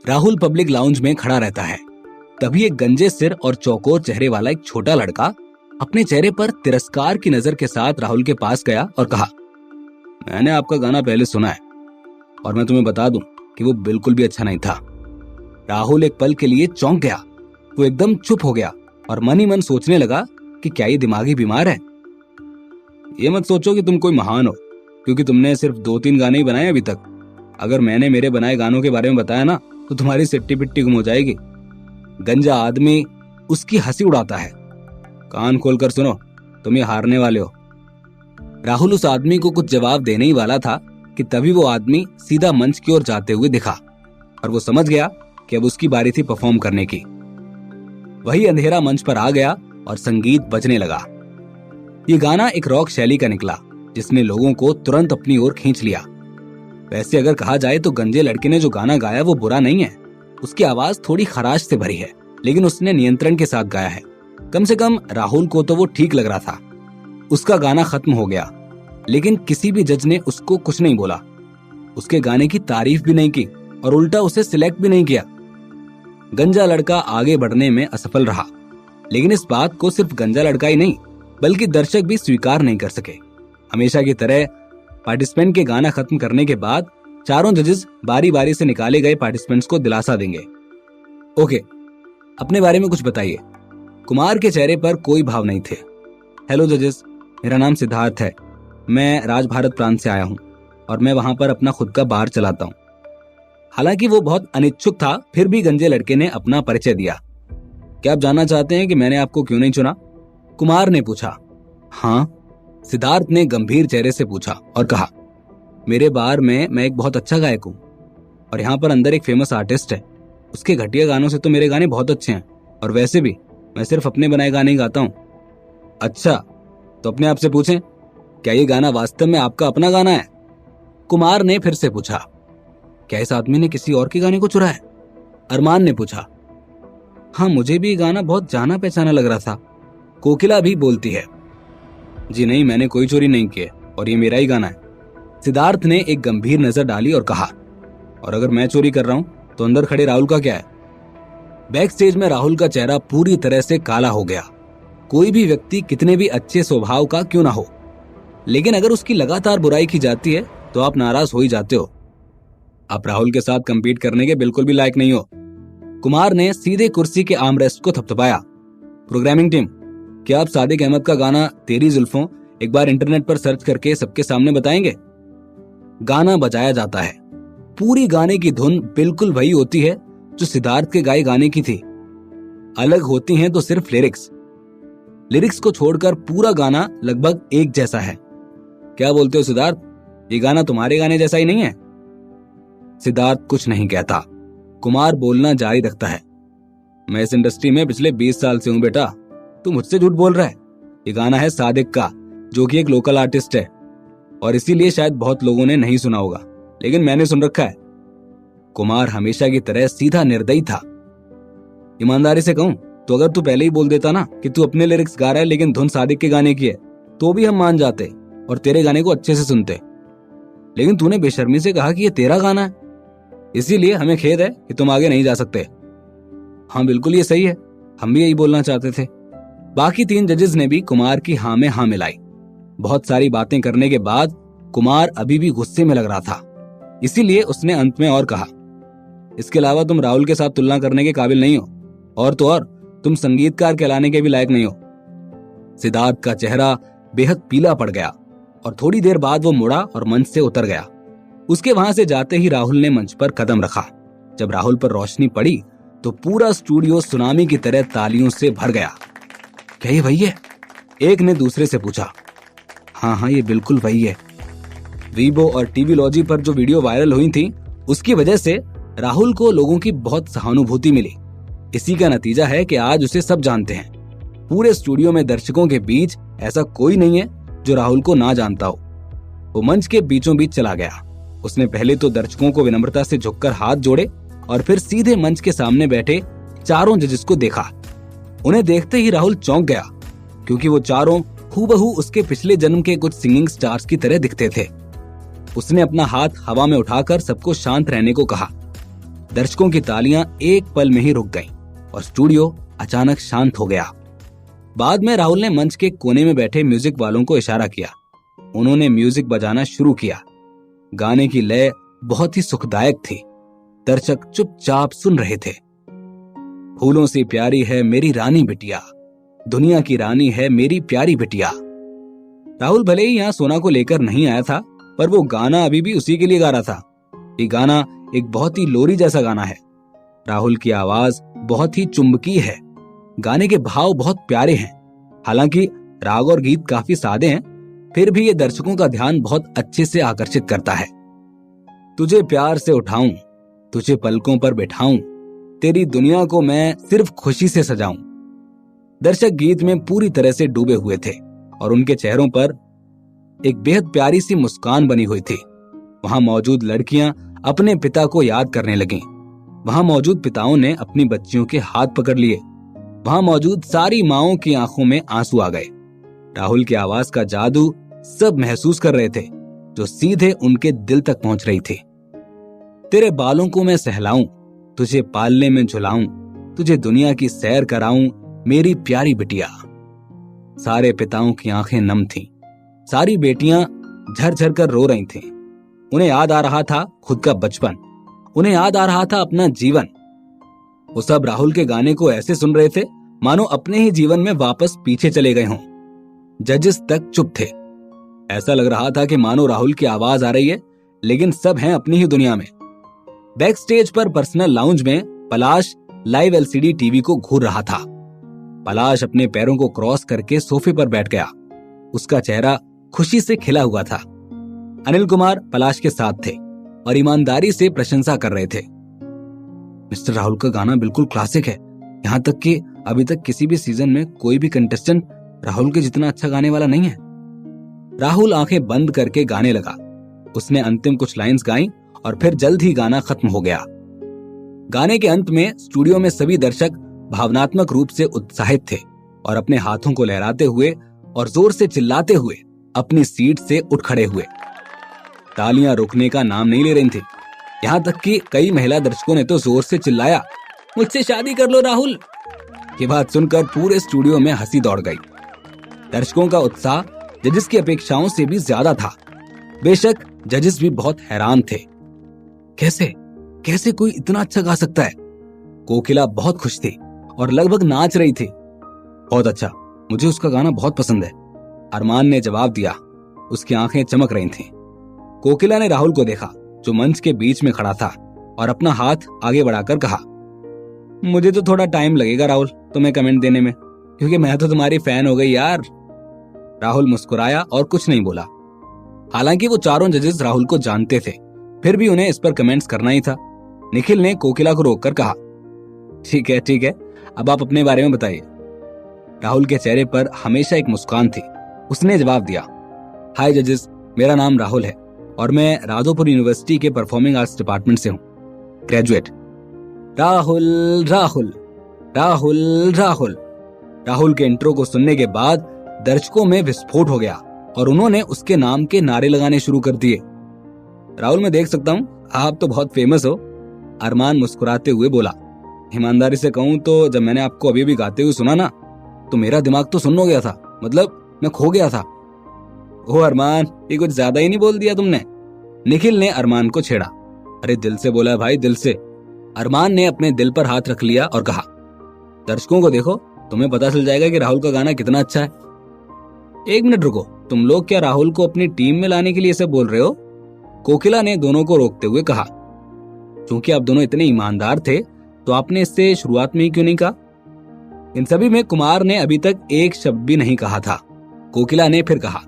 राहुल पब्लिक लाउंज में खड़ा रहता है। तभी एक गंजे सिर और चौकोर चेहरे वाला एक छोटा लड़का अपने चेहरे पर तिरस्कार की नजर के साथ राहुल के पास गया और कहा, मैंने आपका गाना पहले सुना है और मैं तुम्हें बता दूं कि वो बिल्कुल भी अच्छा नहीं था। राहुल एक पल के लिए चौंक गया। वो एकदम चुप हो गया और मन ही मन सोचने लगा कि क्या ये दिमागी बीमार है। ये मत सोचो कि तुम कोई महान हो, क्योंकि तुमने सिर्फ 2-3 गाने ही बनाए अभी तक। अगर मैंने मेरे बनाए गानों के बारे में बताया ना तो तुम्हारी सिट्टी पिट्टी गुम हो जाएगी। गंजा आदमी उसकी हंसी उड़ाता है। कान खोलकर सुनो, तुम ये हारने वाले हो। राहुल उस आदमी को कुछ जवाब देने ही वाला था कि तभी वो आदमी सीधा मंच की ओर जाते हुए दिखा और वो समझ गया कि अब उसकी बारी थी परफॉर्म करने की। वही अंधेरा मंच पर आ गया और संगीत बजने लगा। ये गाना एक रॉक शैली का निकला जिसने लोगों को तुरंत अपनी ओर खींच लिया। वैसे अगर कहा जाए तो गंजे लड़के ने जो गाना गाया वो बुरा नहीं है। उसकी आवाज थोड़ी खराश से भरी है, लेकिन उसने नियंत्रण के साथ गाया है। कम से कम राहुल को तो वो ठीक लग रहा था। उसका गाना खत्म हो गया, लेकिन किसी भी जज ने उसको कुछ नहीं बोला। उसके गाने की तारीफ भी नहीं की और उल्टा उसे सिलेक्ट भी नहीं किया। गंजा लड़का आगे बढ़ने में असफल रहा, लेकिन इस बात को सिर्फ गंजा लड़का ही नहीं बल्कि दर्शक भी स्वीकार नहीं कर सके। हमेशा की तरह पार्टिसिपेंट के गाना खत्म करने के बाद चारों जजेस बारी बारी से निकाले गए पार्टिसिपेंट्स को दिलासा देंगे। ओके, अपने बारे में कुछ बताइए। कुमार के चेहरे पर कोई भाव नहीं थे। हेलो जजेस, मेरा नाम सिद्धार्थ है। मैं राज भारत प्रांत से आया हूँ और मैं वहां पर अपना खुद का बार चलाता हूँ। हालांकि वो बहुत अनिच्छुक था, फिर भी गंजे लड़के ने अपना परिचय दिया। क्या आप जानना चाहते हैं कि मैंने आपको क्यों नहीं चुना? कुमार ने पूछा। हाँ, सिद्धार्थ ने गंभीर चेहरे से पूछा और कहा, मेरे बार में मैं एक बहुत अच्छा गायक हूँ और यहाँ पर अंदर एक फेमस आर्टिस्ट है। उसके घटिया गानों से तो मेरे गाने बहुत अच्छे हैं और वैसे भी मैं सिर्फ अपने बनाए गाने ही गाता हूँ। अच्छा, तो अपने आप से पूछें, क्या ये गाना वास्तव में आपका अपना गाना है? कुमार ने फिर से पूछा। क्या इस आदमी ने किसी और के गाने को चुराया? अरमान ने पूछा। हाँ, मुझे भी ये गाना बहुत जाना पहचाना लग रहा था। कोकिला भी बोलती है। जी नहीं, मैंने कोई चोरी नहीं की और ये मेरा ही गाना है। सिद्धार्थ ने एक गंभीर नजर डाली और कहा, और अगर मैं चोरी कर रहा हूं तो अंदर खड़े राहुल का क्या है? बैक स्टेज में राहुल का चेहरा पूरी तरह से काला हो गया। कोई भी व्यक्ति कितने भी अच्छे स्वभाव का क्यों ना हो, लेकिन अगर उसकी लगातार बुराई की जाती है तो आप नाराज हो ही जाते हो। आप राहुल के साथ कंपीट करने के बिल्कुल भी लायक नहीं हो। कुमार ने सीधे कुर्सी के आर्मरेस्ट को थपथपाया। प्रोग्रामिंग टीम, क्या आप सादिक अहमद का गाना तेरी जुल्फों एक बार इंटरनेट पर सर्च करके सबके सामने बताएंगे? गाना बजाया जाता है। पूरी गाने की धुन बिल्कुल वही होती है जो सिद्धार्थ के गाए गाने की थी। अलग होती हैं तो सिर्फ लिरिक्स को छोड़कर पूरा गाना लगभग एक जैसा है। क्या बोलते हो सिद्धार्थ, ये गाना तुम्हारे गाने जैसा ही नहीं है? सिद्धार्थ कुछ नहीं कहता। कुमार बोलना जारी रखता है। मैं इस इंडस्ट्री में पिछले 20 साल से हूं बेटा, तू मुझसे झूठ बोल रहा है। ये गाना है सादिक का, जो कि एक लोकल आर्टिस्ट है और इसीलिए शायद बहुत लोगों ने नहीं सुना होगा, लेकिन मैंने सुन रखा है। कुमार हमेशा की तरह सीधा निर्दयी था। ईमानदारी से कहूं तो अगर तू पहले ही बोल देता ना कि तू अपने लिरिक्स गा रहा है लेकिन धुन सादिक के गाने की है, तो भी हम मान जाते और तेरे गाने को अच्छे से सुनते। लेकिन तूने बेशर्मी से कहा कि ये तेरा गाना है, इसीलिए हमें खेद है कि तुम आगे नहीं जा सकते। हाँ बिल्कुल, ये सही है, हम भी यही बोलना चाहते थे। बाकी 3 जजेस ने भी कुमार की हाँ में हाँ मिलाई। बहुत सारी बातें करने के बाद कुमार अभी भी गुस्से में लग रहा था, इसीलिए उसने अंत में और कहा, इसके अलावा तुम राहुल के साथ तुलना करने के काबिल नहीं हो, और तो और तुम संगीतकार कहलाने के भी लायक नहीं हो। सिद्धार्थ का चेहरा बेहद पीला पड़ गया और थोड़ी देर बाद वो मुड़ा और मंच से उतर गया। उसके वहां से जाते ही राहुल ने मंच पर कदम रखा। जब राहुल पर रोशनी पड़ी तो पूरा स्टूडियो सुनामी की तरह तालियों से भर गया। क्या ये वही है? एक ने दूसरे से पूछा। हाँ, ये बिल्कुल वही है। वीबो और टीवी लॉजी पर जो वीडियो वायरल हुई थी, उसकी वजह से राहुल को लोगों की बहुत सहानुभूति मिली। इसी का नतीजा है कि आज उसे सब जानते हैं। पूरे स्टूडियो में दर्शकों के बीच ऐसा कोई नहीं है जो राहुल को ना जानता हो। वो मंच के बीचों बीच चला गया। उसने पहले तो दर्शकों को विनम्रता से झुककर हाथ जोड़े और फिर सीधे मंच के सामने बैठे चारों जजेस को देखा। उन्हें देखते ही राहुल चौंक गया, क्योंकि वो चारों हूबहू उसके पिछले जन्म के कुछ सिंगिंग स्टार्स की तरह दिखते थे। उसने अपना हाथ हवा में उठाकर सबको शांत रहने को कहा। दर्शकों की तालियां एक पल में ही रुक गईं और स्टूडियो अचानक शांत हो गया। बाद में राहुल ने मंच के कोने में बैठे म्यूजिक वालों को इशारा किया। उन्होंने म्यूजिक बजाना शुरू किया। गाने की लय बहुत ही सुखदायक थी। दर्शक चुपचाप सुन रहे थे। फूलों से प्यारी है मेरी रानी बिटिया, दुनिया की रानी है मेरी प्यारी बिटिया। राहुल भले ही यहाँ सोना को लेकर नहीं आया था, पर वो गाना अभी भी उसी के लिए गा रहा था। ये गाना एक बहुत ही लोरी जैसा गाना है। राहुल की आवाज बहुत ही चुंबकीय है। गाने के भाव बहुत प्यारे हैं। हालांकि राग और गीत काफी सादे हैं, फिर भी ये दर्शकों का ध्यान बहुत अच्छे से आकर्षित करता है। तुझे प्यार से उठाऊं, तुझे पलकों पर बैठाऊं, तेरी दुनिया को मैं सिर्फ खुशी से सजाऊं। दर्शक गीत में पूरी तरह से डूबे हुए थे और उनके चेहरों पर एक बेहद प्यारी सी मुस्कान बनी हुई थी। वहां मौजूद लड़कियां अपने पिता को याद करने लगीं। वहां मौजूद पिताओं ने अपनी बच्चियों के हाथ पकड़ लिए। वहां मौजूद सारी माओं की आंखों में आंसू आ गए। राहुल की आवाज का जादू सब महसूस कर रहे थे, जो सीधे उनके दिल तक पहुंच रही थी। तेरे बालों को मैं सहलाऊं, तुझे पालने में झुलाऊं, तुझे दुनिया की सैर कराऊं मेरी प्यारी बिटिया। सारे पिताओं की आंखें नम थीं। सारी बेटियां झरझर कर रो रही थीं। उन्हें याद आ रहा था खुद का बचपन। उन्हें याद आ रहा था अपना जीवन। वो सब राहुल के गाने को ऐसे सुन रहे थे मानो अपने ही जीवन में वापस पीछे चले गए हों। जजेस तक चुप थे। ऐसा लग रहा था कि मानो राहुल की आवाज आ रही है, लेकिन सब हैं अपनी ही दुनिया में। बैक स्टेज पर पर्सनल लाउंज में पलाश लाइव एलसीडी टीवी को घूर रहा था। पलाश अपने पैरों को क्रॉस करके सोफे पर बैठ गया। उसका चेहरा खुशी से खिला हुआ था। अनिल कुमार पलाश के साथ थे और ईमानदारी से प्रशंसा कर रहे थे। मिस्टर राहुल का गाना बिल्कुल क्लासिक है। यहाँ तक कि अभी तक किसी भी सीजन में कोई भी कंटेस्टेंट राहुल के जितना अच्छा गाने वाला नहीं है। राहुल आंखें बंद करके गाने लगा। उसने अंतिम कुछ लाइंस गाई और फिर जल्द ही गाना खत्म हो गया। गाने के अंत में स्टूडियो में सभी दर्शक भावनात्मक रूप से उत्साहित थे और अपने हाथों को लहराते हुए और जोर से चिल्लाते हुए अपनी सीट से उठ खड़े हुए। तालियां रुकने का नाम नहीं ले रही थी। यहाँ तक कि कई महिला दर्शकों ने तो जोर से चिल्लाया, मुझसे शादी कर लो राहुल। ये बात सुनकर पूरे स्टूडियो में हंसी दौड़ गई। दर्शकों का उत्साह जजेस की अपेक्षाओं से भी ज्यादा था। बेशक जजेस भी बहुत हैरान थे। कैसे कैसे कोई इतना अच्छा गा सकता है। कोकिला बहुत खुश थी और लगभग नाच रही थी। बहुत अच्छा, मुझे उसका गाना बहुत पसंद है, अरमान ने जवाब दिया। उसकी आंखें चमक रही थीं। कोकिला ने राहुल को देखा, जो मंच के बीच में खड़ा था, और अपना हाथ आगे बढ़ाकर कहा, मुझे तो थोड़ा टाइम लगेगा राहुल तुम्हें कमेंट देने में, क्योंकि मैं तो तुम्हारी फैन हो गई यार। राहुल मुस्कुराया और कुछ नहीं बोला। हालांकि वो चारों जजेस राहुल को जानते थे, फिर भी उन्हें इस पर कमेंट्स करना ही था। निखिल ने कोकिला को रोककर कहा, ठीक है, अब आप अपने बारे में बताइए। राहुल के चेहरे पर हमेशा एक मुस्कान थी। उसने जवाब दिया, हाय जजेस, मेरा नाम राहुल है और मैं राधोपुर यूनिवर्सिटी के परफॉर्मिंग आर्ट्स डिपार्टमेंट से हूँ, ग्रेजुएट। राहुल राहुल राहुल राहुल। राहुल के इंट्रो को सुनने के बाद दर्शकों में विस्फोट हो गया और उन्होंने उसके नाम के नारे लगाने शुरू कर दिए। राहुल, मैं देख सकता हूँ आप तो बहुत फेमस हो, अरमान मुस्कुराते हुए बोला। ईमानदारी से कहूँ तो जब मैंने आपको अभी भी गाते हुए सुना ना, तो मेरा दिमाग तो सुन्न हो गया था, मतलब मैं खो गया था। ओह अरमान, ये कुछ ज्यादा ही नहीं बोल दिया तुमने। निखिल ने अरमान को छेड़ा। अरे दिल से बोला है भाई, दिल से। अरमान ने अपने दिल पर हाथ रख लिया और कहा, दर्शकों को देखो, तुम्हें पता चल जाएगा कि राहुल का गाना कितना अच्छा है। एक मिनट रुको, तुम लोग क्या राहुल को अपनी टीम में लाने के लिए ऐसे बोल रहे हो? कोकिला ने दोनों को रोकते हुए कहा। क्योंकि आप दोनों इतने ईमानदार थे तो आपने इससे शुरुआत में ही क्यों नहीं कहा? इन सभी में कुमार ने अभी तक एक शब्द भी नहीं कहा था। कोकिला ने फिर कहा,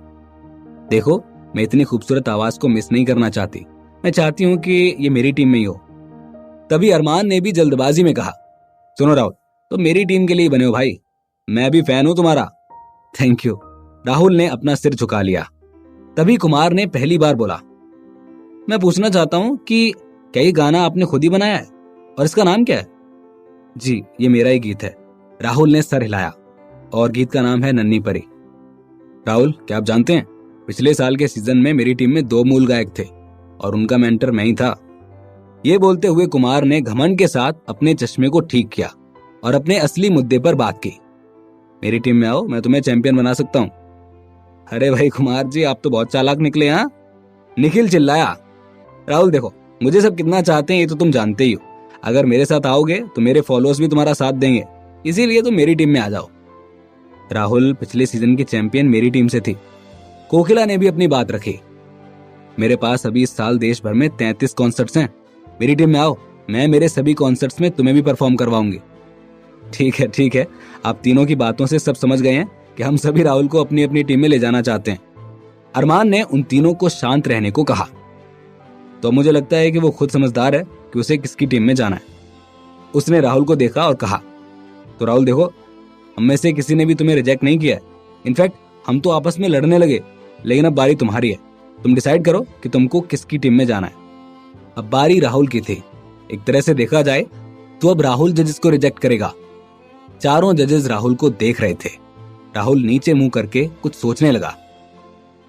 देखो, मैं इतनी खूबसूरत आवाज को मिस नहीं करना चाहती। मैं चाहती हूँ कि ये मेरी टीम में ही हो। तभी अरमान ने भी जल्दबाजी में कहा, सुनो राहुल, तो मेरी टीम के लिए बने हो भाई, मैं भी फैन हूं तुम्हारा। Thank you. राहुल ने अपना सिर झुका लिया। तभी कुमार ने पहली बार बोला, मैं पूछना चाहता हूं कि क्या ये गाना आपने खुद ही बनाया है और इसका नाम क्या है? जी, ये मेरा ही गीत है। राहुल ने सर हिलाया। और गीत का नाम है नन्ही परी। राहुल, क्या आप जानते हैं, पिछले साल के सीजन में मेरी टीम में 2 मूल गायक थे और उनका मेंटर मैं ही था। ये बोलते हुए कुमार ने घमंड के साथ अपने चश्मे को ठीक किया और अपने असली मुद्दे पर बात की। मेरी टीम में आओ, मैं तुम्हें चैंपियन बना सकता हूं। अरे भाई कुमार जी, आप तो बहुत चालाक निकले। हाँ, निखिल चिल्लाया। राहुल देखो, मुझे सब कितना चाहते हैं ये तो तुम जानते ही हो। अगर मेरे साथ आओगे तो मेरे फॉलोअर्स भी तुम्हारा साथ देंगे, इसीलिए तुम मेरी टीम में आ जाओ। राहुल, पिछले सीजन की चैंपियन मेरी टीम से थी। कोकिला ने भी अपनी बात रखी। मेरे पास अभी इस साल देश भर में 33 कॉन्सर्ट्स हैं। मेरी टीम में आओ, मैं मेरे सभी कॉन्सर्ट्स में तुम्हें भी परफॉर्म करवाऊंगी। ठीक है, आप तीनों की बातों से सब समझ गए हैं कि हम सभी राहुल को अपनी अपनी टीम में ले जाना चाहते हैं। अरमान ने उन तीनों को शांत रहने को कहा। तो मुझे लगता है कि वो खुद समझदार है कि उसे किसकी टीम में जाना है। उसने राहुल को देखा और कहा, तो राहुल देखो, हम में से किसी ने भी तुम्हें रिजेक्ट नहीं किया है। इनफैक्ट हम तो आपस में लड़ने लगे, लेकिन अब बारी तुम्हारी है। तुम डिसाइड करो कि तुमको किसकी टीम में जाना है। अब बारी राहुल की थी। एक तरह से देखा जाए तो अब राहुल जजेस को रिजेक्ट करेगा। चारों जजेस राहुल को देख रहे थे। राहुल नीचे मुंह करके कुछ सोचने लगा।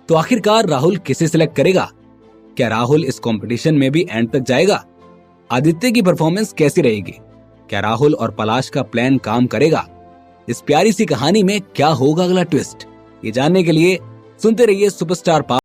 तो आखिरकार राहुल किसे सिलेक्ट करेगा? क्या राहुल इस कंपटीशन में भी एंड तक जाएगा? आदित्य की परफॉर्मेंस कैसी रहेगी? क्या राहुल और पलाश का प्लान काम करेगा? इस प्यारी सी कहानी में क्या होगा अगला ट्विस्ट? ये जानने के लिए सुनते रहिए सुपरस्टार